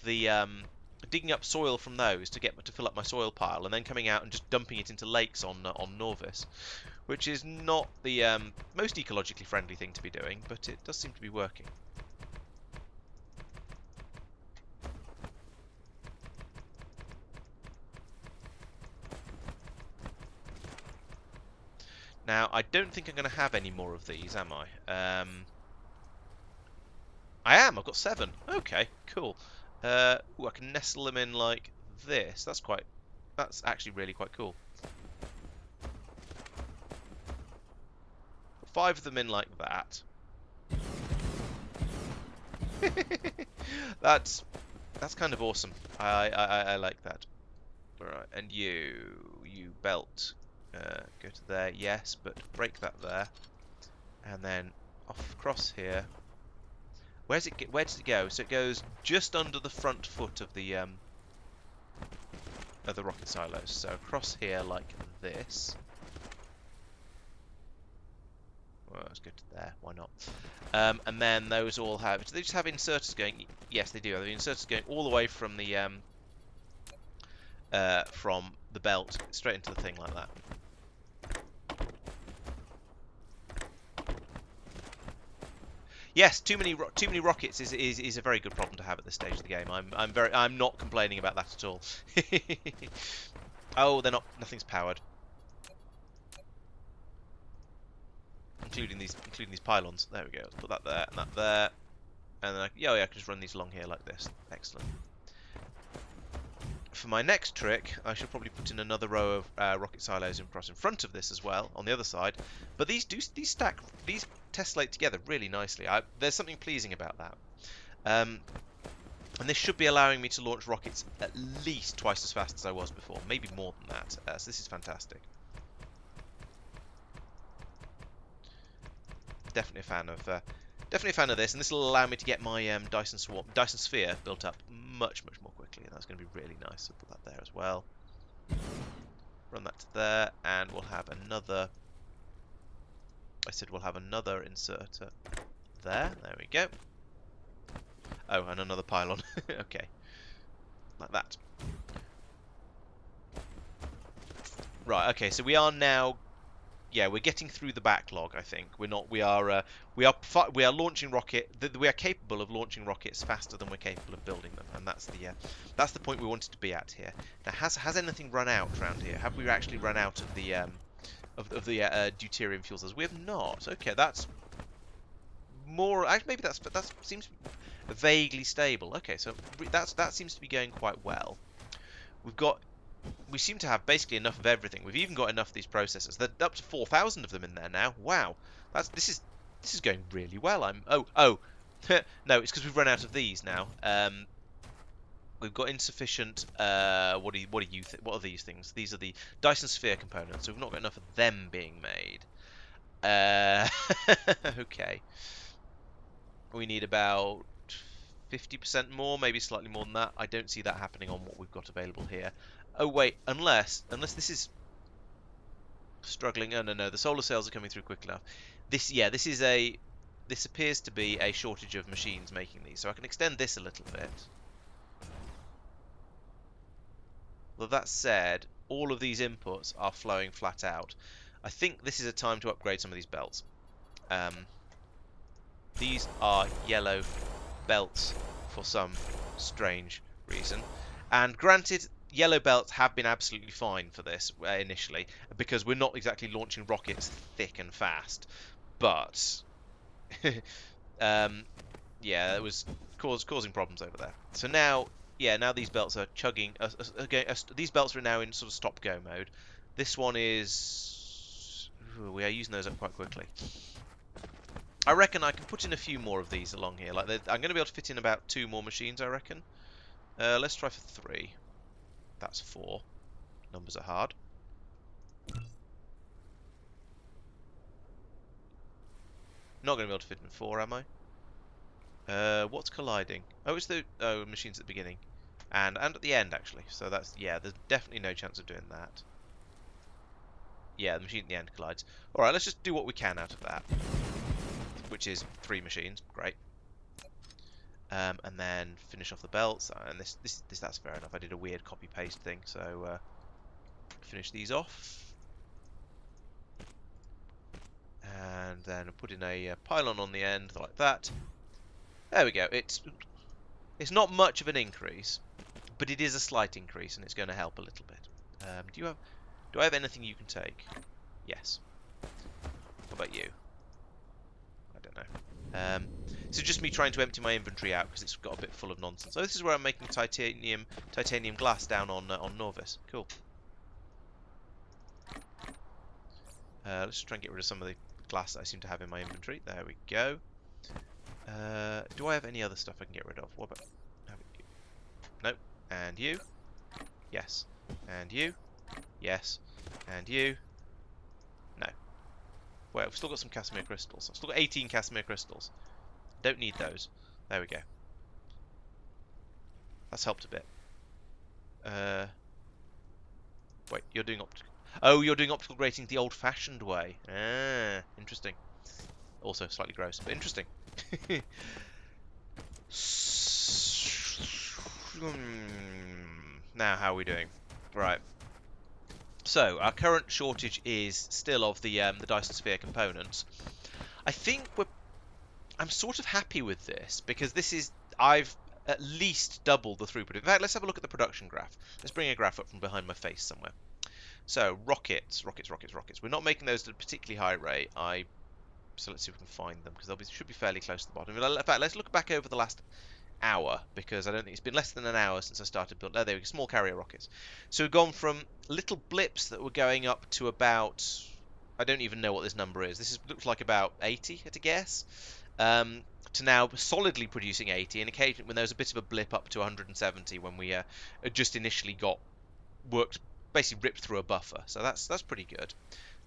soil from those to fill up my soil pile, and then coming out and just dumping it into lakes on Norvis, which is not the most ecologically friendly thing to be doing, but it does seem to be working. Now, I don't think I'm going to have any more of these, am I? I am. I've got 7. Okay, cool. Ooh, I can nestle them in like this. That's actually really quite cool. 5 of them in like that. That's kind of awesome. I like that. All right, and you belt. Go to there, yes, but break that there, and then off across here. Where does it go? So it goes just under the front foot of the rocket silos. So across here like this. Well, let's go to there. Why not? And then those all have. Do they just have inserters going? Yes, they do. They have inserters going all the way from the belt straight into the thing like that. Yes, too many rockets is a very good problem to have at this stage of the game. I'm not complaining about that at all. Oh, they're not. Nothing's powered, including these pylons. There we go. Let's put that there and that there, and then yeah, I can just run these along here like this. Excellent. For my next trick, I should probably put in another row of rocket silos across in front of this as well, on the other side. But these tessellate together really nicely. There's something pleasing about that. And this should be allowing me to launch rockets at least twice as fast as I was before, maybe more than that. So this is fantastic. Definitely a fan of this, and this will allow me to get my Dyson sphere built up much more quickly. And that's going to be really nice. So put that there as well. Run that to there, and we'll have another. I said we'll have another inserter there. There we go. Oh, and another pylon. Okay, like that. Right. Okay. So we are now. Yeah, we're getting through the backlog. I think we're not. We are launching rocket. We are capable of launching rockets faster than we're capable of building them, and that's the point we wanted to be at here. Now, has anything run out around here? Have we actually run out of the deuterium fuel cells? We have not. Okay, that's more. Actually, maybe that seems vaguely stable. Okay, so that seems to be going quite well. We seem to have basically enough of everything. We've even got enough of these processors. There's up to 4,000 of them in there now. Wow, this is going really well. No, it's because we've run out of these now. We've got insufficient. What are these things? These are the Dyson sphere components. So we've not got enough of them being made. Okay. We need about 50% more, maybe slightly more than that. I don't see that happening on what we've got available here. Oh wait, unless this is struggling. Oh no, the solar cells are coming through quick enough. This appears to be a shortage of machines making these, so I can extend this a little bit. Well, that said, all of these inputs are flowing flat out. I think this is a time to upgrade some of these belts. These are yellow belts for some strange reason. And granted, yellow belts have been absolutely fine for this initially, because we're not exactly launching rockets thick and fast. But yeah, it was causing problems over there. So now, yeah, now these belts are chugging. These belts are now in sort of stop-go mode. This one is. Ooh, we are using those up quite quickly. I reckon I can put in a few more of these along here. Like I'm going to be able to fit in about 2 more machines, I reckon. Let's try for 3. That's 4. Numbers are hard. Not going to be able to fit in 4, am I? What's colliding? Oh, it's the machines at the beginning, and at the end actually. So that's yeah. There's definitely no chance of doing that. Yeah, the machine at the end collides. All right, let's just do what we can out of that, which is 3 machines. Great. And then finish off the belts, and this that's fair enough. I did a weird copy paste thing, so finish these off, and then put in a pylon on the end like that. There we go. It's not much of an increase, but it is a slight increase, and it's going to help a little bit. Do I have anything you can take? Yes. What about you? I don't know. So just me trying to empty my inventory out because it's got a bit full of nonsense. Oh, this is where I'm making titanium glass down on Norvis. Cool. Let's just try and get rid of some of the glass that I seem to have in my inventory. There we go. Do I have any other stuff I can get rid of? What about... Nope. And you? Yes. And you? Yes. And you? No. Well, we've still got some Casimir crystals. I've still got 18 Casimir crystals. Don't need those. There we go. That's helped a bit. Wait, you're doing optical... Oh, you're doing optical grating the old-fashioned way. Ah, interesting. Also slightly gross, but interesting. Now, how are we doing? Right. So, our current shortage is still of the Dyson Sphere components. I think I'm sort of happy with this, because I've at least doubled the throughput. In fact, let's have a look at the production graph. Let's bring a graph up from behind my face somewhere. So, rockets. We're not making those at a particularly high rate. So let's see if we can find them, because they should be fairly close to the bottom. In fact, let's look back over the last hour, because I don't think it's been less than an hour since I started building. Oh, there we go, small carrier rockets. So we've gone from little blips that were going up to about, I don't even know what this number is. Looks like about 80 at a guess. To now solidly producing 80, and occasionally when there was a bit of a blip up to 170 when we just initially basically ripped through a buffer. So that's pretty good.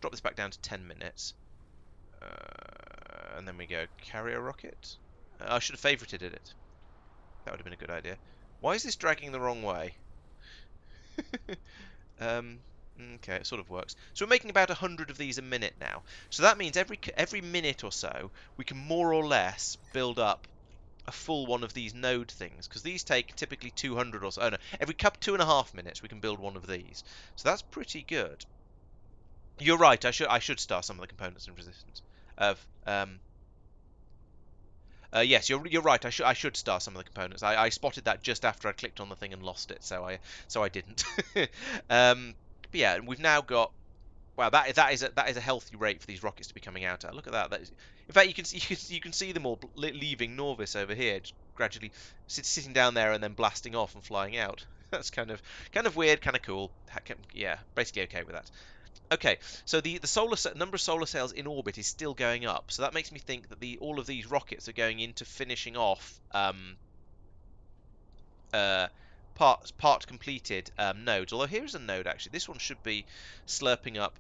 Drop this back down to 10 minutes. And then we go carrier rocket. I should have favorited it. That would have been a good idea. Why is this dragging the wrong way? Okay, it sort of works. So we're making about 100 of these a minute now. So that means every minute or so, we can more or less build up a full one of these node things, because these take typically 200 or so. Oh no, every 2.5 minutes we can build one of these. So that's pretty good. You're right. I should star some of the components in resistance. Yes, you're right. I should star some of the components. I spotted that just after I clicked on the thing and lost it, so I didn't. But yeah, we've now got. Wow, that is a healthy rate for these rockets to be coming out at. Look at that. In fact, you can see them all leaving Norvis over here, just gradually sitting down there and then blasting off and flying out. That's kind of weird, kind of cool. Yeah, basically okay with that. Okay, so the number of solar sails in orbit is still going up, so that makes me think that all of these rockets are going into finishing off part completed nodes. Although here is a node actually. This one should be slurping up.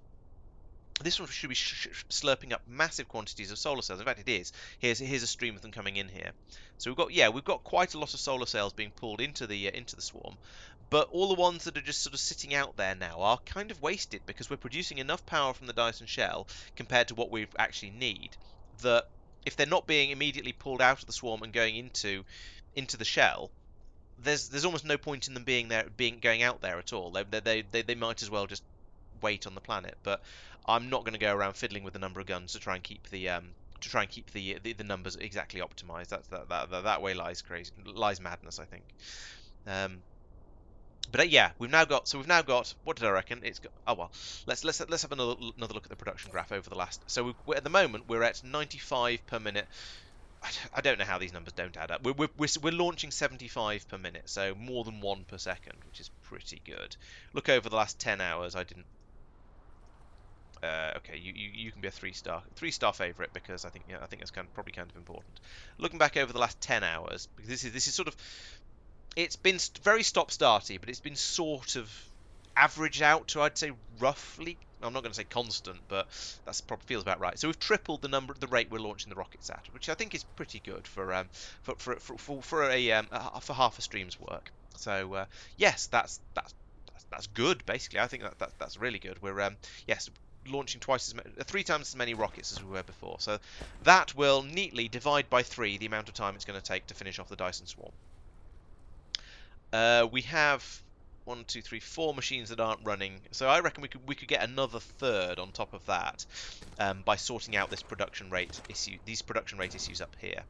This one should be slurping up massive quantities of solar cells. In fact, it is. Here's a stream of them coming in here. So we've got quite a lot of solar cells being pulled into the swarm, but all the ones that are just sort of sitting out there now are kind of wasted, because we're producing enough power from the Dyson shell compared to what we actually need, that if they're not being immediately pulled out of the swarm and going into the shell, there's almost no point in them going out there at all. They might as well just wait on the planet. But I'm not going to go around fiddling with the number of guns to try and keep the to try and keep the numbers exactly optimized. That way lies madness, I think. But yeah, we've now got what did I reckon? It's got, oh well. Let's have another look at the production graph over the last. So at the moment we're at 95 per minute. I don't know how these numbers don't add up. We're launching 75 per minute, so more than one per second, which is pretty good. Look over the last 10 hours. I didn't. Okay, you can be a three star favorite because I think that's probably kind of important. Looking back over the last 10 hours, because this is sort of, it's been very stop-starty, but it's been sort of averaged out to, I'd say, roughly. I'm not going to say constant, but that probably feels about right. So we've tripled the rate we're launching the rockets at, which I think is pretty good for half a stream's work. So yes, that's good. Basically, I think that's really good. We're yes, launching three times as many rockets as we were before. So that will neatly divide by 3 the amount of time it's going to take to finish off the Dyson swarm. We have 1, 2, 3, 4 machines that aren't running, so I reckon we could get another third on top of that by sorting out these production rate issues up here.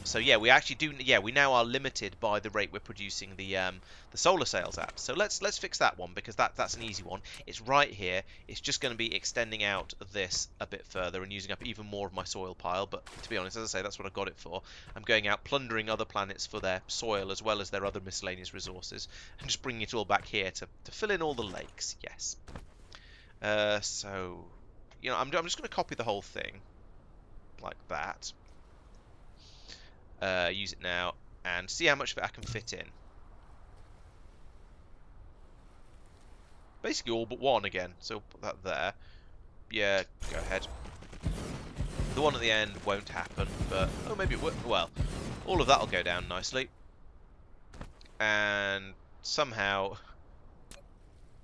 So yeah, we actually do. Yeah, we now are limited by the rate we're producing the solar sails at. So let's fix that one because that's an easy one. It's right here. It's just going to be extending out this a bit further and using up even more of my soil pile. But to be honest, as I say, that's what I got it for. I'm going out plundering other planets for their soil as well as their other miscellaneous resources, and just bringing it all back here to fill in all the lakes. Yes. So I'm just going to copy the whole thing like that. Use it now and see how much of it I can fit in. Basically all but one again, so put that there. Yeah, go ahead. The one at the end won't happen, but oh, maybe it will. Well, all of that will go down nicely. And somehow,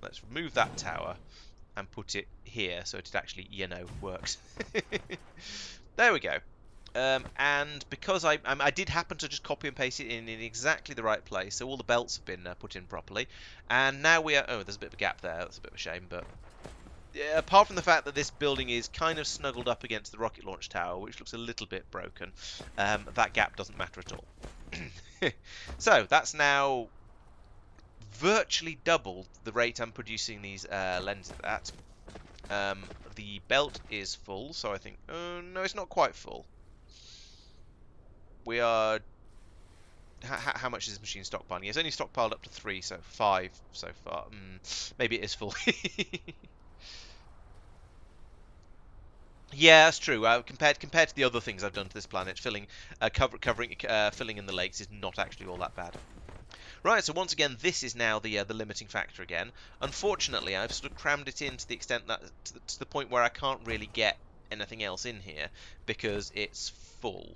let's remove that tower and put it here so it actually, works. There we go. And because I did happen to just copy and paste it in exactly the right place, so all the belts have been put in properly. And now we are... Oh, there's a bit of a gap there. That's a bit of a shame, but... Yeah, apart from the fact that this building is kind of snuggled up against the rocket launch tower, which looks a little bit broken, that gap doesn't matter at all. So, that's now virtually doubled the rate I'm producing these lenses at. The belt is full, so I think... no, it's not quite full. We are... How much is this machine stockpiling? It's only stockpiled up to 3, so 5 so far. Maybe it is full. Yeah, that's true. Compared to the other things I've done to this planet, filling in the lakes is not actually all that bad. Right, so once again, this is now the limiting factor again. Unfortunately, I've sort of crammed it in to the extent that to the point where I can't really get anything else in here because it's full.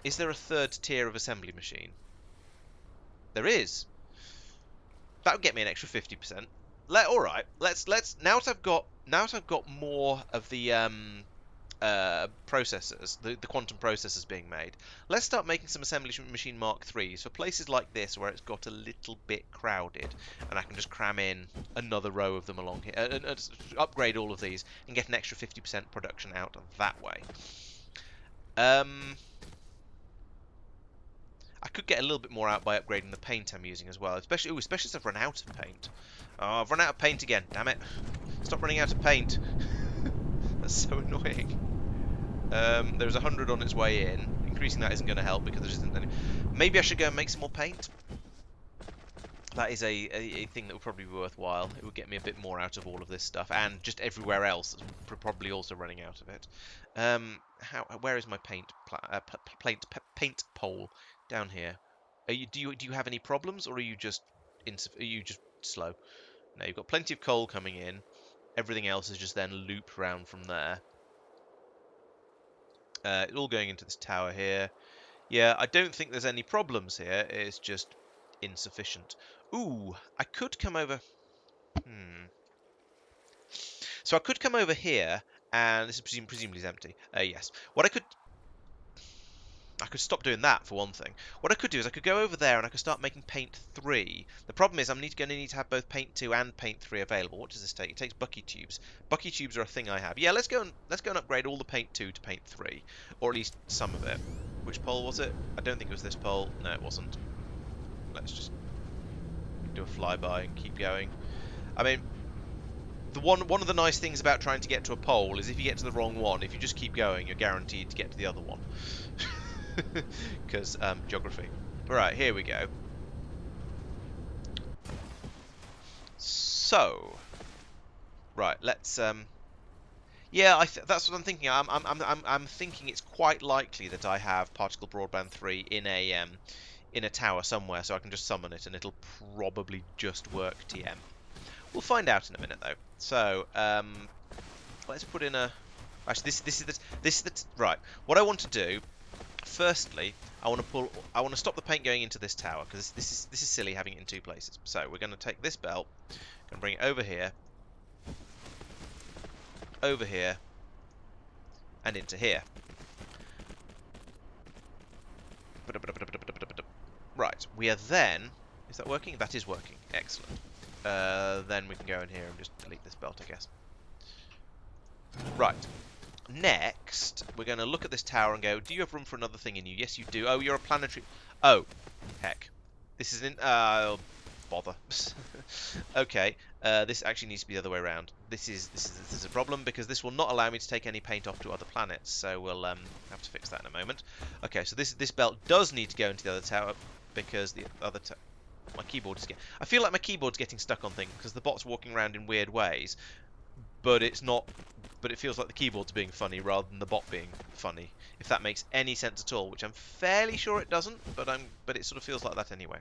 Is there a third tier of assembly machine? There is. That would get me an extra 50%. All right. Let's now that I've got more of the processors, the quantum processors being made. Let's start making some assembly machine Mark IIIs for places like this where it's got a little bit crowded, and I can just cram in another row of them along here, and upgrade all of these and get an extra 50% production out that way. I could get a little bit more out by upgrading the paint I'm using as well, especially as I've run out of paint. Oh, I've run out of paint again, damn it. Stop running out of paint. That's so annoying. There's 100 on its way in. Increasing that isn't going to help because there isn't any... Maybe I should go and make some more paint. That is a thing that would probably be worthwhile. It would get me a bit more out of all of this stuff, and just everywhere else that's probably also running out of it. Where is my paint pole? Down here. Do you have any problems, or are you just slow? No, you've got plenty of coal coming in. Everything else is just then looped round from there. It's all going into this tower here. Yeah, I don't think there's any problems here. It's just insufficient. Ooh, I could come over... So I could come over here, and this is presumably is empty. Yes. What I could... I could stop doing that for one thing. What I could do is I could go over there and I could start making paint 3. The problem is I'm going to need to have both paint 2 and paint 3 available. What does this take? It takes bucky tubes. Bucky tubes are a thing I have. Yeah, let's go and upgrade all the paint 2 to paint 3, or at least some of it. Which pole was it? I don't think it was this pole. No, it wasn't. Let's just do a flyby and keep going. I mean, the one of the nice things about trying to get to a pole is if you get to the wrong one, if you just keep going, you're guaranteed to get to the other one. Because geography. Right, here we go. So, right, let's yeah, that's what I'm thinking. I'm thinking it's quite likely that I have particle broadband 3 in a tower somewhere, so I can just summon it and it'll probably just work TM. We'll find out in a minute though. So, let's put in a. Actually, this is the right. What I want to do, firstly, I want to stop the paint going into this tower because this is silly having it in 2 places. So we're going to take this belt, going to bring it over here, and into here. Right. We are then. Is that working? That is working. Excellent. Then we can go in here and just delete this belt, I guess. Right. Next, we're going to look at this tower and go, do you have room for another thing in you? Yes, you do. Oh, you're a planetary... Oh, heck. This is in... bother. Okay, this actually needs to be the other way around. This is a problem because this will not allow me to take any paint off to other planets, so we'll have to fix that in a moment. Okay, so this belt does need to go into the other tower because the other my keyboard is getting... I feel like my keyboard's getting stuck on things because the bot's walking around in weird ways, but it's not... But it feels like the keyboard's being funny rather than the bot being funny, if that makes any sense at all, which I'm fairly sure it doesn't, but it sort of feels like that anyway.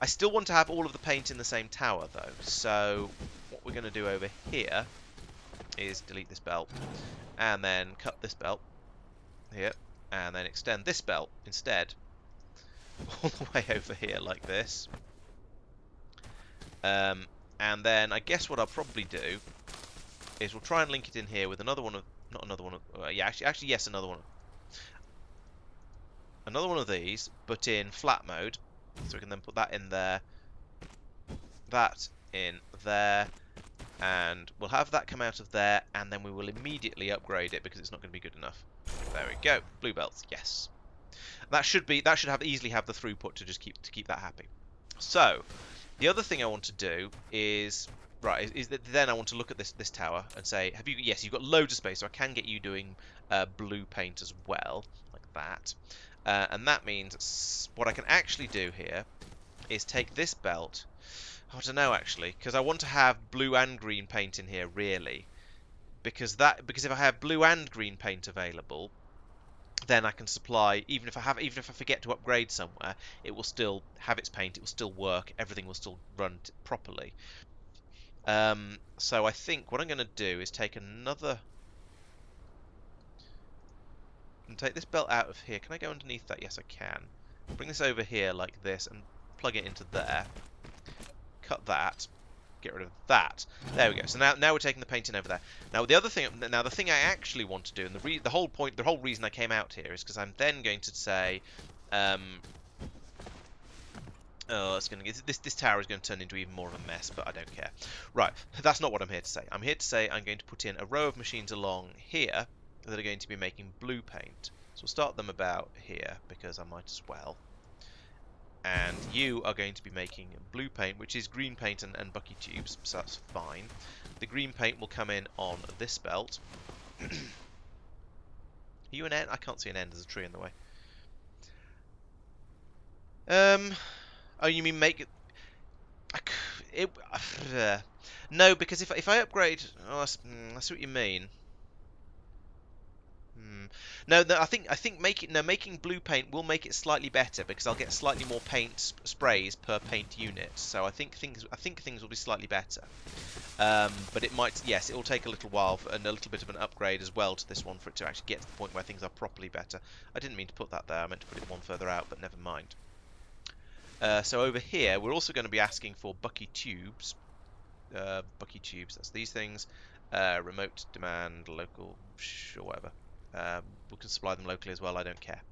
I still want to have all of the paint in the same tower though, so what we're going to do over here is delete this belt, and then cut this belt here, and then extend this belt instead all the way over here like this. And then I guess what I'll probably do is we'll try and link it in here with another one of... Not another one of... yeah, actually, yes, another one. Another one of these, but in flat mode. So we can then put that in there. That in there. And we'll have that come out of there, and then we will immediately upgrade it because it's not going to be good enough. There we go. Blue belts, yes. That should easily have the throughput to just keep that happy. So, the other thing I want to do is... Right, is that then I want to look at this tower and say, have you? Yes, you've got loads of space, so I can get you doing blue paint as well, like that. And that means what I can actually do here is take this belt. I don't know actually, because I want to have blue and green paint in here really, because if I have blue and green paint available, then I can supply. Even if I forget to upgrade somewhere, it will still have its paint. It will still work. Everything will still run properly. So I think what I'm going to do is take another... And take this belt out of here. Can I go underneath that? Yes, I can. Bring this over here like this and plug it into there. Cut that. Get rid of that. There we go. So now we're taking the paint in over there. Now the thing I actually want to do, and the whole reason I came out here is because I'm then going to say, oh, this tower is going to turn into even more of a mess, but I don't care. Right, that's not what I'm here to say. I'm here to say I'm going to put in a row of machines along here that are going to be making blue paint. So we'll start them about here, because I might as well. And you are going to be making blue paint, which is green paint and bucky tubes, so that's fine. The green paint will come in on this belt. Are you an end? I can't see an end, there's a tree in the way. Oh, you mean make it? No, because if I upgrade, oh, I see what you mean. No, I think making blue paint will make it slightly better because I'll get slightly more paint sprays per paint unit. So I think things will be slightly better. But it might, yes, it will take a little while and a little bit of an upgrade as well to this one for it to actually get to the point where things are properly better. I didn't mean to put that there. I meant to put it one further out, but never mind. So over here, we're also going to be asking for bucky tubes. Bucky tubes, that's these things. Remote demand, local, sure, whatever. We can supply them locally as well, I don't care.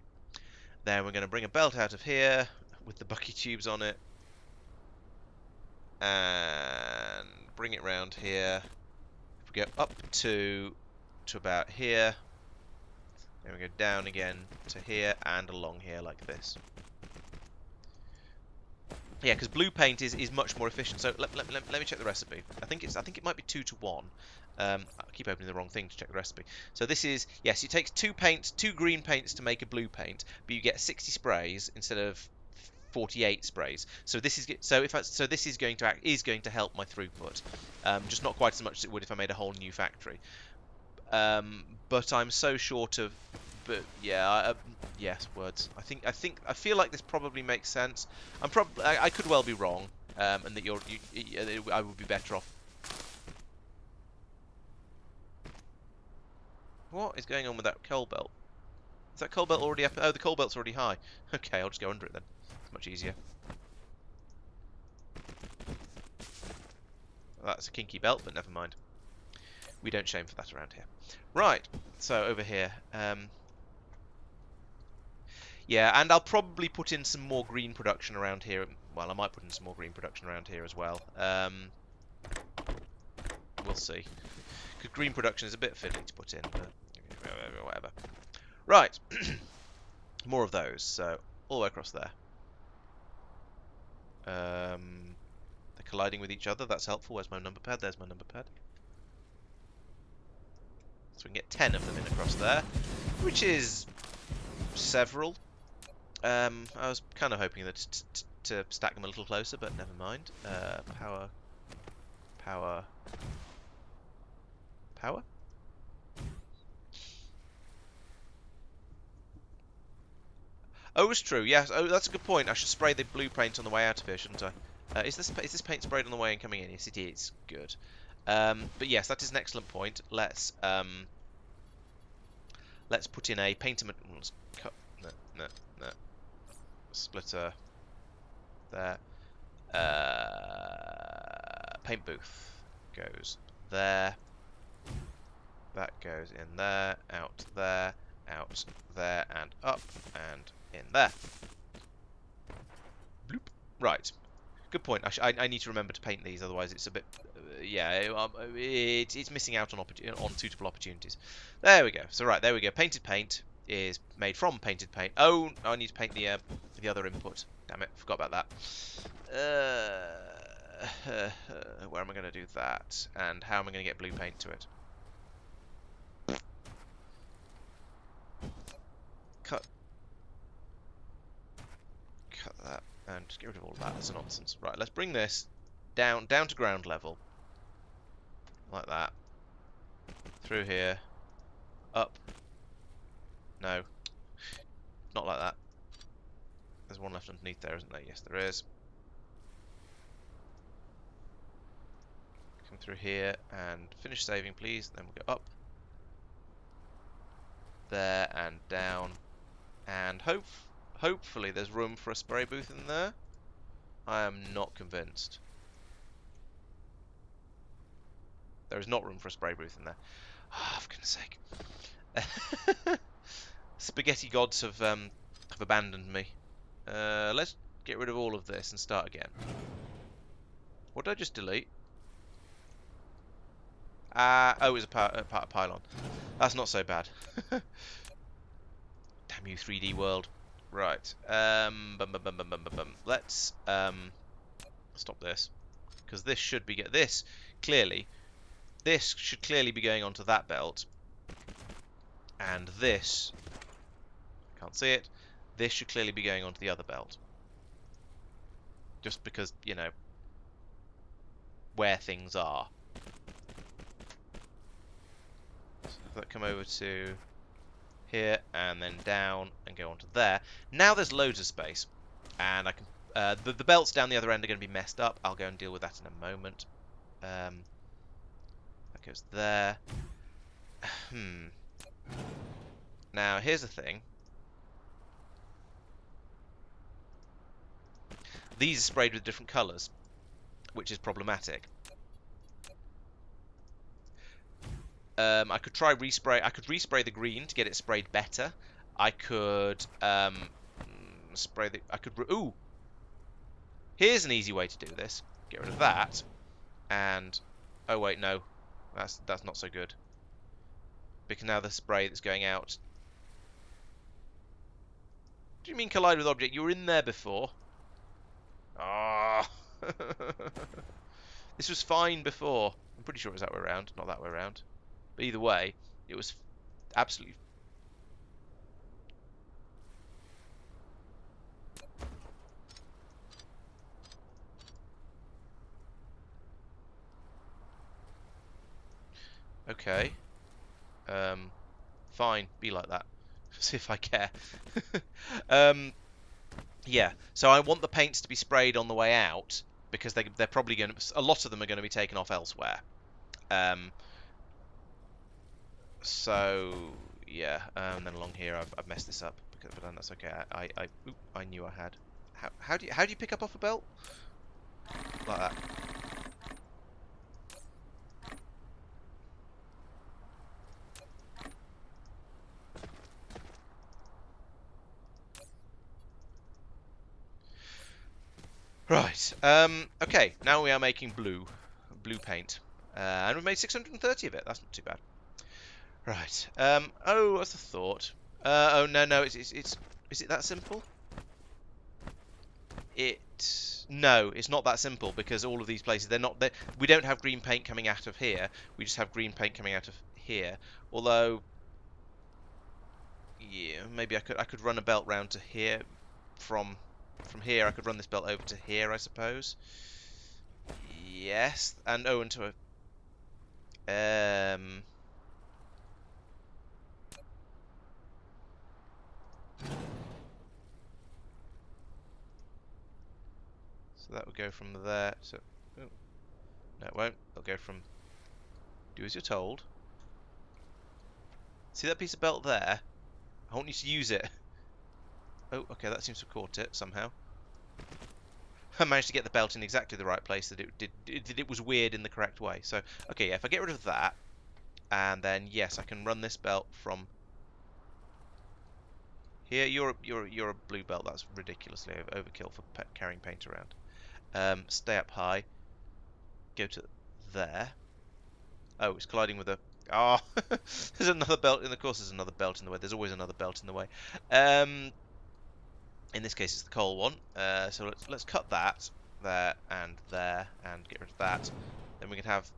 Then we're going to bring a belt out of here with the bucky tubes on it. And bring it round here. If we go up to about here. Then we go down again to here and along here like this. Yeah, because blue paint is much more efficient. So let me check the recipe. I think it might be 2 to 1. I keep opening the wrong thing to check the recipe. So this is, yes, you take two green paints to make a blue paint, but you get 60 sprays instead of 48 sprays. So this is this is going to help my throughput. Just not quite as much as it would if I made a whole new factory. But I'm so short of. But yeah, yes, words. I feel like this probably makes sense. I could well be wrong, and that I would be better off. What is going on with that coal belt? Is that coal belt already up? Oh, the coal belt's already high. Okay, I'll just go under it then. It's much easier. Well, that's a kinky belt, but never mind. We don't shame for that around here. Right, so over here. Yeah, and I'll probably put in some more green production around here. Well, I might put in some more green production around here as well. We'll see. Because green production is a bit fiddly to put in, but whatever. Right. More of those. So, all the way across there. They're colliding with each other. That's helpful. Where's my number pad? There's my number pad. So we can get 10 of them in across there, which is several. I was kind of hoping that to stack them a little closer, but never mind. Power. Oh, it's true. Yes. Oh, that's a good point. I should spray the blue paint on the way out of here, shouldn't I? Is this paint sprayed on the way and coming in? Yes, it is. Good. But yes, that is an excellent point. Let's put in a painter. Let's cut. No. Splitter. There. Paint booth goes there. That goes in there, out there, and up, and in there. Bloop. Right. Good point. I need to remember to paint these, otherwise it's a bit... it's missing out on suitable opportunities. There we go. So right, there we go. Painted paint is made from painted paint. Oh, I need to paint the other input. Damn it, forgot about that. Where am I going to do that? And how am I going to get blue paint to it? Cut that and just get rid of all of that. That's nonsense. Right, let's bring this down to ground level. Like that. Through here. Up. No. Not like that. There's one left underneath there, isn't there? Yes, there is. Come through here and finish saving, please. Then we'll go up. There and down. And hopefully there's room for a spray booth in there. I am not convinced. There is not room for a spray booth in there. Oh, for goodness sake. Spaghetti gods have abandoned me. Let's get rid of all of this and start again. What did I just delete? Oh, it was a pylon. That's not so bad. Damn you, 3D world. Right. Let's stop this, because this should be this should clearly be going onto that belt, and this can't see it. This should clearly be going onto the other belt, just because, you know, where things are. So if that come over to here and then down and go onto there. Now there's loads of space, and I can the belts down the other end are going to be messed up. I'll go and deal with that in a moment. That goes there. Now here's the thing. These are sprayed with different colours, which is problematic. I could try respray. I could respray the green to get it sprayed better. I could and spray the... I could... Ooh! Here's an easy way to do this. Get rid of that. And... Oh, wait, no. That's not so good. Because now the spray that's going out... Do you mean collide with object? You were in there before. Ah! This was fine before. I'm pretty sure it was that way around, not that way around. But either way, it was absolutely... Okay. Fine, be like that. See if I care. Yeah, so I want the paints to be sprayed on the way out, because they're probably going to... A lot of them are going to be taken off elsewhere. So, yeah, and then along here I've messed this up, but then that's okay. I knew I had. How do you pick up off a belt? Like that. Right. Okay. Now we are making blue paint, and we've made 630 of it. That's not too bad. Right. Oh, what's the thought? Oh no. Is it that simple? No, it's not that simple, because all of these places we don't have green paint coming out of here. We just have green paint coming out of here. Although, yeah, maybe I could run a belt round to here from here. I could run this belt over to here, I suppose. Yes, and into a so that would go from there. So, oh, no, it won't. It'll go from... Do as you're told. See that piece of belt there? I want you to use it. Oh, okay, that seems to have caught it somehow. I managed to get the belt in exactly the right place, that it was weird in the correct way. So, okay, yeah, if I get rid of that, and then yes, I can run this belt from here. You're a blue belt. That's ridiculously overkill for carrying paint around. Stay up high. Go to there. Oh, it's colliding with a... Oh, there's another belt in the course. There's another belt in the way. There's always another belt in the way. In this case, it's the coal one. So let's cut that there and get rid of that. Then we can have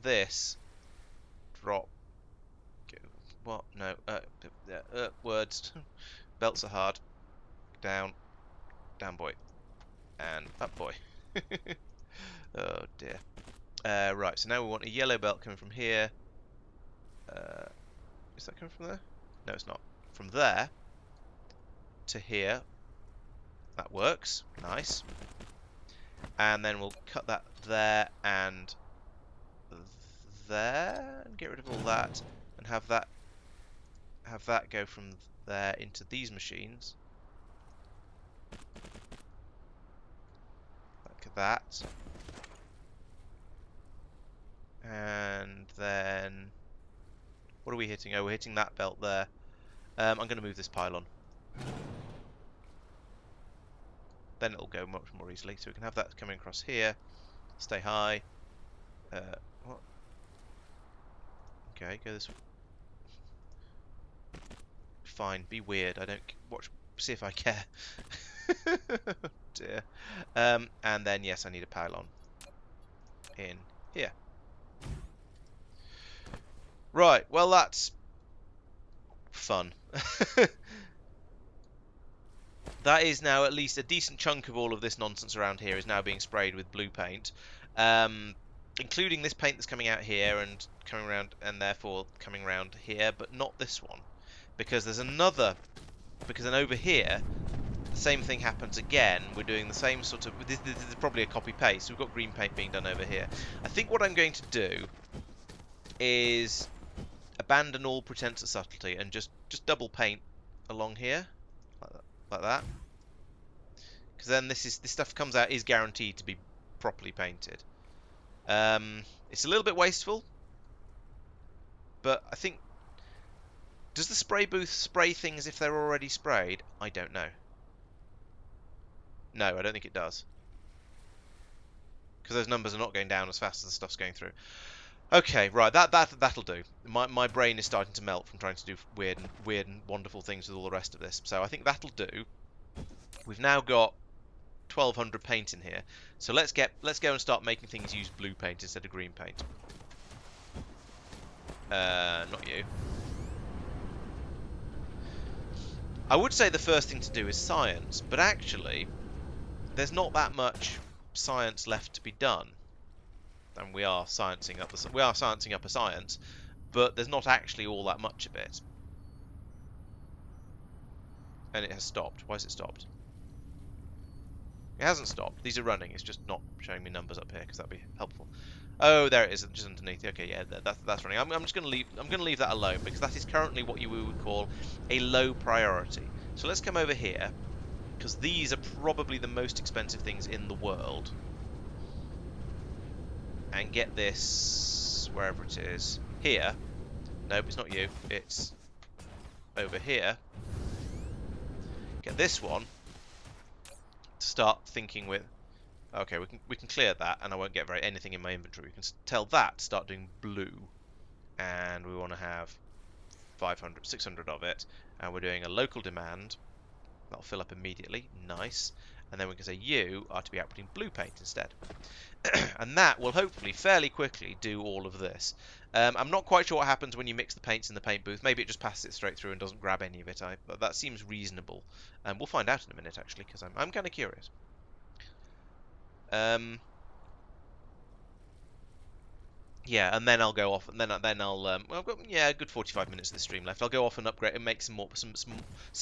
this drop. What? No. Words. Belts are hard. Down, boy, and up, boy. Oh dear. Right. So now we want a yellow belt coming from here. Is that coming from there? No, it's not. From there to here. That works. Nice. And then we'll cut that there and there, and get rid of all that, and have that go from there into these machines. Like that. And then what are we hitting? Oh, we're hitting that belt there. I'm going to move this pylon. Then it'll go much more easily. So we can have that coming across here. Stay high. What? Okay, go this way. Fine, be weird. I don't watch. See if I care. Dear. And then yes, I need a pylon in here. Right. Well, that's fun. That is now at least a decent chunk of all of this nonsense around here is now being sprayed with blue paint, including this paint that's coming out here and coming around, and therefore coming around here, but not this one, because there's another. Because then over here, the same thing happens again. We're doing the same sort of. This is probably a copy paste. We've got green paint being done over here. I think what I'm going to do is abandon all pretense of subtlety and just double paint along here. Like that, because then this stuff comes out is guaranteed to be properly painted. It's a little bit wasteful, but I think Does the spray booth spray things if they're already sprayed? I don't know. No, I don't think it does. Because those numbers are not going down as fast as the stuff's going through. Okay, right, that'll do. My brain is starting to melt from trying to do weird and wonderful things with all the rest of this. So I think that'll do. We've now got 1200 paint in here. So let's go and start making things use blue paint instead of green paint. Not you. I would say the first thing to do is science, but actually there's not that much science left to be done. And we are sciencing up a science, but there's not actually all that much of it. And it has stopped. Why has it stopped? It hasn't stopped. These are running. It's just not showing me numbers up here because that'd be helpful. Oh, there it is, just underneath. Okay, yeah, that's running. I'm just going to leave. I'm going to leave that alone because that is currently what you would call a low priority. So let's come over here because these are probably the most expensive things in the world. And get this wherever it is. Here. Nope, it's not you. It's over here. Get this one to start thinking with. Okay, we can clear that, and I won't get anything in my inventory. We can tell that to start doing blue, and we want to have 500, 600 of it, and we're doing a local demand. That'll fill up immediately. Nice. And then we can say you are to be outputting blue paint instead. And that will hopefully fairly quickly do all of this. I'm not quite sure what happens when you mix the paints in the paint booth. Maybe it just passes it straight through and doesn't grab any of it. But that seems reasonable. We'll find out in a minute actually, because I'm kind of curious. Yeah, and then I'll go off, and then I'll well, I've got a good 45 minutes of the stream left. I'll go off and upgrade and make some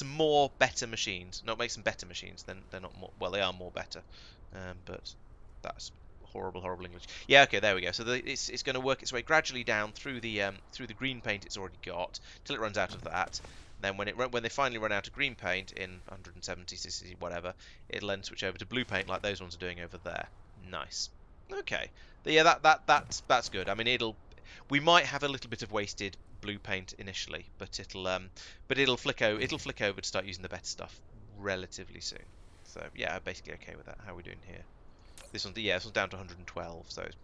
more better machines. Not make some better machines. Then they're not more. Well, they are more better, but that's horrible English. Yeah, okay, there we go. So it's going to work its way gradually down through the green paint it's already got till it runs out of that. Then when they finally run out of green paint in 170, 60, whatever, it'll then switch over to blue paint like those ones are doing over there. Nice. Okay. Yeah, that's good. I mean, we might have a little bit of wasted blue paint initially, but it'll flick over to start using the better stuff relatively soon. So yeah, I'm basically okay with that. How are we doing here? This one's down to 112, so it's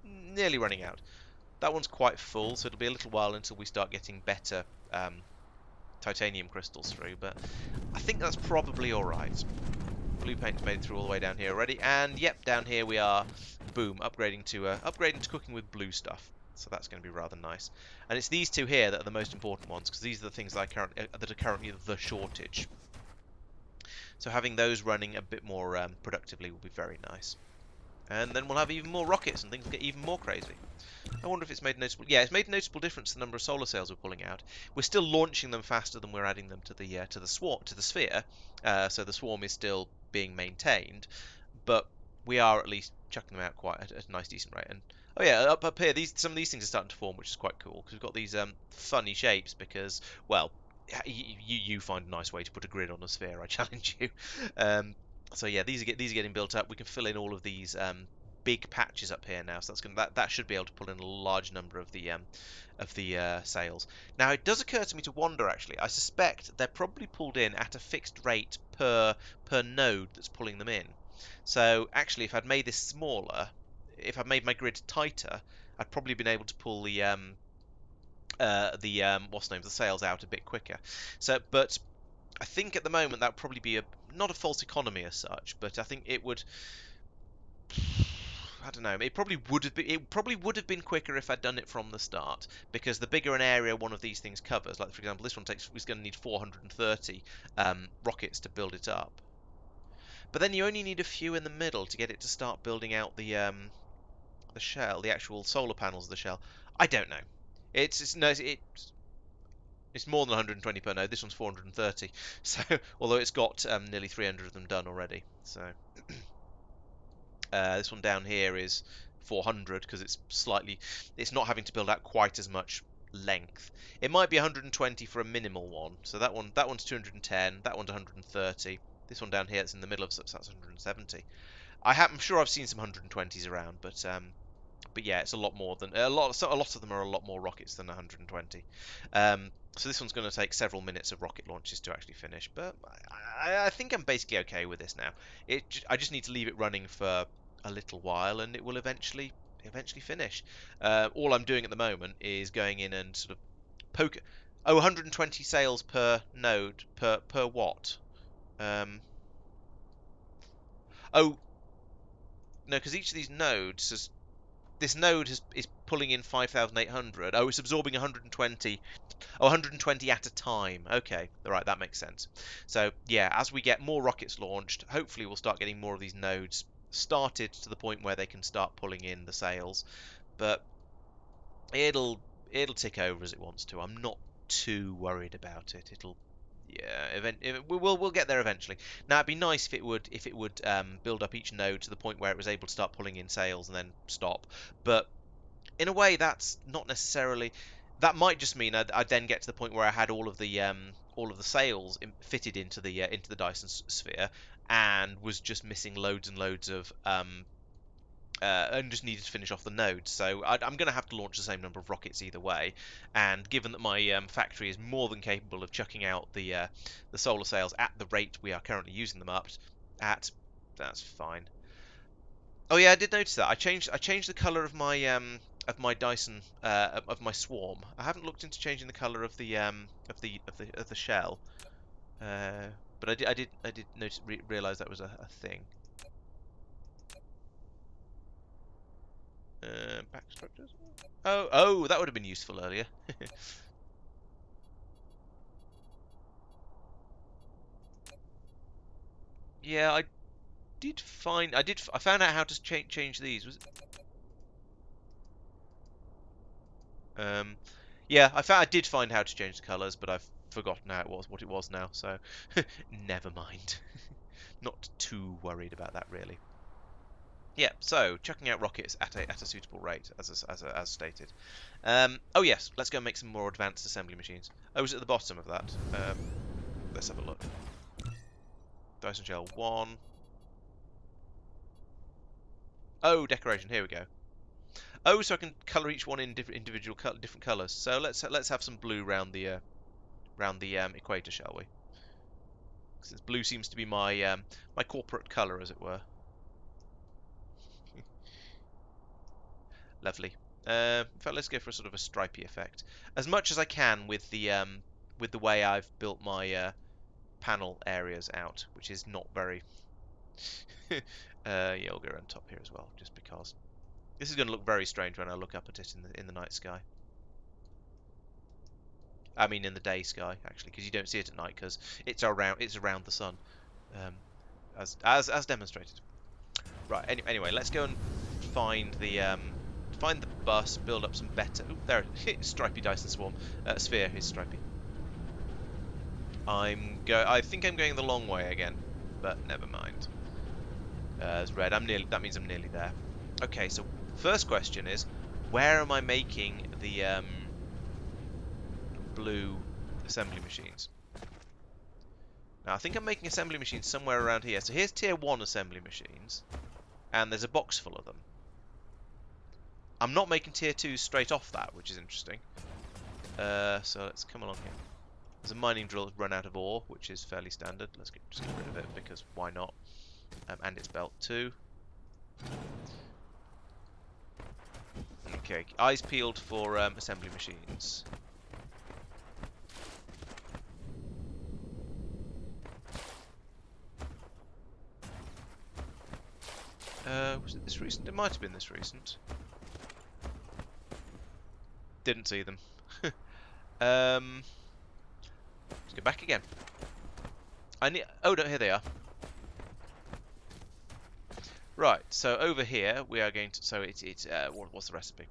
nearly running out. That one's quite full, so it'll be a little while until we start getting better titanium crystals through, but I think that's probably all right. Blue paint's made it through all the way down here already, and yep, down here we are. Boom, upgrading to cooking with blue stuff. So that's going to be rather nice. And it's these two here that are the most important ones, because these are the things that are currently the shortage. So having those running a bit more productively will be very nice. And then we'll have even more rockets and things get even more crazy. I wonder if it's made noticeable. Yeah, it's made a noticeable difference the number of solar sails we're pulling out. We're still launching them faster than we're adding them to the sphere. So the swarm is still being maintained, but we are at least chucking them out quite at a nice decent rate. And oh yeah, up here, some of these things are starting to form, which is quite cool because we've got these funny shapes. Because well, you find a nice way to put a grid on a sphere. I challenge you. So yeah, these are getting built up. We can fill in all of these big patches up here now, so that should be able to pull in a large number of the sails. Now it does occur to me to wonder actually. I suspect they're probably pulled in at a fixed rate per node that's pulling them in. So actually, if I'd made this smaller, if I'd made my grid tighter, I'd probably been able to pull the sails out a bit quicker. So, but I think at the moment that would probably be not a false economy as such, but I think it would. I don't know. It probably would have been quicker if I'd done it from the start, because the bigger an area one of these things covers, like for example, this one is going to need 430 rockets to build it up. But then you only need a few in the middle to get it to start building out the shell, the actual solar panels of the shell. I don't know. It's more than 120 per node. This one's 430. So although it's got nearly 300 of them done already. So this one down here is 400 because it's not having to build out quite as much length. It might be 120 for a minimal one. So that one's 210. That one's 130. This one down here, it's in the middle of, so that's 170. I'm sure I've seen some 120s around, but yeah, it's a lot more than a lot of them are a lot more rockets than 120. So this one's going to take several minutes of rocket launches to actually finish, but I think I'm basically okay with this now. I just need to leave it running for a little while, and it will eventually finish. All I'm doing at the moment is going in and sort of poke. Oh, 120 sales per node per watt. Um, oh no, because each of these nodes has this node is pulling in 5,800. Oh, it's absorbing 120. Oh, 120 at a time. Okay, all right, that makes sense. So yeah, as we get more rockets launched, hopefully we'll start getting more of these nodes started to the point where they can start pulling in the sales. But it'll tick over as it wants to. I'm not too worried about it. We'll get there eventually. Now it'd be nice if it would build up each node to the point where it was able to start pulling in sales and then stop. But in a way, that's not necessarily. That might just mean I'd then get to the point where I had all of the sails fitted into the Dyson sphere, and was just missing loads and loads of and just needed to finish off the nodes. So I'm going to have to launch the same number of rockets either way. And given that my factory is more than capable of chucking out the solar sails at the rate we are currently using them up at, that's fine. Oh yeah, I did notice that. I changed the color of my Dyson of my swarm. I haven't looked into changing the color of the shell. But I did notice realize that was a thing. Back structures. Oh, that would have been useful earlier. Yeah, I found out how to change these. Um, yeah, I did find how to change the colours, but I've forgotten what it was now. So never mind. Not too worried about that really. Yeah, so chucking out rockets at a suitable rate, as stated. Oh yes, let's go and make some more advanced assembly machines. Oh, was it at the bottom of that? Let's have a look. Dyson Shell 1. Oh, decoration. Here we go. Oh, so I can colour each one in different colours. So let's have some blue round the equator, shall we? Since blue seems to be my corporate colour, as it were. Lovely. In fact, let's go for a sort of a stripy effect. As much as I can with the way I've built my panel areas out, which is not very. Yeah, I'll go around top here as well, just because. This is going to look very strange when I look up at it in the night sky. I mean, in the day sky, actually, because you don't see it at night because it's around the sun, um, as demonstrated. Right. Anyway, let's go and find find the bus, build up some better. Ooh, there, stripy Dyson swarm sphere is stripy. I think I'm going the long way again, but never mind. It's red. That means I'm nearly there. Okay. So first question is, where am I making the blue assembly machines? Now I think I'm making assembly machines somewhere around here. So here's tier 1 assembly machines, and there's a box full of them. I'm not making tier 2s straight off that, which is interesting. So let's come along here. There's a mining drill that's run out of ore, which is fairly standard. Just get rid of it, because why not? And its belt too. Okay, eyes peeled for assembly machines. Was it this recent? It might have been this recent. Didn't see them. Let's go back again. Oh, no, here they are. Right, so over here we are going to. So it's what's the recipe?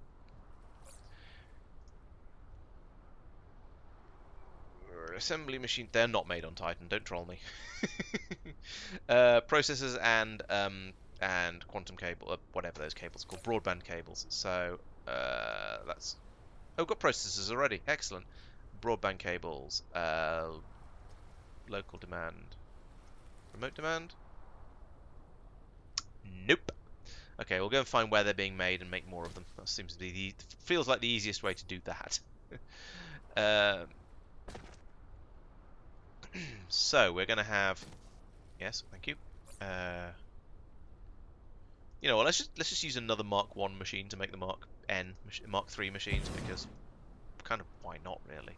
Assembly machine. They're not made on Titan. Don't troll me. Processors and quantum cable, whatever those cables are called, broadband cables. So that's. Oh, got processors already. Excellent. Broadband cables. Local demand. Remote demand. Nope. Okay, we'll go and find where they're being made and make more of them. That seems to be feels like the easiest way to do that. So we're going to have... Yes, thank you. You know what, let's just use another Mark 1 machine to make the Mark 3 machines, because kind of why not, really?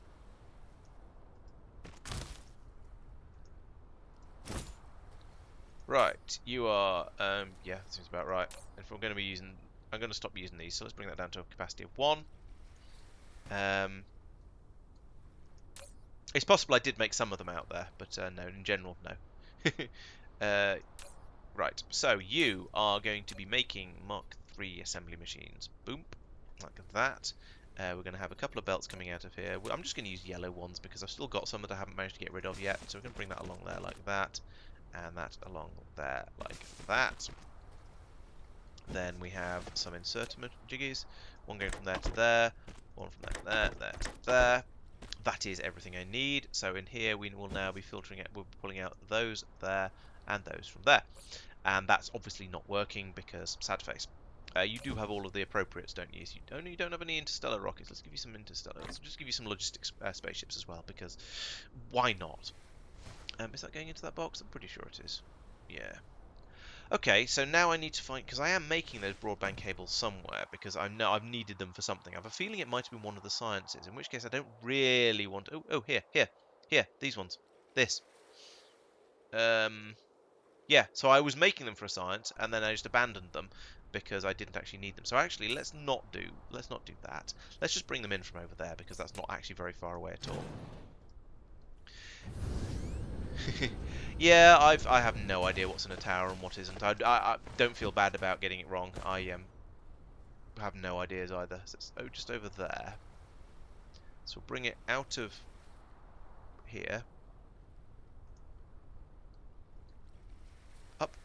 Right, you are, yeah, that seems about right. If we're going to be using, I'm going to stop using these, so let's bring that down to a capacity of 1. It's possible I did make some of them out there, but no, in general, no. Right, so you are going to be making Mark 3 assembly machines. Boom, like that. We're going to have a couple of belts coming out of here. I'm just going to use yellow ones because I've still got some that I haven't managed to get rid of yet. So we're going to bring that along there like that. And that along there like that. Then we have some inserter jiggies. One going from there to there. One from there to there, there to there. That is everything I need. So in here we will now be filtering it. We'll be pulling out those there and those from there. And that's obviously not working because sad face. You do have all of the appropriates, don't you? You don't have any interstellar rockets. Let's give you some interstellar. Let's just give you some logistics spaceships as well, because why not? Is that going into that box? I'm pretty sure it is. Yeah. Okay, so now I need to find, because I am making those broadband cables somewhere, because I know I've needed them for something. I have a feeling it might have been one of the sciences, in which case I don't really want... Oh, here, these ones. This. Yeah, so I was making them for a science, and then I just abandoned them because I didn't actually need them. So actually, let's not do that. Let's just bring them in from over there, because that's not actually very far away at all. Yeah, I have no idea what's in a tower and what isn't. I don't feel bad about getting it wrong. I have no ideas either. So it's just over there. So we'll bring it out of here. Up.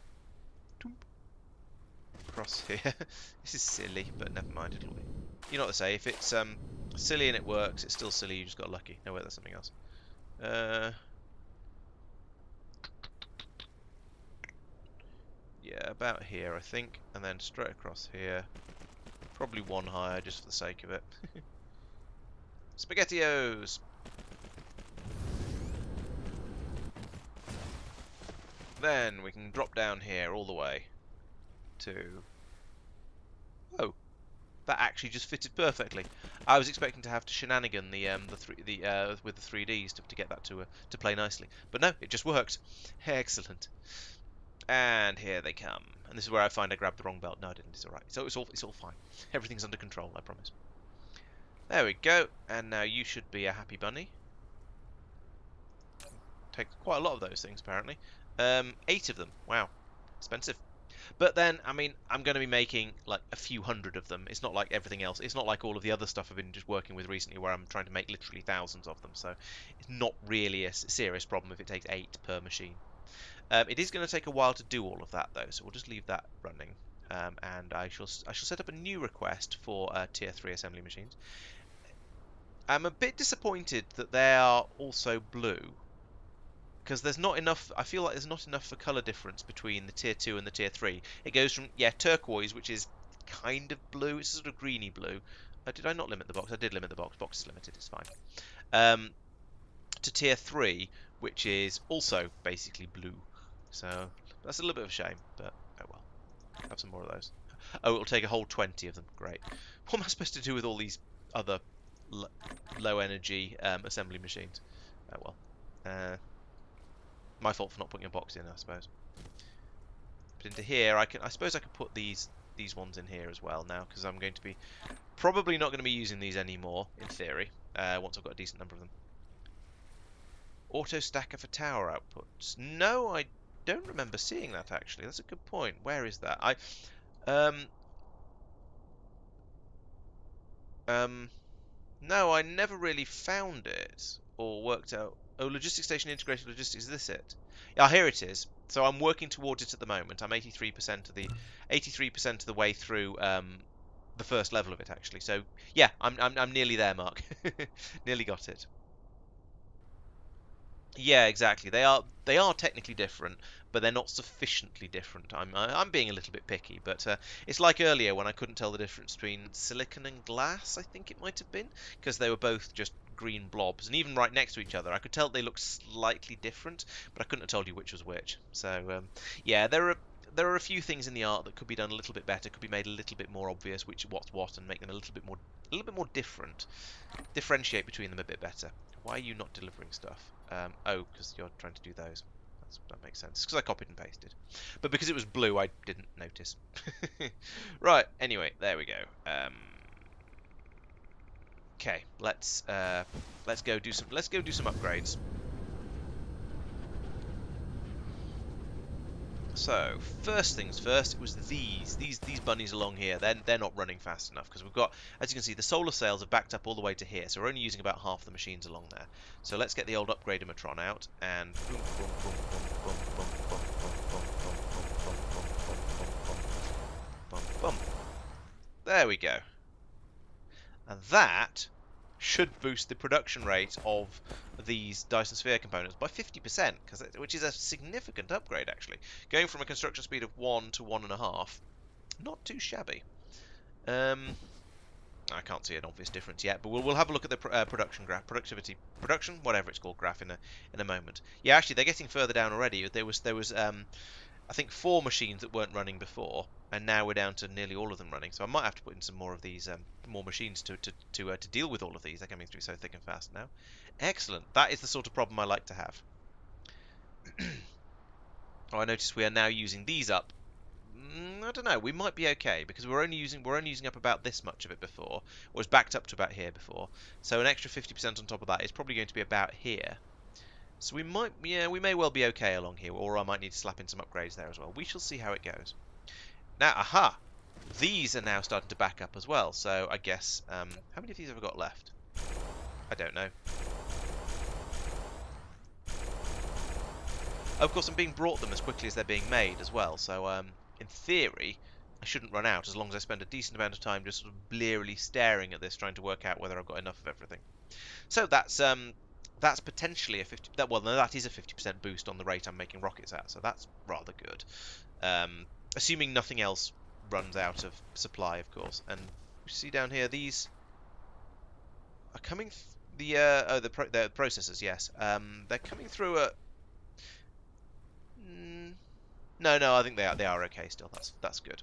Across here. This is silly, but never mind. It'll be. You know what they say. If it's silly and it works, it's still silly. You just got lucky. No, wait, that's something else. Yeah, about here, I think, and then straight across here. Probably one higher, just for the sake of it. SpaghettiOs! Then we can drop down here all the way to... Oh, that actually just fitted perfectly. I was expecting to have to shenanigan with the 3Ds to get that to play nicely, but no, it just worked. Excellent. And here they come. And this is where I find I grabbed the wrong belt. No, I didn't. It's alright. So it's all fine. Everything's under control, I promise. There we go. And now you should be a happy bunny. Take quite a lot of those things, apparently. 8 of them. Wow. Expensive. But then, I mean, I'm going to be making like a few hundred of them. It's not like everything else. It's not like all of the other stuff I've been just working with recently where I'm trying to make literally thousands of them. So it's not really a serious problem if it takes 8 per machine. It is going to take a while to do all of that, though, so we'll just leave that running. And I shall set up a new request for Tier 3 assembly machines. I'm a bit disappointed that they are also blue, because there's not enough. I feel like there's not enough for colour difference between the Tier 2 and the Tier 3. It goes from, yeah, turquoise, which is kind of blue. It's sort of greeny blue. Did I not limit the box? I did limit the box. Box is limited. It's fine. To Tier 3, which is also basically blue. So that's a little bit of a shame, but oh well. Have some more of those. Oh, it'll take a whole 20 of them. Great. What am I supposed to do with all these other low energy assembly machines? Oh well. My fault for not putting a box in, I suppose. But into here, I suppose I could put these ones in here as well now, because I'm going to be probably not going to be using these anymore in theory. Once I've got a decent number of them. Auto stacker for tower outputs. No, I don't remember seeing that actually. That's a good point. Where is that? No, I never really found it or worked out. Oh, logistics station integrated logistics. Is this it? Yeah, here it is. So I'm working towards it at the moment. I'm 83% of the way through the first level of it actually. So yeah, I'm nearly there, Mark. Nearly got it. Yeah, exactly. They are technically different, but they're not sufficiently different. I'm being a little bit picky, but it's like earlier when I couldn't tell the difference between silicon and glass. I think it might have been because they were both just green blobs, and even right next to each other, I could tell they looked slightly different, but I couldn't have told you which was which. So yeah, there are a few things in the art that could be done a little bit better, could be made a little bit more obvious which what's what, and make them a little bit more different. Differentiate between them a bit better. Why are you not delivering stuff? Oh, because you're trying to do those. That makes sense. It's because I copied and pasted. But because it was blue, I didn't notice. Right. Anyway, there we go. Okay. Let's go do some upgrades. So, first things first, it was these bunnies along here. They're not running fast enough because we've got, as you can see, the solar sails are backed up all the way to here, so we're only using about half the machines along there. So let's get the old upgrader-matron out and boom, boom, boom, boom, boom, boom, boom, boom, boom, boom, boom, boom, boom, boom, boom, boom. There we go. And that should boost the production rate of these Dyson Sphere components by 50%, which is a significant upgrade, actually. Going from a construction speed of 1 to 1.5, not too shabby. I can't see an obvious difference yet, but we'll have a look at the production graph, production, whatever it's called, graph in a moment. Yeah, actually, they're getting further down already. There was I think 4 machines that weren't running before, and now we're down to nearly all of them running. So I might have to put in some more of these, more machines to deal with all of these. They're coming through so thick and fast now. Excellent. That is the sort of problem I like to have. Oh, I notice we are now using these up. I don't know. We might be okay because we're only using up about this much of it before. It was backed up to about here before. So an extra 50% on top of that is probably going to be about here. So we may well be okay along here, or I might need to slap in some upgrades there as well. We shall see how it goes. Now, aha! These are now starting to back up as well, so I guess, how many of these have I got left? I don't know. Of course, I'm being brought them as quickly as they're being made as well, so, in theory, I shouldn't run out as long as I spend a decent amount of time just sort of blearily staring at this, trying to work out whether I've got enough of everything. So that's potentially a 50. Well, no, that is a 50% boost on the rate I'm making rockets at, so that's rather good. Assuming nothing else runs out of supply, of course. And you see down here, these are coming. The processors, yes. They're coming through a. No, I think they are okay still. That's good.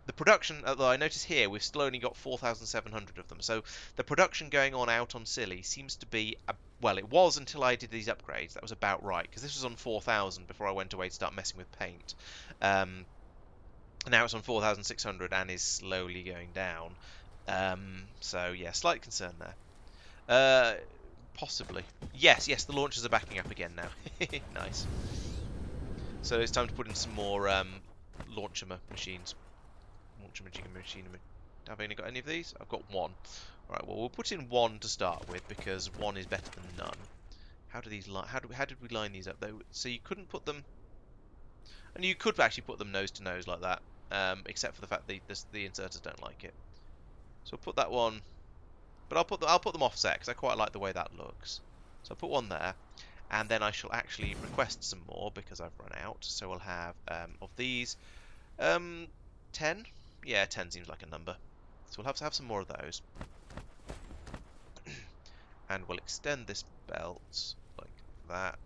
The production, although I notice here we've still only got 4,700 of them, so the production going on out on Silly seems to be, well, it was until I did these upgrades, that was about right, because this was on 4,000 before I went away to start messing with paint. Now it's on 4,600 and is slowly going down, so yeah, slight concern there. Possibly. Yes, the launchers are backing up again now. Nice. So it's time to put in some more launcher machines. Have I only got any of these? I've got one. Alright, well, we'll put in one to start with because one is better than none. How did we line these up though? So you couldn't put them, and you could actually put them nose to nose like that, except for the fact that the inserters don't like it. So I'll put that one, but I'll put them offset because I quite like the way that looks. So I'll put one there, and then I shall actually request some more because I've run out. So we'll have of these 10. Yeah, 10 seems like a number. So we'll have to have some more of those. And we'll extend this belt like that.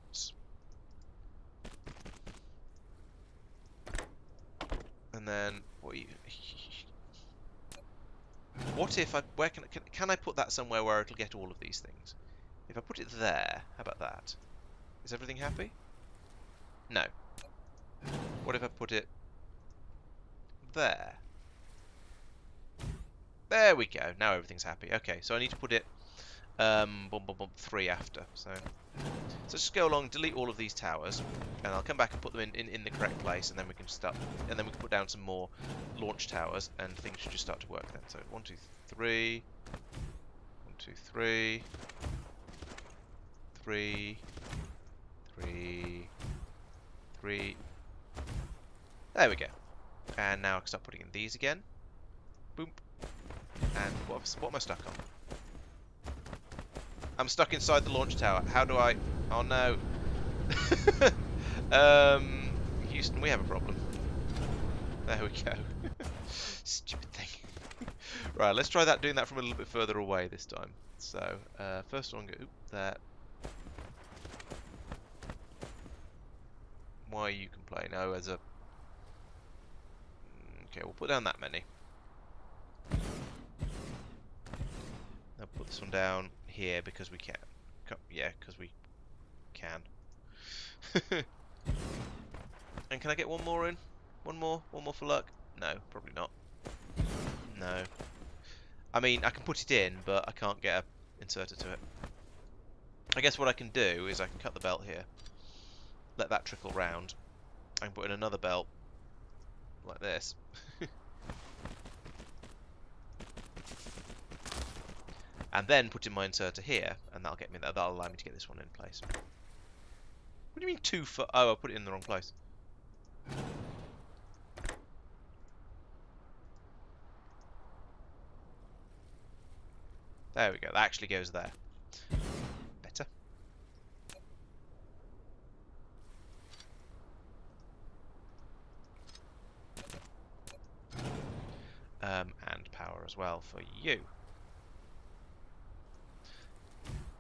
And then what if where can I put that somewhere where it'll get all of these things? If I put it there, how about that? Is everything happy? No. What if I put it there? There we go. Now everything's happy. Okay, so I need to put it 3 after. So just go along, delete all of these towers, and I'll come back and put them in the correct place, and then we can start. And then we can put down some more launch towers, and things should just start to work then. So 1, 2, 3, 1, 2, 3, 3, 3, 3. There we go. And now I can start putting in these again. Boom. And what am I stuck on? I'm stuck inside the launch tower. How do I... Oh no. Houston, we have a problem. There we go. Stupid thing. Right, let's try that, doing that from a little bit further away this time. So, first one, go, oop, there. Why you can play? No, as a... Okay, we'll put down that many. I'll put this one down here because we can. Yeah, because we can. And can I get one more in? One more? One more for luck? No, probably not. No. I mean, I can put it in, but I can't get a inserter to it. I guess what I can do is I can cut the belt here. Let that trickle round. I can put in another belt like this. And then put in my inserter here, and that'll get me that'll allow me to get this one in place. What do you mean 2 foot? Oh, I put it in the wrong place. There we go. That actually goes there. Better. And power as well for you.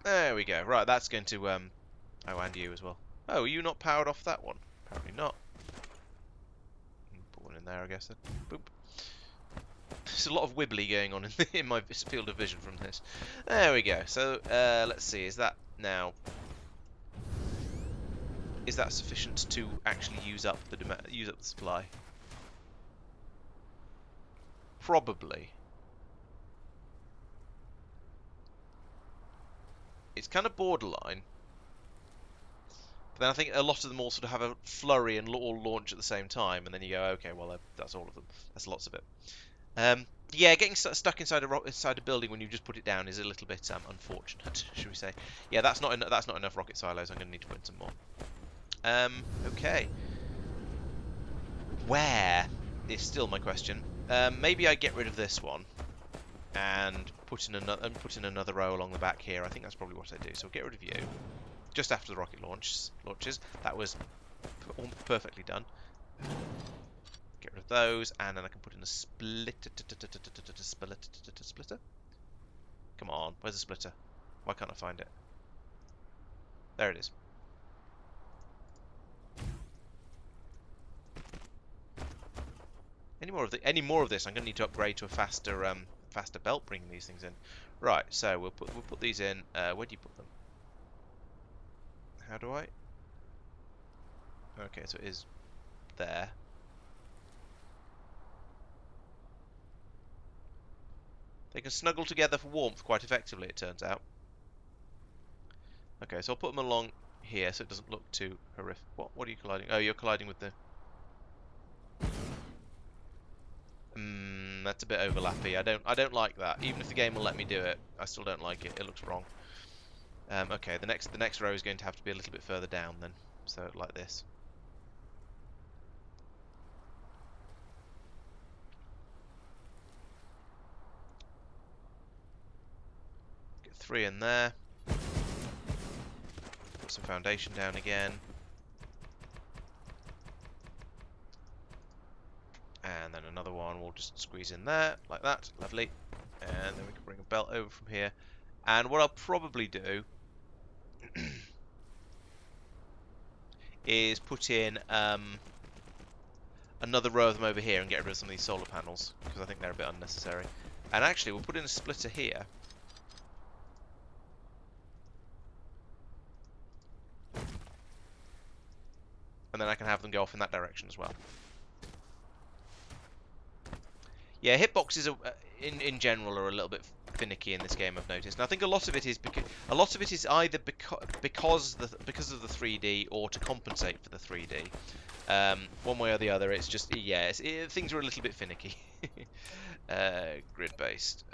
There we go. Right, that's going to oh, and you as well. Oh, are you not powered off that one? Apparently not. Put one in there, I guess then. Boop. There's a lot of wibbly going on in my field of vision from this. There we go. So let's see. Is that now? Is that sufficient to actually use up the supply? Probably. It's kind of borderline. But then I think a lot of them all sort of have a flurry and all launch at the same time, and then you go, okay, well, that's all of them. That's lots of it. Yeah, getting stuck inside a building when you just put it down is a little bit unfortunate, should we say? Yeah, that's not enough rocket silos. I'm going to need to put in some more. Okay. Where is still my question. Maybe I get rid of this one and put in another row along the back here. I think that's probably what I do. So we'll get rid of you just after the rocket launches. That was perfectly done. Get rid of those, and then I can put in a splitter. Come on, where's the splitter? Why can't I find it? There it is. Any more of this, I'm going to need to upgrade to a faster belt bringing these things in. Right, so we'll put these in. Where do you put them? How do I? Okay, so it is there. They can snuggle together for warmth quite effectively, it turns out. Okay, so I'll put them along here so it doesn't look too horrific. What are you colliding? Oh, you're colliding with the... That's a bit overlappy. I don't like that. Even if the game will let me do it, I still don't like it. It looks wrong. Okay, the next row is going to have to be a little bit further down then. So like this. Get 3 in there. Put some foundation down again. And then another one we'll just squeeze in there, like that. Lovely. And then we can bring a belt over from here. And what I'll probably do is put in another row of them over here and get rid of some of these solar panels, because I think they're a bit unnecessary. And actually, we'll put in a splitter here. And then I can have them go off in that direction as well. Yeah, hitboxes are, in general are a little bit finicky in this game, I've noticed. And I think a lot of it is either because of the 3D or to compensate for the 3D. One way or the other, it's just things are a little bit finicky. Grid based.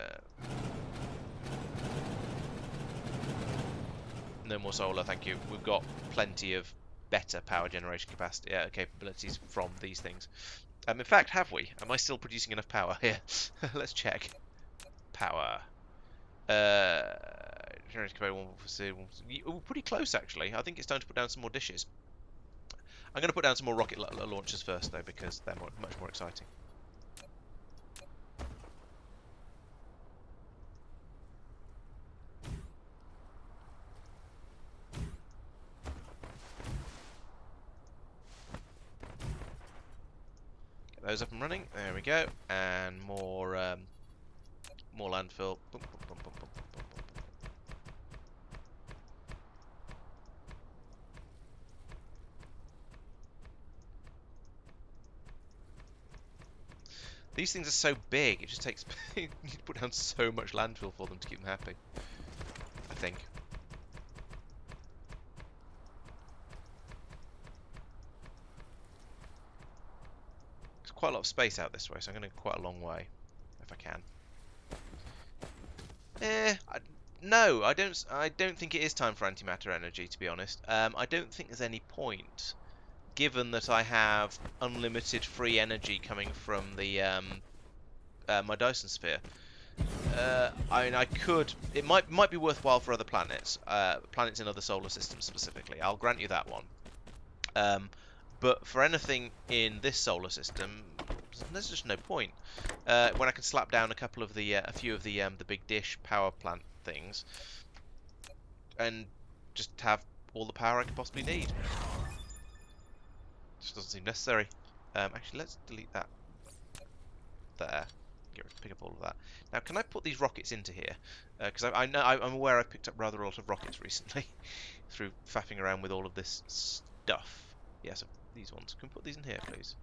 No more solar, thank you. We've got plenty of better power generation capacity capabilities from these things. In fact, have we? Am I still producing enough power here? Let's check. Power. Oh, pretty close actually. I think it's time to put down some more dishes. I'm going to put down some more rocket launchers first though, because they're much more exciting. Get those up and running. There we go. And more landfill. Boom, boom, boom, boom, boom, boom, boom. These things are so big, it just takes you need to put down so much landfill for them to keep them happy, I think. There's quite a lot of space out this way, so I'm going to go quite a long way, if I can. No, I don't think it is time for antimatter energy, to be honest. I don't think there's any point, given that I have unlimited free energy coming from the my Dyson sphere. I mean, I could. It might be worthwhile for other planets, planets in other solar systems specifically. I'll grant you that one. But for anything in this solar system, there's just no point. When I can slap down a few of the big dish power plant things, and just have all the power I could possibly need. Just doesn't seem necessary. Actually, let's delete that there. Pick up all of that. Now, can I put these rockets into here? Because I'm aware I've picked up rather a lot of rockets recently through faffing around with all of this stuff. Yeah, so these ones. Can we put these in here, please?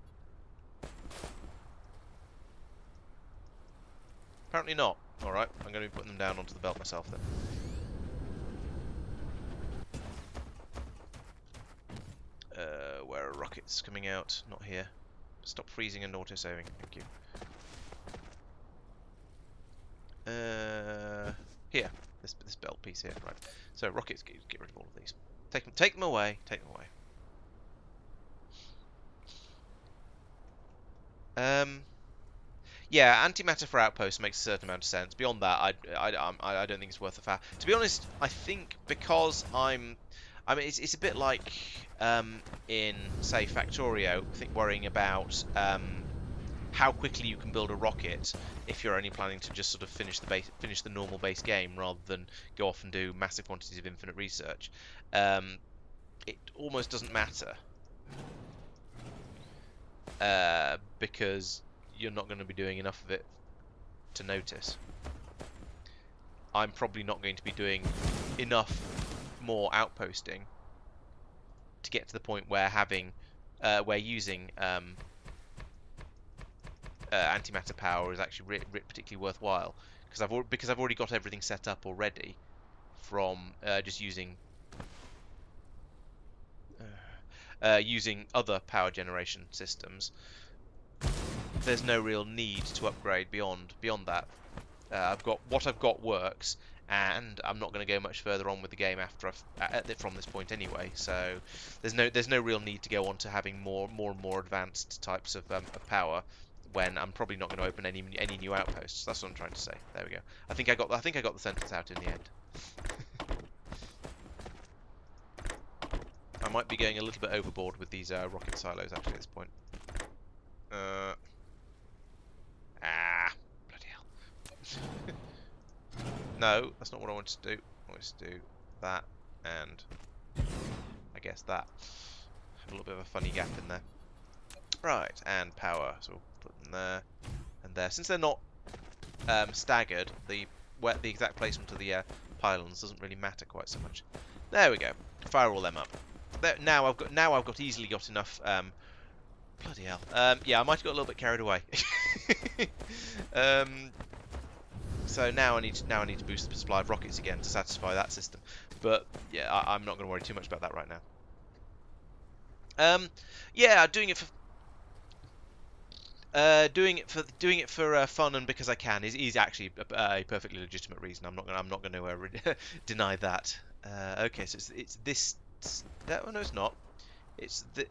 Apparently not. Alright, I'm going to be putting them down onto the belt myself then. Where are rockets coming out? Not here. Stop freezing and auto-saving. Thank you. Here. This belt piece here. Right. So rockets, get rid of all of these. Take them away. Take them away. Yeah, antimatter for outposts makes a certain amount of sense. Beyond that, I don't think it's worth a faff. To be honest, I think because I mean, it's a bit like in say Factorio, I think worrying about how quickly you can build a rocket if you're only planning to just sort of finish the normal base game rather than go off and do massive quantities of infinite research. It almost doesn't matter because you're not going to be doing enough of it to notice. I'm probably not going to be doing enough more outposting to get to the point where using antimatter power is actually particularly worthwhile, because I've already got everything set up already from just using other power generation systems. There's no real need to upgrade beyond that. I've got works, and I'm not going to go much further on with the game from this point anyway. So there's no real need to go on to having more and more advanced types of power when I'm probably not going to open any new outposts. That's what I'm trying to say. There we go. I think I got the sentence out in the end. I might be going a little bit overboard with these rocket silos actually at this point. Bloody hell. No, that's not what I wanted to do. I wanted to do that, and I guess that. Have a little bit of a funny gap in there. Right, and power. So we'll put them there and there. Since they're not staggered, the exact placement of the pylons doesn't really matter quite so much. There we go. Fire all them up. There, now I've got easily got enough. Bloody hell. Yeah, I might have got a little bit carried away. So now I need to boost the supply of rockets again to satisfy that system. But yeah, I'm not going to worry too much about that right now. Yeah, doing it for fun and because I can is actually a perfectly legitimate reason. I'm not going to deny that. Okay, so it's this. Oh no, it's not. It's the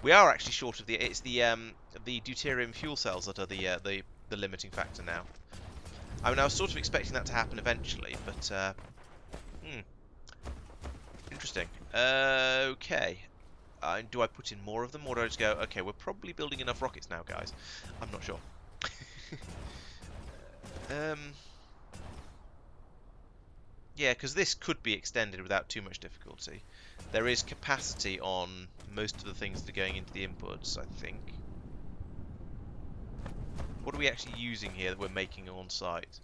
we are actually short of the deuterium fuel cells that are the limiting factor now. I mean, I was sort of expecting that to happen eventually, but Interesting. Okay. Do I put in more of them, or do I just go, okay, we're probably building enough rockets now, guys? I'm not sure. Yeah, because this could be extended without too much difficulty. There is capacity on most of the things that are going into the inputs, I think. What are we actually using here that we're making on site?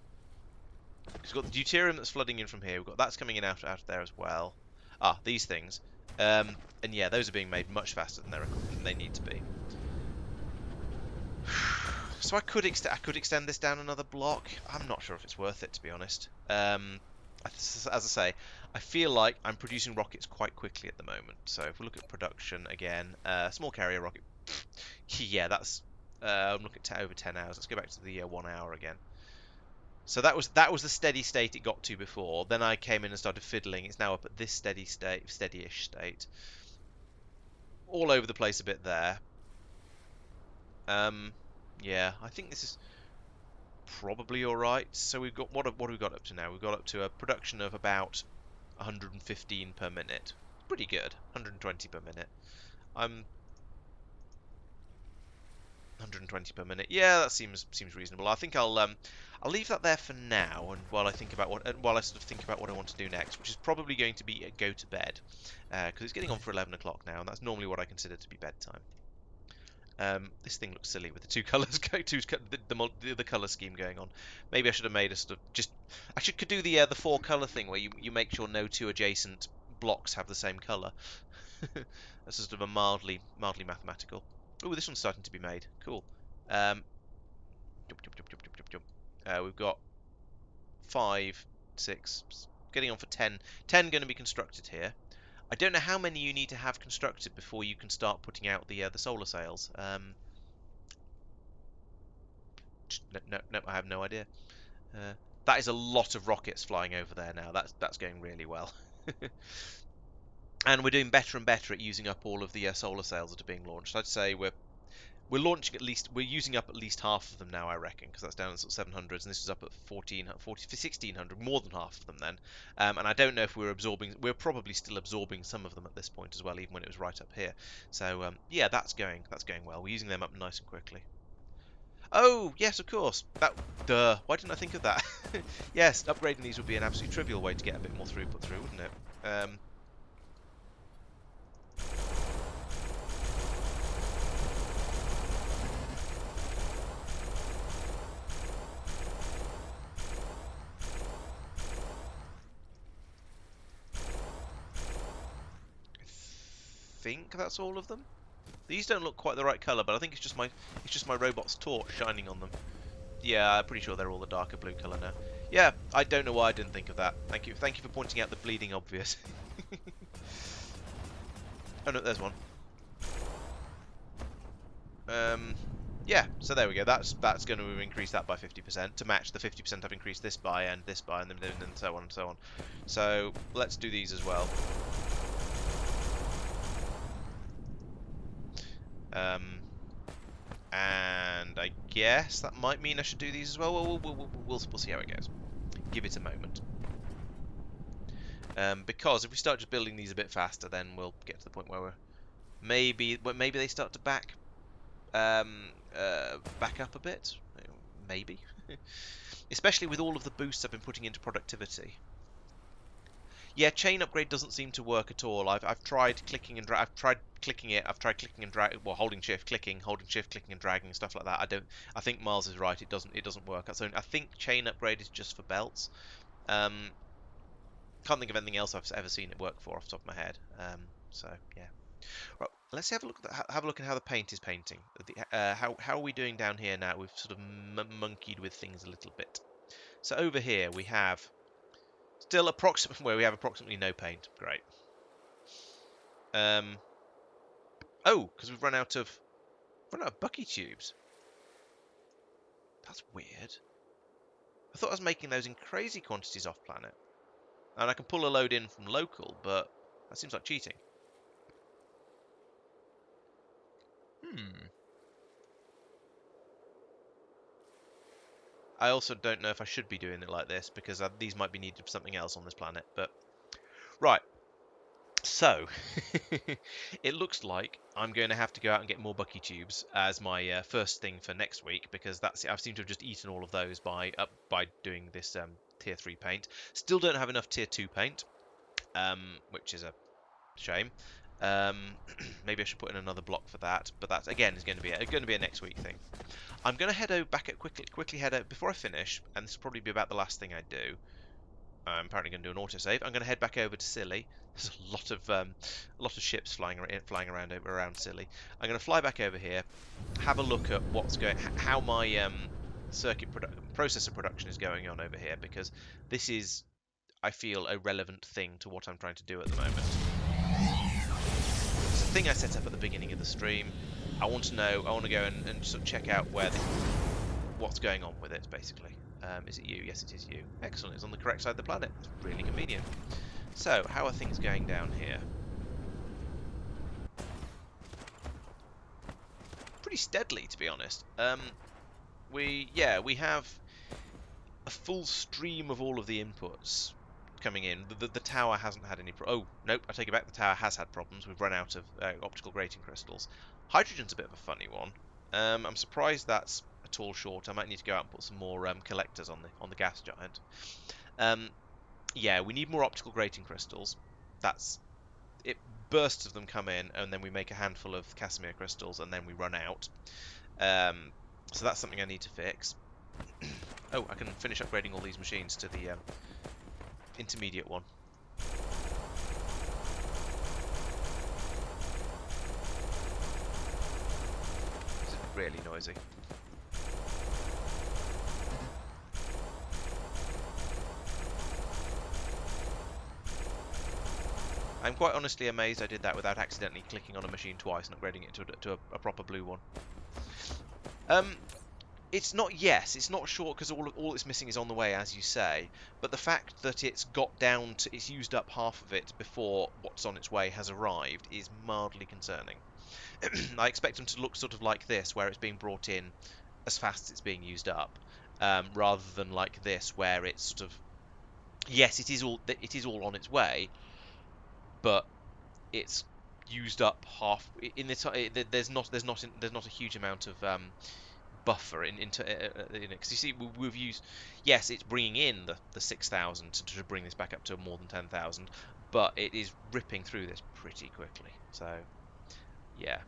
Because we've got the deuterium that's flooding in from here. We've got that's coming in out of there as well. Ah, these things. And yeah, those are being made much faster than they need to be. So I could extend this down another block. I'm not sure if it's worth it, to be honest. As I say, I feel like I'm producing rockets quite quickly at the moment. So if we look at production again, small carrier rocket. Yeah, that's I'm looking at over 10 hours. Let's go back to the 1 hour again. So that was the steady state it got to before. Then I came in and started fiddling. It's now up at this steady-ish state. All over the place a bit there. Yeah, I think this is probably all right. So we've got what have we got up to now? We've got up to a production of about 115 per minute. Pretty good. 120 per minute. I'm 120 per minute. Yeah, that seems reasonable. I think I'll leave that there for now, and while I think about what I want to do next, which is probably going to be go to bed, because it's getting on for 11 o'clock now, and that's normally what I consider to be bedtime. This thing looks silly with the two colours the colour scheme going on. Maybe I should have made a sort of could do the 4-colour thing where you make sure no two adjacent blocks have the same colour. That's sort of a mildly mathematical. Oh, this one's starting to be made. Cool. We've got 5, 6, getting on for 10. 10 going to be constructed here. I don't know how many you need to have constructed before you can start putting out the solar sails. No, I have no idea. That is a lot of rockets flying over there now. That's going really well. And we're doing better and better at using up all of the solar sails that are being launched. I'd say we're using up at least half of them now, I reckon, because that's down at sort of 700s, and this is up at 1600, more than half of them then. And I don't know if we're probably still absorbing some of them at this point as well, even when it was right up here. So yeah, that's going well. We're using them up nice and quickly. Oh, yes, of course. Duh. Why didn't I think of that? Yes, upgrading these would be an absolutely trivial way to get a bit more throughput through, wouldn't it? I think that's all of them. These don't look quite the right colour, but I think it's just my robot's torch shining on them. Yeah, I'm pretty sure they're all the darker blue colour now. Yeah, I don't know why I didn't think of that. Thank you for pointing out the bleeding obvious. Oh no, there's one. Yeah, so there we go. That's going to increase that by 50% to match the 50% I've increased this by, and this by, and then so on and so on. So let's do these as well. And I guess that might mean I should do these as well. We'll see how it goes. Give it a moment. Because if we start just building these a bit faster, then we'll get to the point where maybe they start to back up a bit. Maybe. Especially with all of the boosts I've been putting into productivity. Yeah, chain upgrade doesn't seem to work at all. I've tried clicking and I've tried clicking it. I've tried clicking and drag. Well, holding shift, clicking and dragging, stuff like that. I think Miles is right. It doesn't work. So I think chain upgrade is just for belts. Can't think of anything else I've ever seen it work for off the top of my head. So yeah. Right, let's have a look at how the paint is painting. How are we doing down here now? We've sort of monkeyed with things a little bit. So over here we have still approximately no paint. Great. Oh, because we've run out of bucky tubes. That's weird. I thought I was making those in crazy quantities off planet. And I can pull a load in from local, but that seems like cheating. I also don't know if I should be doing it like this, because these might be needed for something else on this planet. But right. So, it looks like I'm going to have to go out and get more Bucky tubes as my first thing for next week, because that's I've seemed to have just eaten all of those by doing this tier 3 paint. Still don't have enough tier 2 paint, which is a shame. Maybe I should put in another block for that, but that again is going to be a next week thing. I'm going to head over back at quickly head out before I finish, and this will probably be about the last thing I do. I'm apparently going to do an autosave. I'm going to head back over to Scilly. There's a lot of ships flying around around Scilly. I'm going to fly back over here, have a look at how my processor production is going on over here, because this is, I feel, a relevant thing to what I'm trying to do at the moment. It's a thing I set up at the beginning of the stream. I want to go and sort of check out what's going on with it, basically. Is it you? Yes, it is you. Excellent. It's on the correct side of the planet. It's really convenient. So, how are things going down here? Pretty steadily, to be honest. We have a full stream of all of the inputs coming in. The tower hasn't had any oh, nope, I take it back. The tower has had problems. We've run out of optical grating crystals. Hydrogen's a bit of a funny one. I'm surprised that's at all short. I might need to go out and put some more collectors on the gas giant. Yeah, we need more optical grating crystals. That's it. Bursts of them come in, and then we make a handful of Casimir crystals, and then we run out. So that's something I need to fix. Oh, I can finish upgrading all these machines to the intermediate one. It's really noisy. I'm quite honestly amazed I did that without accidentally clicking on a machine twice and upgrading it to a proper blue one. It's not short, because all it's missing is on the way, as you say, but the fact that it's used up half of it before what's on its way has arrived is mildly concerning. I expect them to look sort of like this, where it's being brought in as fast as it's being used up, rather than like this, where it's sort of, yes, it is all on its way, but it's used up half in the there's not a huge amount of buffer into because you see we've used, yes, it's bringing in the 6,000 to bring this back up to more than 10,000, but it is ripping through this pretty quickly. So yeah.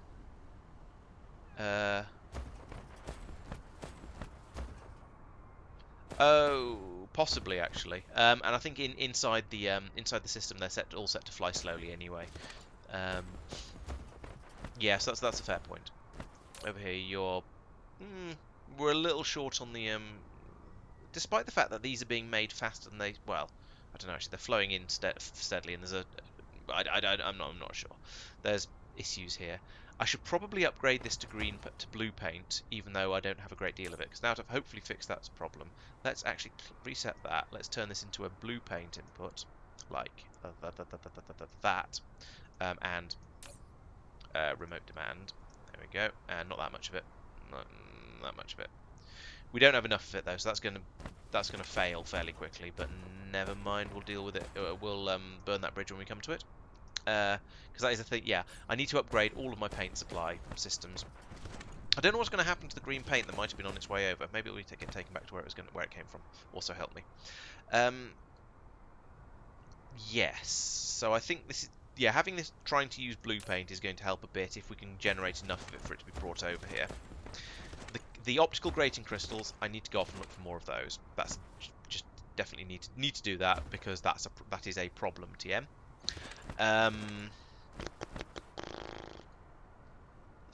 Oh, possibly actually. And I think inside the system they're all set to fly slowly anyway. Yeah, so that's a fair point. Over here, we're a little short on the despite the fact that these are being made faster than they, well, I don't know, actually they're flowing in steadily, and there's I'm not sure. There's issues here. I should probably upgrade this to blue paint, even though I don't have a great deal of it, because now to hopefully fix that problem, let's actually reset that. Let's turn this into a blue paint input, like that, and remote demand. There we go, and not that much of it. Not that much of it. We don't have enough of it though, so that's gonna fail fairly quickly. But never mind, we'll deal with it. We'll burn that bridge when we come to it. Because that is the thing. Yeah, I need to upgrade all of my paint supply systems. I don't know what's going to happen to the green paint that might have been on its way over. Maybe it'll be taken back to where it came from. Also help me. Yes. So I think this is, yeah, having this trying to use blue paint is going to help a bit if we can generate enough of it for it to be brought over here. The optical grating crystals, I need to go off and look for more of those. That's just definitely need to do that, because that is a problem, TM.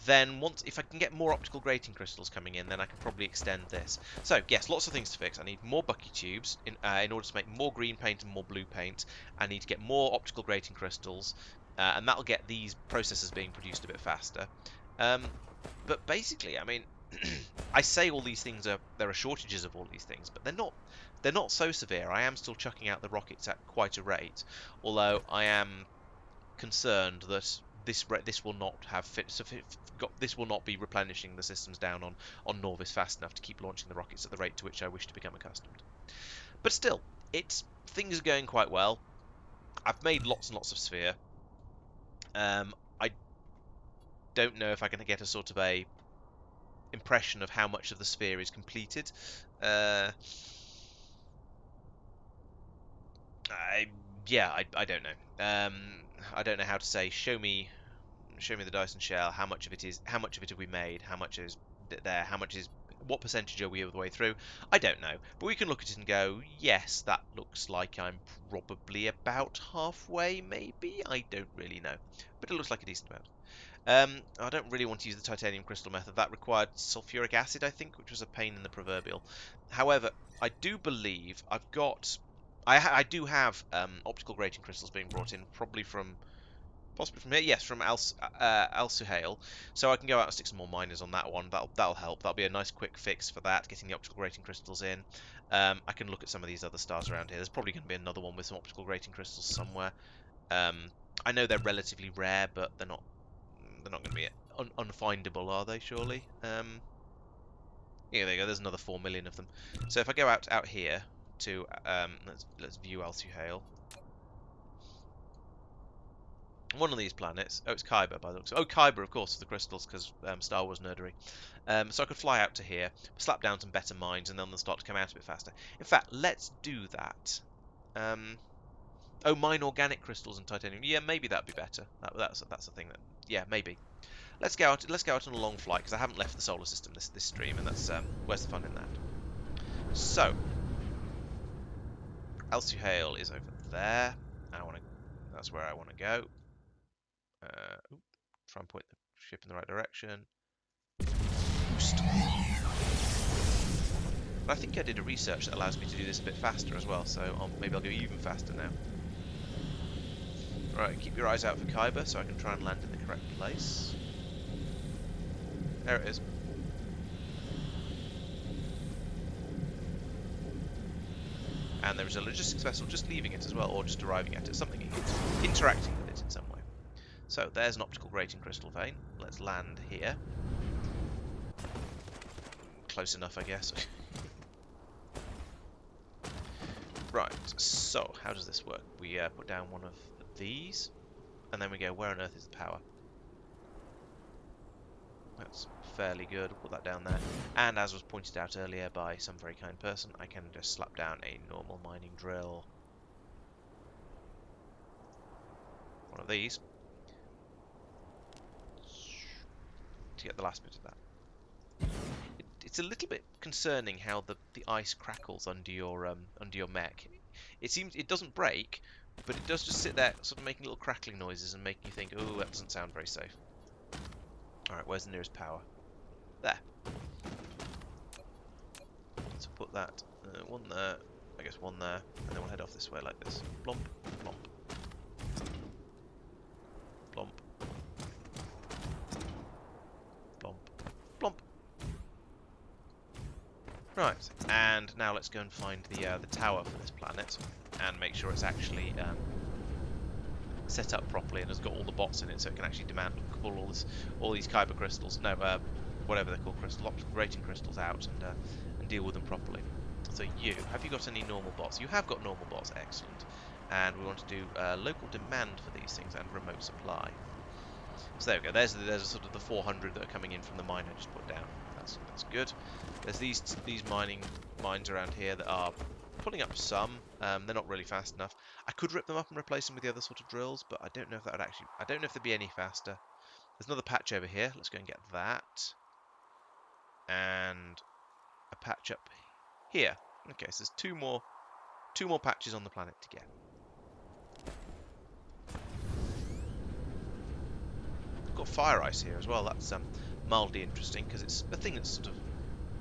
Then if I can get more optical grating crystals coming in, then I can probably extend this. So yes, lots of things to fix. I need more Bucky tubes in order to make more green paint and more blue paint. I need to get more optical grating crystals, and that'll get these processors being produced a bit faster. But basically, I mean, I say all these things there are shortages of all these things, but they're not so severe. I am still chucking out the rockets at quite a rate, although I am concerned that this will not this will not be replenishing the systems down on Norvis fast enough to keep launching the rockets at the rate to which I wish to become accustomed. But still, things are going quite well. I've made lots and lots of sphere. I don't know if I can get a sort of a impression of how much of the sphere is completed. Uh, I yeah, I don't know. I don't know how to say. Show me the Dyson shell. How much of it is? How much of it have we made? How much is there? How much is? What percentage are we all the way through? I don't know, but we can look at it and go, yes, that looks like I'm probably about halfway. Maybe I don't really know, but it looks like a decent amount. I don't really want to use the titanium crystal method. That required sulfuric acid, I think, which was a pain in the proverbial. However, I do believe I've got. I do have optical grating crystals being brought in, probably from possibly from here. Yes, from Al Suhail. So I can go out and stick some more miners on that one. That'll help. That'll be a nice quick fix for that. Getting the optical grating crystals in. I can look at some of these other stars around here. There's probably going to be another one with some optical grating crystals somewhere. I know they're relatively rare, but they're not going to be unfindable, are they? Surely. Yeah, there you go. There's another 4 million of them. So if I go out here to let's view Al Suhail. One of these planets. Oh, it's Kyber by the looks. Oh, Kyber, of course, for the crystals, because Star Wars nerdery. So I could fly out to here, slap down some better mines, and then they'll start to come out a bit faster. In fact, let's do that. Oh, mine organic crystals and titanium. Yeah, maybe that'd be better. That's the thing that. Yeah, maybe. Let's go out. Let's go out on a long flight because I haven't left the solar system this stream, and that's where's the fun in that? So, Al Suhail is over there. I want to. That's where I want to go. Try and point the ship in the right direction. Boost. But I think I did a research that allows me to do this a bit faster as well, so maybe I'll go even faster now. Right, keep your eyes out for Kyber so I can try and land in the correct place. There it is. And there is a logistics vessel just leaving it as well, or just arriving at it, something interacting with it in some way. So there's an optical grating crystal vein. Let's land here. Close enough, I guess. Right, so how does this work? We put down one of these, and then we go, where on earth is the power? That's fairly good. We'll put that down there. And as was pointed out earlier by some very kind person, I can just slap down a normal mining drill. One of these. To get the last bit of that. It's a little bit concerning how the ice crackles under your mech. It doesn't break, but it does just sit there, sort of making little crackling noises and making you think, oh, that doesn't sound very safe. All right, where's the nearest power? There. So put that one there, I guess one there, and then we'll head off this way like this. Blomp, blomp, blomp, blomp, blomp. Right, and now let's go and find the tower for this planet and make sure it's actually set up properly and has got all the bots in it, so it can actually pull all these kyber crystals, whatever they're called, optical grating crystals out and deal with them properly. So have you got any normal bots? You have got normal bots, excellent. And we want to do local demand for these things and remote supply. So there we go. There's a sort of the 400 that are coming in from the mine I just put down. That's good. There's these mines around here that are pulling up some. They're not really fast enough. I could rip them up and replace them with the other sort of drills, but I don't know if that would actually. I don't know if they'd be any faster. There's another patch over here. Let's go and get that. And a patch up here. Okay, so there's two more patches on the planet to get. We've got fire ice here as well. That's mildly interesting because it's a thing that's sort of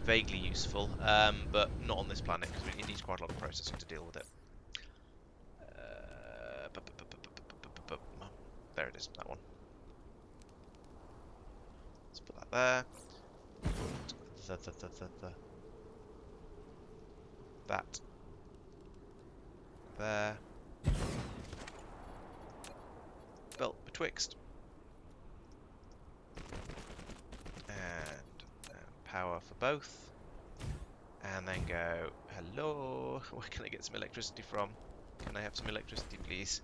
vaguely useful, but not on this planet because it needs quite a lot of processing to deal with it. There it is, that one. Let's put that there. That there. Belt betwixt. And power for both. And then go, hello, where can I get some electricity from? Can I have some electricity, please?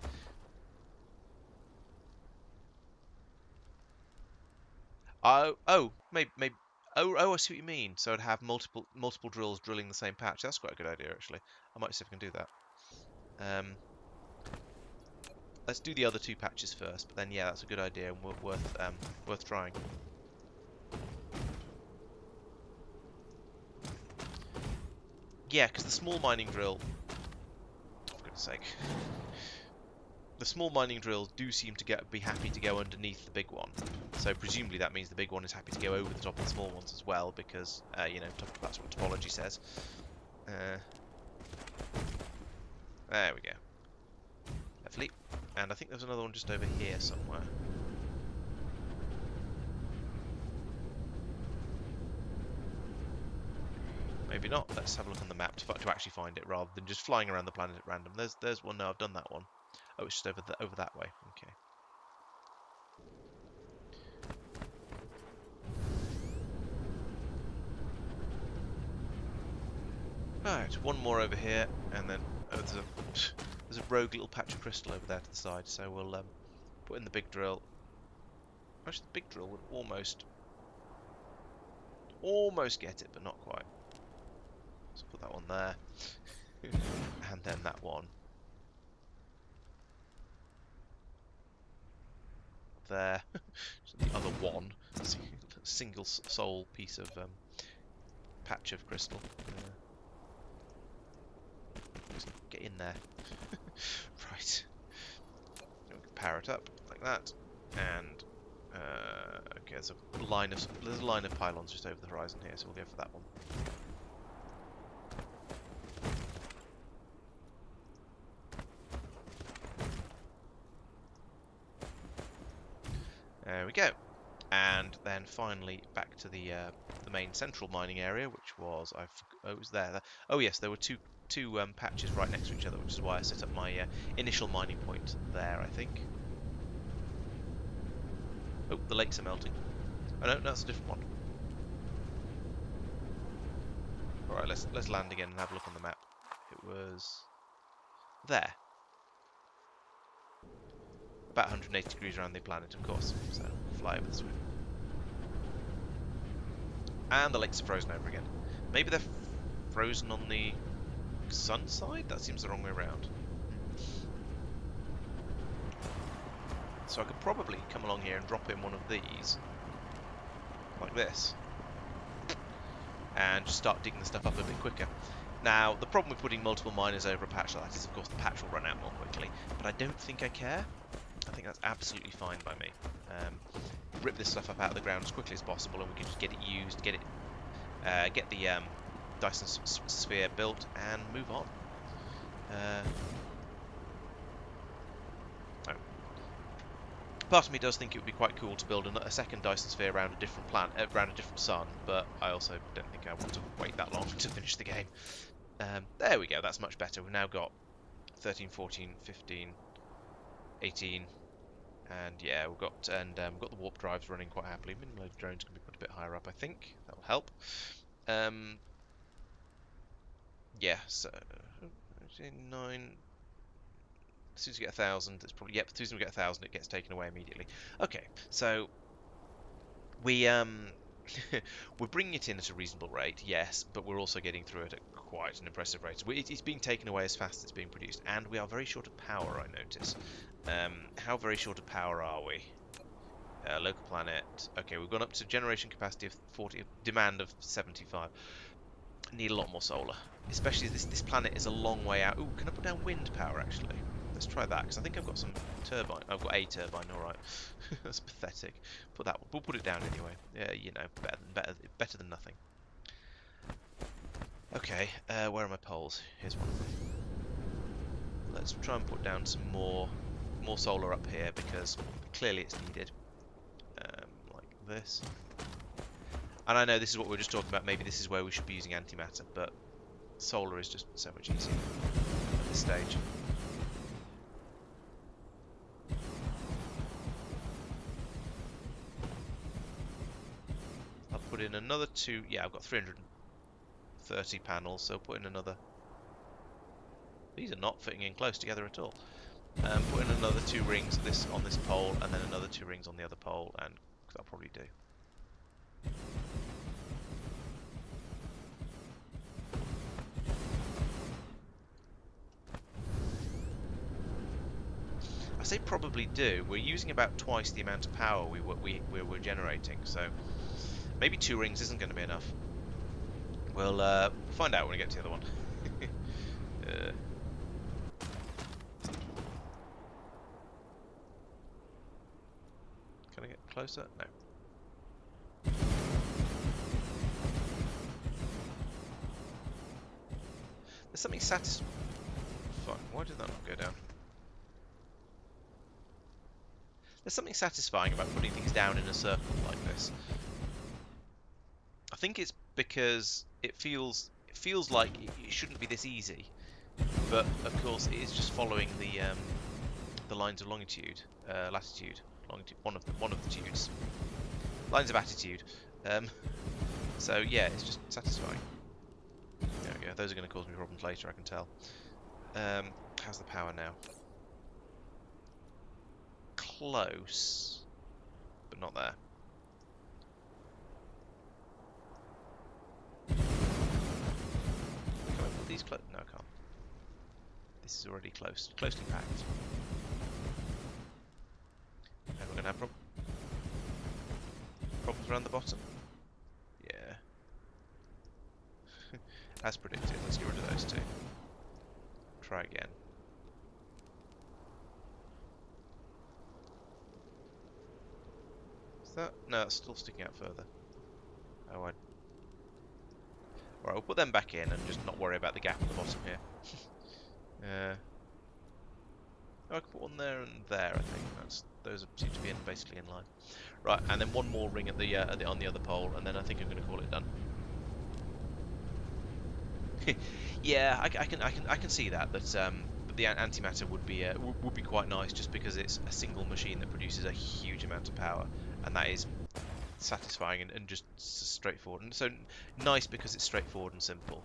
Maybe. Oh, I see what you mean. So I'd have multiple drills drilling the same patch. That's quite a good idea, actually. I might see if I can do that. Let's do the other two patches first. But then, yeah, that's a good idea and worth trying. Yeah, because the small mining drill. For goodness sake. The small mining drills do seem to be happy to go underneath the big one. So presumably that means the big one is happy to go over the top of the small ones as well, because, you know, that's what topology says. There we go. Lovely. And I think there's another one just over here somewhere. Maybe not. Let's have a look on the map to actually find it, rather than just flying around the planet at random. There's one. No, I've done that one. Oh, it's just over that way. Okay. Right, one more over here, and then there's a rogue little patch of crystal over there to the side. So we'll put in the big drill. Actually, the big drill would almost get it, but not quite. So put that one there, and then that one there. So the other one, single sole piece of patch of crystal. Just get in there. Right. We can power it up like that, and okay, there's a line of pylons just over the horizon here, so we'll go for that one. There we go. And then finally back to the main central mining area, which was it was there. Oh yes, there were two patches right next to each other, which is why I set up my initial mining point there, I think. Oh, the lakes are melting. Oh no, that's a different one. All right, let's land again and have a look on the map. It was there. About 180 degrees around the planet, of course. So fly over this way. And the lakes are frozen over again. Maybe they're frozen on the sun side? That seems the wrong way around. So I could probably come along here and drop in one of these. Like this. And just start digging the stuff up a bit quicker. Now, the problem with putting multiple miners over a patch like that is, of course, the patch will run out more quickly. But I don't think I care. I think that's absolutely fine by me. Rip this stuff up out of the ground as quickly as possible, and we can just get it used, get the Dyson sphere built, and move on. Part of me does think it would be quite cool to build a second Dyson sphere around a different around a different sun, but I also don't think I want to wait that long to finish the game. There we go, that's much better. We've now got 13, 14, 15, 18, and yeah, we've got the warp drives running quite happily. Minimum load drones can be put a bit higher up, I think. That will help. Yeah, so 9. As soon as we get 1,000, it's probably, yep. As soon as we get 1,000, it gets taken away immediately. Okay, so we we're bringing it in at a reasonable rate, yes, but we're also getting through it at quite an impressive rate. It's being taken away as fast as it's being produced, and we are very short of power, I notice. How very short of power are we? Local planet. Okay, we've gone up to generation capacity of 40, demand of 75. Need a lot more solar, especially as this planet is a long way out. Ooh, can I put down wind power, actually? Let's try that, because I think I've got some turbine. I've got a turbine, alright. That's pathetic. Put that one. We'll put it down anyway. Yeah, you know, better than nothing. Okay, where are my poles? Here's one of them. Let's try and put down some more solar up here, because clearly it's needed. Like this. And I know this is what we were just talking about. Maybe this is where we should be using antimatter, but solar is just so much easier at this stage. I'll put in another 2. Yeah, I've got 330 panels, so I'll put in another. These are not fitting in close together at all. Put in another 2 rings on this pole, and then another 2 rings on the other pole, and that'll probably do. I say probably do. We're using about twice the amount of power we were generating, so maybe 2 rings isn't going to be enough. We'll find out when we get to the other one. Can I get closer? No. There's something satisfying. Why did that not go down? There's something satisfying about putting things down in a circle like this. I think it's because it feels like it shouldn't be this easy, but of course it is just following the lines of longitude, latitude, longitude, one of the tudes, lines of attitude. So yeah, it's just satisfying. There we go. Those are going to cause me problems later, I can tell. How's the power now? Close, but not there. Can I put these close? No, I can't. This is already closely packed. And we're going to have problems around the bottom. Yeah. As predicted, let's get rid of those two. Try again. Is that? No, it's still sticking out further. Oh, Alright, we'll put them back in and just not worry about the gap at the bottom here. I can put one there and there, I think. Those seem to be basically in line. Right, and then one more ring at on the other pole, and then I think I'm going to call it done. Yeah, I can see that. But the antimatter would be quite nice, just because it's a single machine that produces a huge amount of power, and that is satisfying and just straightforward. And so nice because it's straightforward and simple.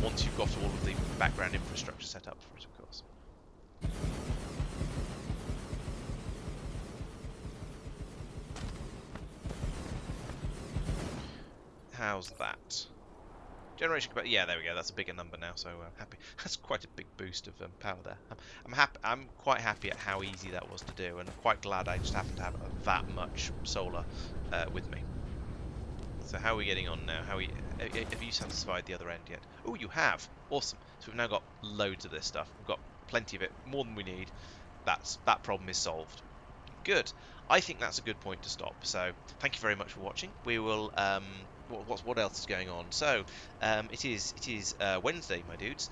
Once you've got all of the background infrastructure set up for it, of course. How's that? Generation capacity. Yeah, there we go. That's a bigger number now, so happy. That's quite a big boost of power there. I'm happy. I'm quite happy at how easy that was to do, and quite glad I just happened to have that much solar with me. So how are we getting on now? Have you satisfied the other end yet? Oh, you have. Awesome. So we've now got loads of this stuff. We've got plenty of it, more than we need. That problem is solved. Good. I think that's a good point to stop. So thank you very much for watching. We will. What else is going on? So it is Wednesday, my dudes.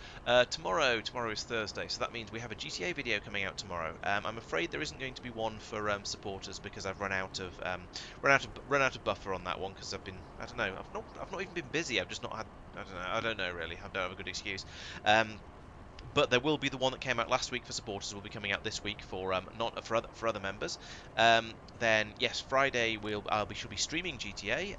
Tomorrow is Thursday, so that means we have a GTA video coming out tomorrow. I'm afraid there isn't going to be one for supporters because I've run out of buffer on that one, because I don't know, I've not even been busy. I've just not had, I don't know really. I don't have a good excuse. But there will be the one that came out last week for supporters will be coming out this week for for other members. Then yes, Friday she'll be streaming GTA.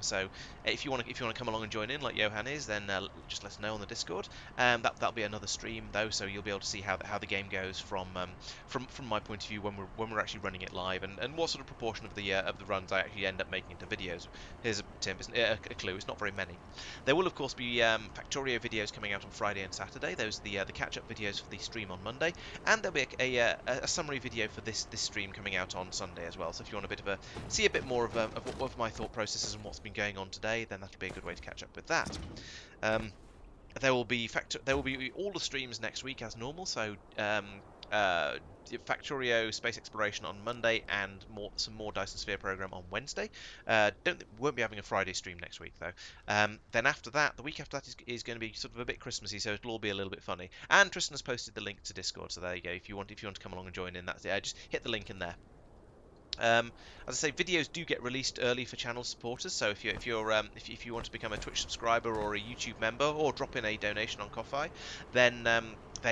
So if you want to come along and join in like Johan is, then just let us know on the Discord. That'll be another stream though, so you'll be able to see how the game goes from my point of view when we're actually running it live, and what sort of proportion of the runs I actually end up making into videos. Here's a clue. It's not very many. There will of course be Factorio videos coming out on Friday and Saturday. Those are the catch-up videos for the stream on Monday, and there'll be a summary video for this stream coming out on Sunday as well. So if you want see a bit more of my thought processes and what's been going on today, then that'll be a good way to catch up with that. There will be all the streams next week as normal. So Factorio Space Exploration on Monday, and some more Dyson Sphere program on Wednesday. Won't be having a Friday stream next week though. Then after that, the week after that is going to be sort of a bit Christmassy, so it'll all be a little bit funny. And Tristan has posted the link to Discord, so there you go. If you want to come along and join in, that's it. Just hit the link in there. As I say, videos do get released early for channel supporters. So if you want to become a Twitch subscriber or a YouTube member, or drop in a donation on Ko-Fi, then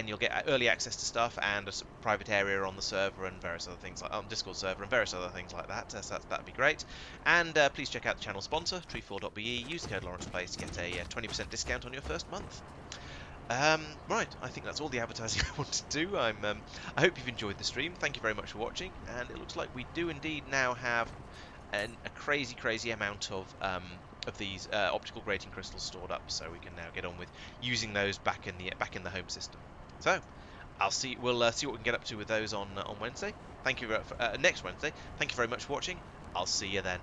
you'll get early access to stuff and a private area on the server and various other things on Discord server and various other things like that. So that'd be great. And please check out the channel sponsor, Tree4.be. Use the code LaurencePlays to get a 20% discount on your first month. Right, I think that's all the advertising I want to do. I hope you've enjoyed the stream. Thank you very much for watching, and it looks like we do indeed now have a crazy amount of these optical grating crystals stored up, so we can now get on with using those back in the home system. So I'll see. We'll see what we can get up to with those on Wednesday. Thank you next Wednesday. Thank you very much for watching. I'll see you then.